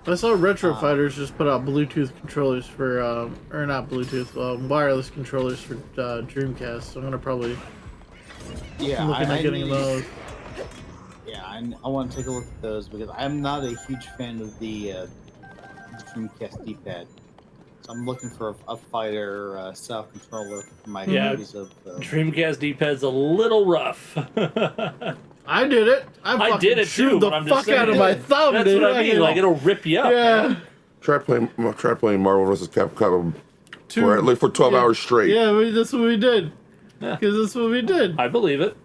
I saw Retro Fighters just put out Bluetooth controllers for, or not Bluetooth, wireless controllers for Dreamcast. So I'm gonna probably looking at getting those. Yeah, I want to take a look at those because I'm not a huge fan of the Dreamcast D-pad. So I'm looking for a fighter style controller for my copies of Dreamcast D-pad's a little rough. I did it. I did it too. The but I'm fuck just out of my thumb. That's what I mean. Like it'll rip you up. Yeah. Man. Try playing Marvel vs. Capcom for 12 hours straight. Yeah, that's what we did. Because that's what we did. I believe it.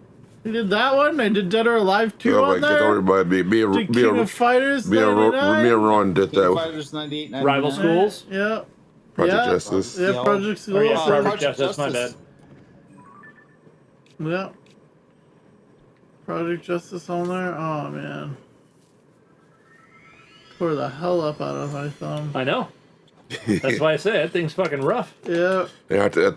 We did that one. I did Dead or Alive 2 Oh on my God, there. don't remind me. Me Did King of Fighters and 99. Ron did King of that. Fighters 98, Rival 99. Schools. Yeah. Project Yeah. Justice. Yeah, Project Schools. Oh, yeah, Project Project Justice. My bad. Yeah. Project Justice on there. Oh man. Tore the hell up out of my thumb. I know. That's why I say that thing's fucking rough. Yeah. And after that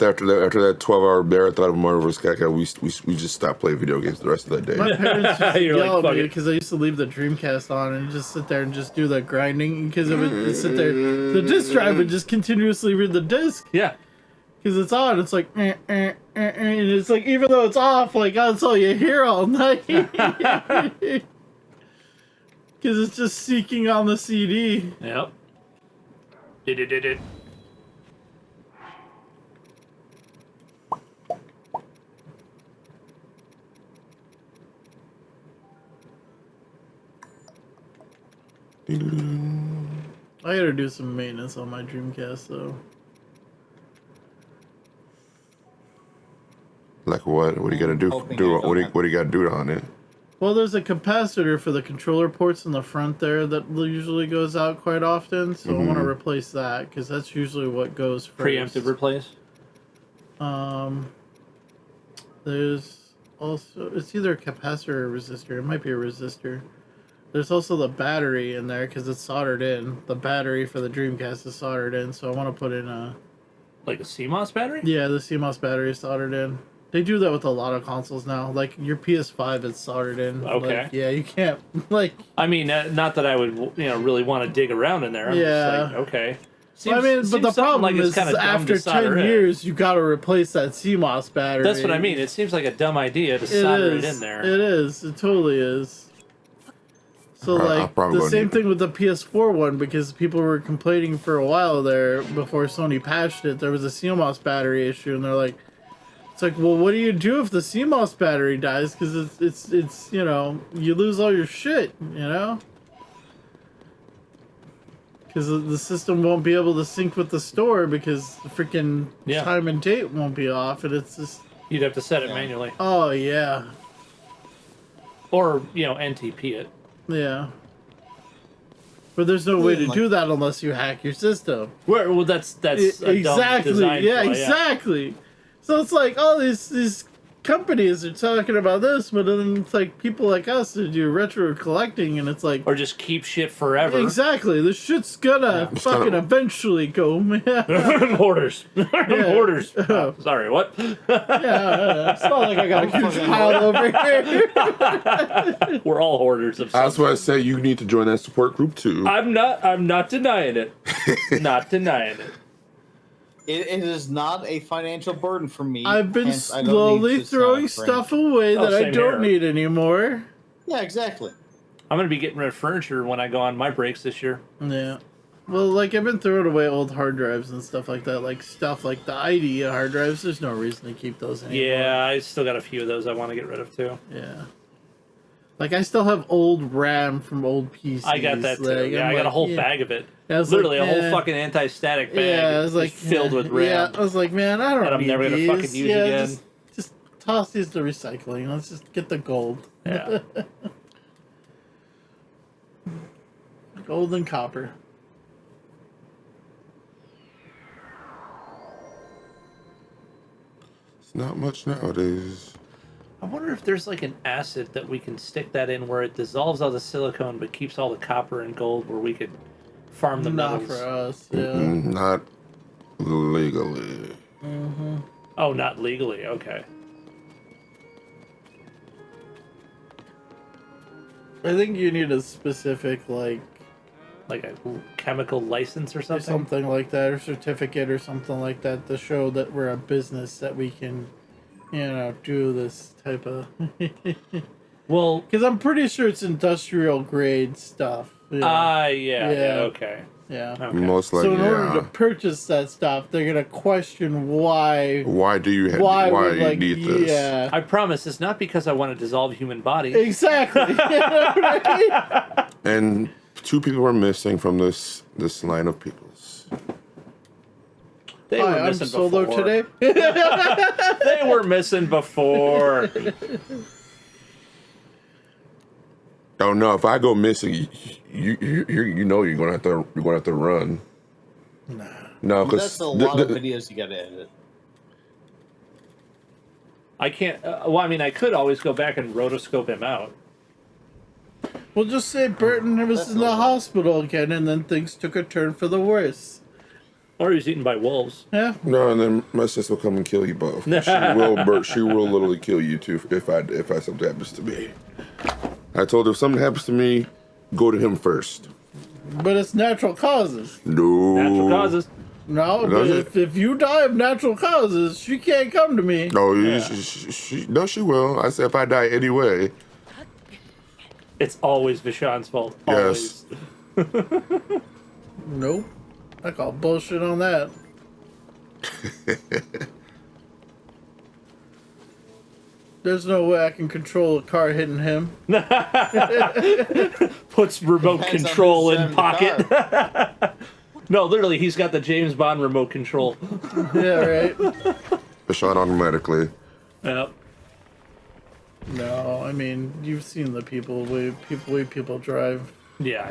12-hour marathon of Marvel vs. Capcom, we just stopped playing video games the rest of that day. My parents just You're like, yell at "Fuck me it." because I used to leave the Dreamcast on and just sit there and just do the grinding because it would sit there. The disc drive would just continuously read the disc Yeah. because it's on. It's like, and it's like even though it's off, like that's all you hear all night. Because it's just seeking on the CD. Yep. Did it. I gotta do some maintenance on my Dreamcast though. Like what? What do you gotta do? What do you gotta do on it? Well, there's a capacitor for the controller ports in the front there that usually goes out quite often, so I want to replace that because that's usually what goes first. Preemptive replace. There's also it's either a capacitor or a resistor. It might be a resistor. There's also the battery in there because it's soldered in. The battery for the Dreamcast is soldered in, so I want to put in a Like a CMOS battery? yeah. The CMOS battery is soldered in. They do that with a lot of consoles now. Like your PS5 is soldered in. Okay. Like, yeah, you can't like. I mean, not that I would, really want to dig around in there. I'm Yeah. just like, okay. I mean, but the problem is after 10 years, you got to replace that CMOS battery. That's what I mean. It seems like a dumb idea to solder it in there. It is. It totally is. So, like, the same thing with the PS4 one, because people were complaining for a while there before Sony patched it. There was a CMOS battery issue, and they're like, it's like, well, what do you do if the CMOS battery dies? Because it's you know, you lose all your shit, you know? Because the system won't be able to sync with the store because the freaking time and date won't be off, and it's just... You'd have to set it manually. Oh, yeah. Or, you know, NTP it. Yeah. But there's no way to do that unless you hack your system. Well, that's a dumb design flaw, exactly. So it's like, oh, these companies are talking about this, but then it's like people like us who do retro collecting, and it's like... Or just keep shit forever. Exactly. This shit's gonna fucking eventually go... Hoarders. Hoarders. Oh, sorry, what? It's not like I got a huge pile over here. We're all hoarders of something. That's why I say you need to join that support group too. I'm not denying it. Not denying it. It is not a financial burden for me. I've been slowly throwing stuff away that I don't need anymore. Yeah, exactly. I'm going to be getting rid of furniture when I go on my breaks this year. Yeah. Well, like, I've been throwing away old hard drives and stuff like that. Like, stuff like the IDEA hard drives. There's no reason to keep those anymore. Yeah, I still got a few of those I want to get rid of, too. Yeah. Like, I still have old RAM from old PCs. I got that, too. Like, I got a whole bag of it. Literally a whole fucking anti-static bag. Yeah, I was like, filled with RAM. Yeah, I was like, man, I don't that I'm need never going to fucking use again. Just toss these to recycling. Let's just get the gold. Yeah. Gold and copper. It's not much nowadays. I wonder if there's like an acid that we can stick that in where it dissolves all the silicone but keeps all the copper and gold where we could farm the metals. Not for us, yeah. Not legally. Mm-hmm. Oh, not legally, okay. I think you need a specific, like a chemical license or something? Something like that, or certificate or something like that to show that we're a business that we can, you know, do this type of... Well... Because I'm pretty sure it's industrial grade stuff. Yeah, okay. Yeah. Okay. Most likely, so in order to purchase that stuff, they're going to question why... Why do you have... Why do you like, need this? Yeah. I promise, it's not because I want to dissolve human bodies. Exactly. Right? And 2 people are missing from this line of peoples. They were missing Solo before. today. They were missing before. Oh no! If I go missing, you know you're gonna have to run. Nah. No, because that's a lot of videos you gotta edit. I can't. Well, I mean, I could always go back and rotoscope him out. We'll just say Burton was in the hospital again, and then things took a turn for the worse. Or he's eaten by wolves. Yeah. No, and then my sister will come and kill you both. She will literally kill you too if something happens to me. I told her if something happens to me, go to him first. But it's natural causes. No. Natural causes. No, but if you die of natural causes, she can't come to me. No, she will. I said if I die anyway. It's always Vishon's fault. Always. Yes. Nope. I call bullshit on that. There's no way I can control a car hitting him. Puts remote control in pocket. No, literally, he's got the James Bond remote control. Yeah, right. Shot automatically. Yep. No, I mean, you've seen the way people drive. Yeah.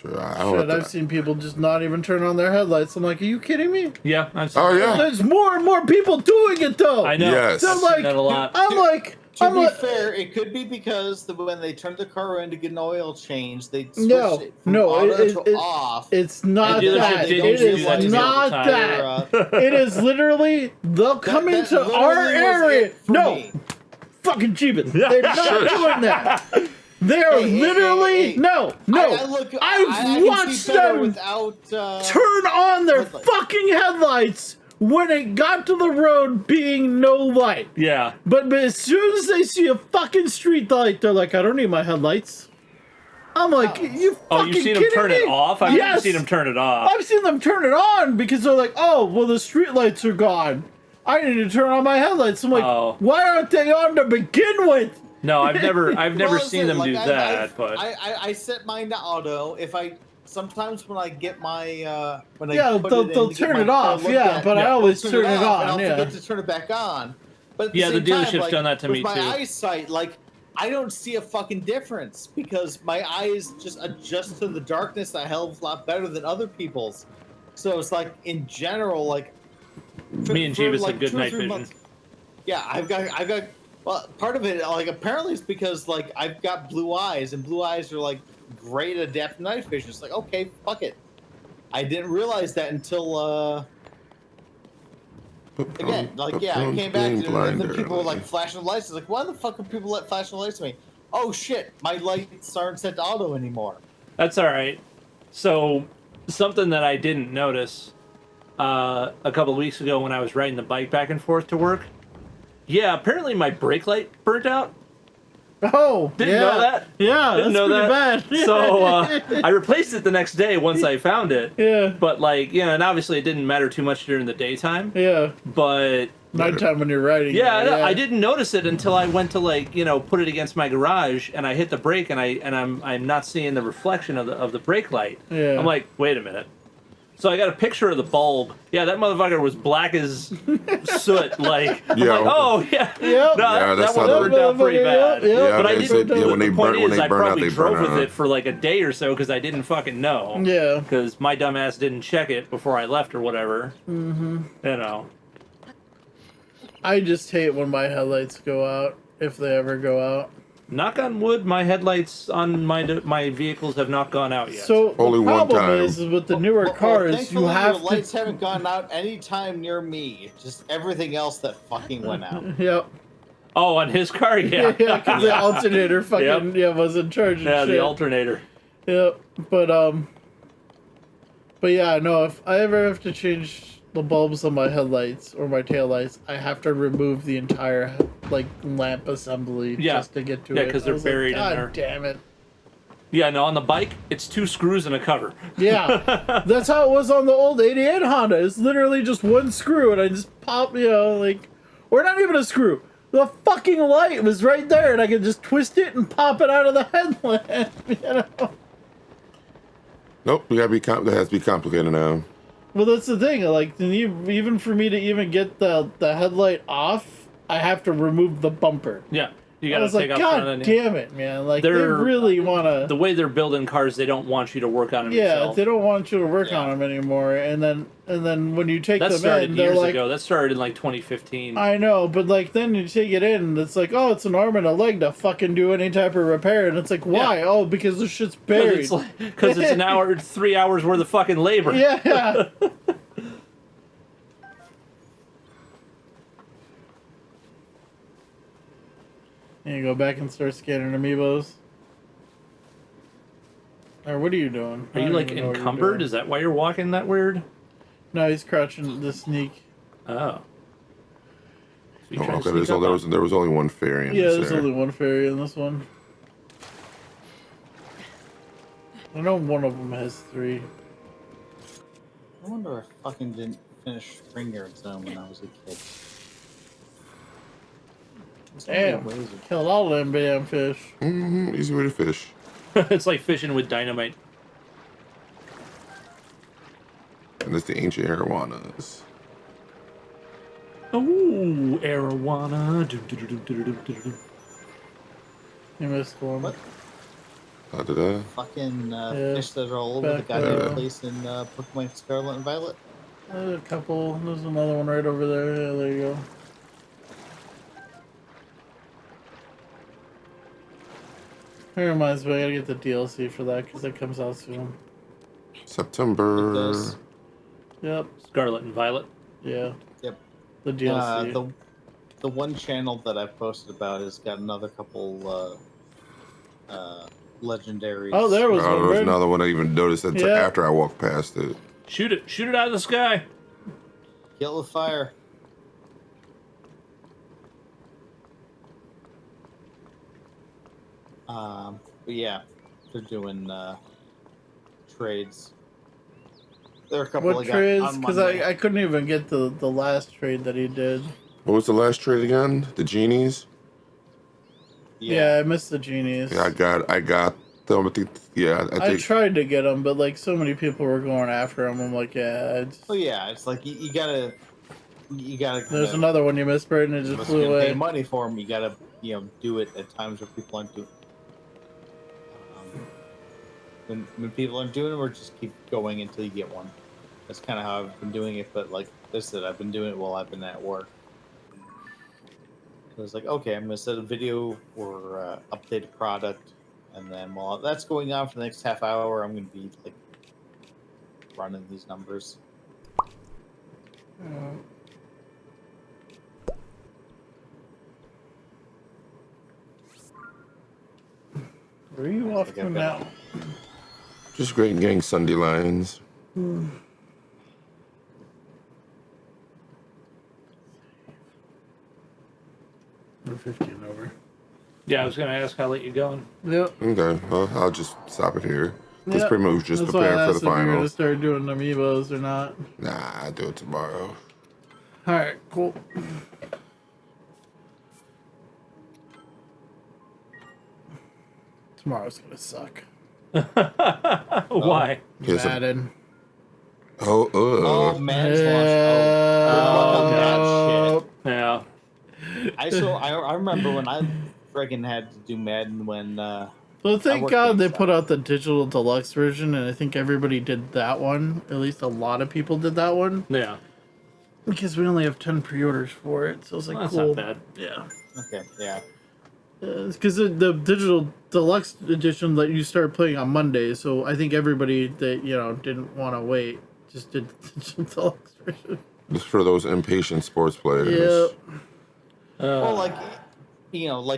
Sure, Exactly. I've seen people just not even turn on their headlights. I'm like, are you kidding me? Yeah. Oh yeah. There's more and more people doing it though. I know. Yes. I've seen that a lot. To be fair, it could be because when they turn the car around to get an oil change, they switch it from auto to off. It's not that. It is not that. It is literally, they'll come into our area. No. Fucking Jeebus. They're not doing that. They are literally no. I I've can watched see better them without turn on their headlights. fucking headlights when it got to the road being no light. Yeah. But as soon as they see a fucking street light, they're like, I don't need my headlights. I'm like, you fucking Oh, you've seen them kidding turn me? it off? I've Yes. seen them turn it off. I've seen them turn it on because they're like, oh, well, the street lights are gone. I need to turn on my headlights. I'm like, Oh. why aren't they on to begin with? No, I've never Well, seen them do that. But I set mine to auto. If I sometimes when I get my when Yeah, I put they'll it in to get turn my it car off. looked Yeah, at, but I I'll always turn it off, and on. I'll Yeah. forget to turn it back on. But at the Yeah, the same time, dealership's like, done that to with me, my too. eyesight, like I don't see a fucking difference because my eyes just adjust to the darkness a hell of a lot better than other people's. So it's like in general, like me and Jeebus have good 2 or night 3 vision. months- Yeah, I've got. Well, part of it, like apparently, it's because like I've got blue eyes, and blue eyes are like great at adaptive night vision. It's like okay, fuck it. I didn't realize that until again, like yeah, I came back and then people were like flashing lights. It's like, why the fuck are people let flashing lights at me? Oh shit, my lights aren't set to auto anymore. That's all right. So something that I didn't notice a couple of weeks ago when I was riding the bike back and forth to work. Yeah, apparently my brake light burnt out. Oh, Didn't yeah. know that. Yeah, Didn't that's know pretty that. bad. So I replaced it the next day once I found it. Yeah. But like, you know, and obviously it didn't matter too much during the daytime. Yeah. But Nighttime when you're riding. yeah, I didn't notice it until I went to like, you know, put it against my garage and I hit the brake and I'm not seeing the reflection of the brake light. Yeah. I'm like, wait a minute. So I got a picture of the bulb. Yeah, that motherfucker was black as soot. Like, I'm Yeah. like, oh yeah, Yep. no, Yeah, that that's one how burned out pretty bad. Yep. Yeah, But I they didn't. said, yeah, when they the point burn, when is, they I burn out, probably they burn drove with out. it for like a day or so because I didn't fucking know. Yeah. Because my dumb ass didn't check it before I left or whatever. Mm-hmm. You know. I just hate when my headlights go out, if they ever go out. Knock on wood, my headlights on my vehicles have not gone out yet. So Only the one problem time. is with the newer cars, you thankfully, have your lights to. haven't gone out any time near me. Just everything else that fucking went out. Yep. oh, on his car, yeah. Yeah, because the alternator fucking wasn't charging. Yeah, shit. the alternator. Yep. But yeah, no. If I ever have to change the bulbs on my headlights or my taillights, I have to remove the entire like lamp assembly just to get to it. Yeah, because they're buried in there. God damn it. Yeah, no, on the bike, it's 2 screws and a cover. Yeah, that's how it was on the old 88 Honda. It's literally just one screw, and I just pop, or not even a screw. The fucking light was right there, and I could just twist it and pop it out of the headlamp. Nope, we gotta be that has to be complicated now. Well, that's the thing. Like, even for me to even get the headlight off, I have to remove the bumper. Yeah, you I gotta was take like, off front God end. damn it, man! Like, they They're- really want to. The way they're building cars, they don't want you to work on them Yeah, yourself. they don't want you to work on them anymore. And then when you take That them started in, they're years like, ago. That started in like 2015. I know, but like then you take it in, and it's like, oh, it's an arm and a leg to fucking do any type of repair, and it's like, why? Yeah. Oh, because the shit's buried. Because it's an hour, 3 hours worth of fucking labor. Yeah. And you go back and start scanning amiibos. Or what are you doing? Are I you don't like even know what you're encumbered? doing. Is that why you're walking that weird? No, he's crouching to sneak. Oh. So you Oh, trying to okay, sneak up on- there was only one fairy in Yeah, this there's area. only one fairy in this one. I know one of them has 3. I wonder if I fucking didn't finish Spring Zone when I was a kid. Damn, killed all them damn fish. Easy way to fish. It's like fishing with dynamite. And it's the ancient arowanas. Ooh, arowana. You missed one. What? Da-da-da. Fucking Yeah. fish that are all over the Back goddamn row. place in Pokemon Scarlet and Violet. There's a couple. There's another one right over there. Yeah, there you go. It reminds me, I gotta get the DLC for that because it comes out soon. September. It does. Yep. Scarlet and Violet. Yeah. Yep. The DLC. The one channel that I've posted about has got another couple legendaries. Oh, there was Oh, one. there was Burton. another one I even noticed until Yeah. after I walked past it. Shoot it out of the sky. Kill with fire. But yeah, they're doing trades. There are a couple What I got trades? on Because Monday. I couldn't even get the last trade that he did. What was the last trade again? The genies? Yeah, I missed the genies. Yeah, I got them. I think, yeah, I I think. tried to get them, but like so many people were going after him. I'm like, yeah. Oh yeah, it's like you gotta. There's another one you missed, Burton. It just Unless flew you're gonna pay away. money for them, you gotta do it at times where people aren't doing. When people aren't doing it, or just keep going until you get one. That's kind of how I've been doing it. But like I said, I've been doing it while I've been at work. So it's like, okay, I'm gonna set a video or update a product, and then while that's going on for the next half hour, I'm gonna be like running these numbers. Where are you off to now? Just great getting Sunday lines. We're 15 over. Yeah, I was gonna ask how late you going. Yep. Okay, well, I'll just stop it here. It's pretty much just That's why I preparing for asked the if you were final. gonna start doing amiibos or not. Nah, I'll do it tomorrow. All right, cool. Tomorrow's gonna suck. Why? Here's a- Madden. Oh, Madden's launched. Oh, that Yeah. shit. I remember when I friggin' had to do Madden when. Well, I thank worked God they GameStop. put out the digital deluxe version, and I think everybody did that one. At least a lot of people did that one. Yeah. Because we only have 10 pre-orders for it, so it's like, Well, that's cool. not bad. Yeah. Okay, yeah. Because the digital deluxe edition let you start playing on Monday, so I think everybody that, didn't want to wait just did the digital deluxe version. Just for those impatient sports players. Yep. Well, like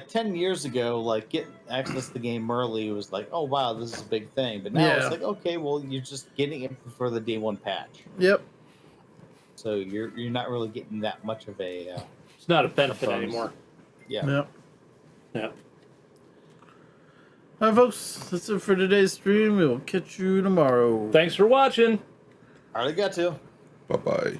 10 years ago, like getting access to the game early was like, oh wow, this is a big thing. But now Yeah. it's like, okay, well, you're just getting it for the day one patch, Yep. so you're not really getting that much of a. It's not a benefit bonus. anymore. Yeah. Yep. Yeah. All right, folks. That's it for today's stream. We will catch you tomorrow. Thanks for watching. Already got to. Bye bye.